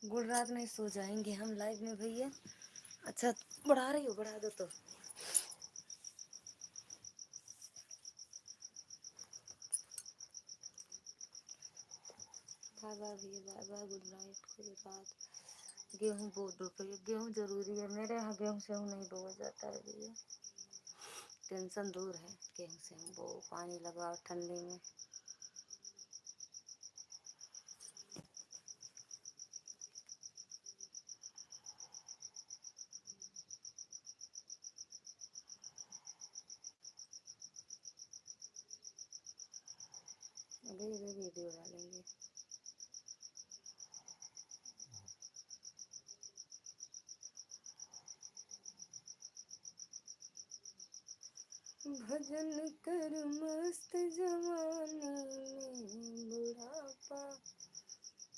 गुड रात में सो जाएंगे हम लाइव में भैया। अच्छा बढ़ा रही हो, बढ़ा दो तो। बाय बाय भैया, bye bye, good night, good रात। गेहूँ बो दो भैया, गेहूँ जरूरी है। मेरे यहाँ गेहूँ से नहीं बोया जाता है भैया, टेंशन दूर है। गेहूँ से हम बो, पानी लगाओ ठंडी में। अभी अभी वीडियो डालेंगे। भजन कर मस्त जवानी में, बुढ़ापा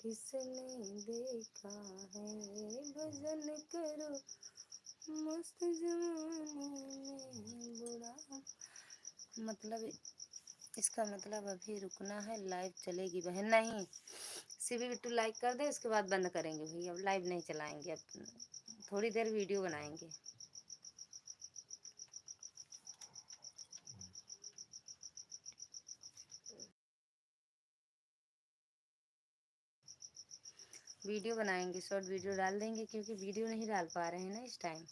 किसने देखा है। भजन करो मस्त जवानी में, बुढ़ापा। मतलब इसका मतलब अभी रुकना है, लाइव चलेगी बहन नहीं। सीवी बिट्टू लाइक कर दे, उसके बाद बंद करेंगे भैया। अब लाइव नहीं चलाएंगे, अब थोड़ी देर वीडियो बनाएंगे। वीडियो बनाएंगे, शॉर्ट वीडियो डाल देंगे, क्योंकि वीडियो नहीं डाल पा रहे हैं ना इस टाइम।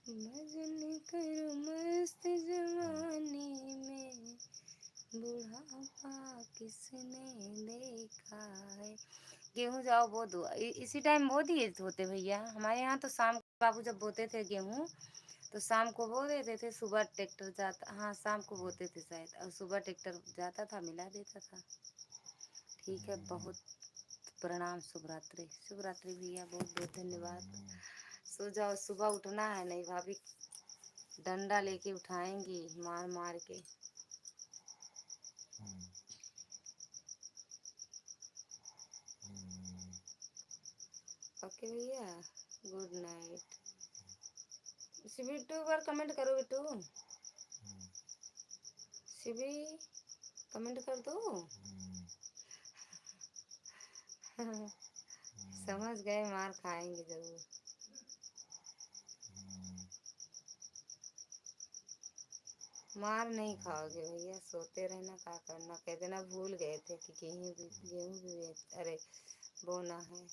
भजन करो मस्त जवानी में, बुढ़ापा किसने देखा है। गेहूँ जाओ बो दो, इसी टाइम बो दिए होते भैया। हमारे यहाँ तो शाम को बाबू जब बोते थे गेहूँ, तो शाम को बो देते थे, सुबह ट्रैक्टर जाता। हाँ शाम को बोते थे शायद, और सुबह ट्रैक्टर जाता था, मिला देता था। ठीक है, बहुत प्रणाम। शुभ रात्रि। शुभ रात्रि भैया, बहुत बहुत धन्यवाद। सो जाओ, सुबह उठना है। नहीं भाभी डंडा लेके उठाएंगी मार मार के। ओके भैया, गुड नाइट। बिट्टू एक बार कमेंट करो। बिट्टू शिवी कमेंट कर दो। समझ गए, मार खाएंगे जरूर। मार नहीं खाओगे भैया, सोते रहना। क्या करना, कह देना भूल गए थे कि गेहूं भी अरे बोना है।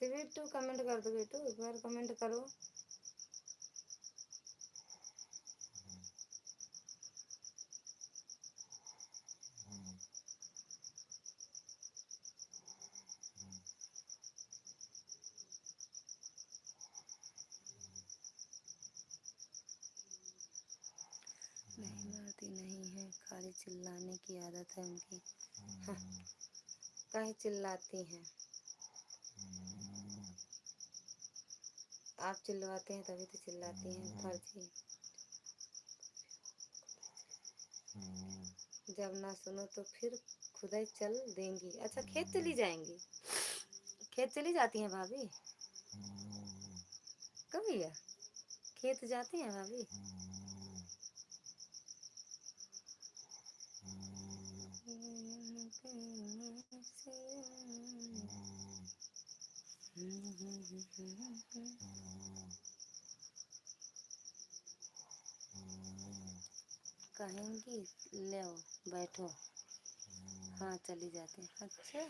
बिट्टू कमेंट कर दो। बिट्टू एक बार कमेंट करो। नहीं मारती नहीं है, खाली चिल्लाने की आदत है उनकी। हाँ, काहे चिल्लाती हैं? आप चिल्लाते हैं तभी तो चिल्लाती हैं। फर्जी। जब ना सुनो तो फिर खुदाई चल देंगी। अच्छा, खेत चली जाएंगी? खेत चली जाती हैं भाभी? कब भैया खेत जाती हैं भाभी? कहेंगी ले बैठो। हाँ चली जाती हैं। अच्छा,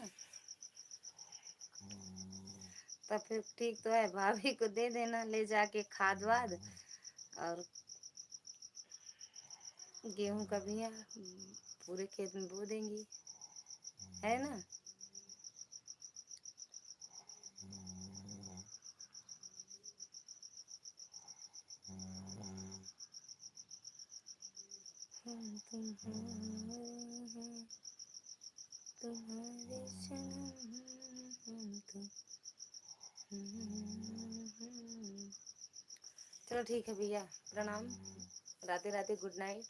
तब फिर ठीक तो है, भाभी को दे देना ले जाके खाद वाद, और गेहूं का भी पूरे खेत में बो देंगी, है ना? हम तुम्हारे सनम, हम चलो ठीक है भैया, प्रणाम। Radhe Radhe, good night.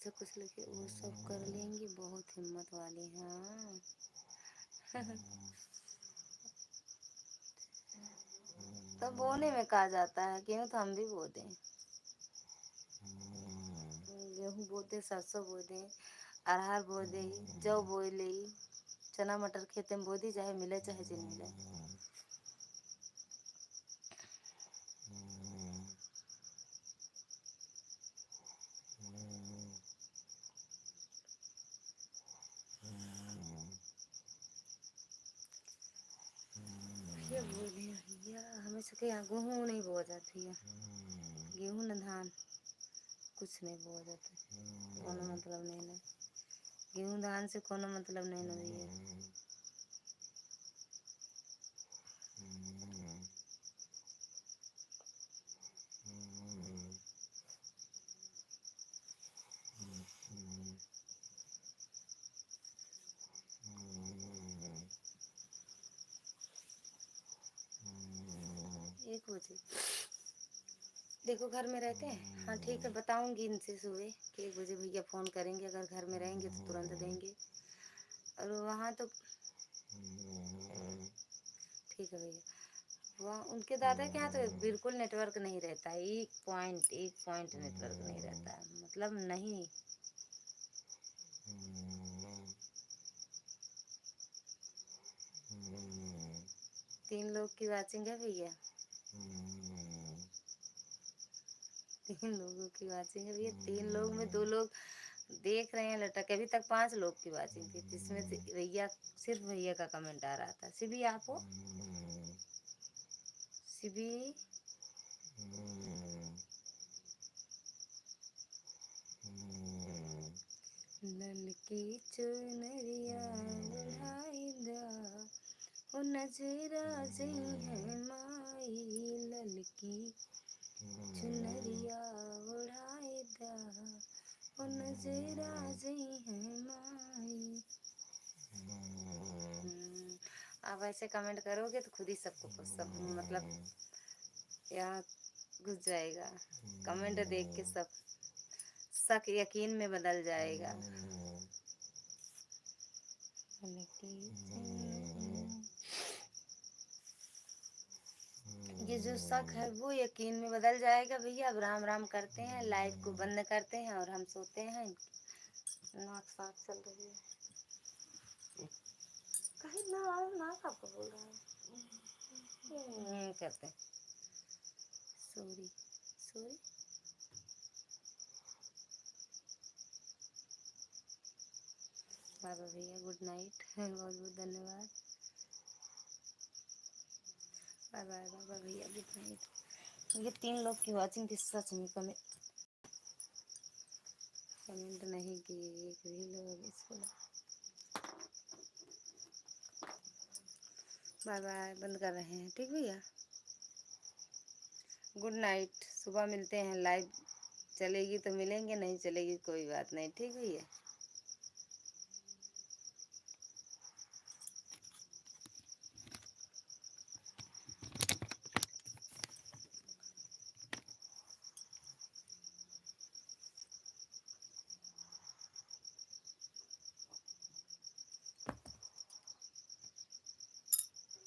जो कुछ लगे वो सब कर लेंगी, बहुत हिम्मत वाली। हाँ तो बोने में कहा जाता है, गेहूँ तो हम भी बो दें। गेहूँ बो दे, सरसों बो दे, अरहर बो दे, जौ बो ले, चना मटर खेते में बो दी, चाहे मिले चाहे जिन मिले। भैया बोले भैया हमें सके यहाँ गेहूँ नहीं बोआ जाती है। गेहूँ न धान कुछ नहीं बोआ जाता, कोनो मतलब नहीं ना। गेहूँ धान से कोनो मतलब नहीं ना भैया। एक बजे देखो घर में रहते हैं। हाँ ठीक है, बताऊंगी इनसे सुबह कि 1 बजे भैया फ़ोन करेंगे। अगर घर में रहेंगे तो तुरंत देंगे, और वहाँ तो ठीक है भैया। वहाँ उनके दादा के यहाँ तो बिल्कुल नेटवर्क नहीं रहता है। एक पॉइंट नेटवर्क नहीं रहता है, मतलब नहीं। तीन लोग की वाचिंग है भैया, 3 लोगों की वाचिंग है भैया। 3 लोग में 2 लोग देख रहे हैं लटक के। अभी तक 5 लोग की वाचिंग थी, जिसमें से भैया सिर्फ भैया का कमेंट आ रहा था। सिबी आप हो? सिबी ललकी चुनरिया बढ़ाई दा, ओ नजरा जई है माई ललकी चुनरिया उड़ाए दा ओ नजरा जई है माई। आप ऐसे कमेंट करोगे तो खुद ही सबको सब मतलब यहाँ घुस जाएगा। कमेंट देख के सब शक यकीन में बदल जाएगा। ये जो शक है वो यकीन में बदल जाएगा भैया। अब राम राम करते हैं, लाइव को बंद करते हैं और हम सोते हैं। नाक साक चल रही है कहीं ना, नाक आपको बोल रहा है कहते हैं सॉरी सॉरी। बाबा भैया गुड नाइट, बहुत बहुत धन्यवाद। बाय बाय बाबा भैया गुड नाइट। ये 3 लोग की वॉचिंग थी, सच में कमेंट नहीं किए एक भी लोग इसको। बाय बाय, बंद कर रहे हैं ठीक भैया। गुड नाइट, सुबह मिलते हैं। लाइव चलेगी तो मिलेंगे, नहीं चलेगी कोई बात नहीं ठीक भैया।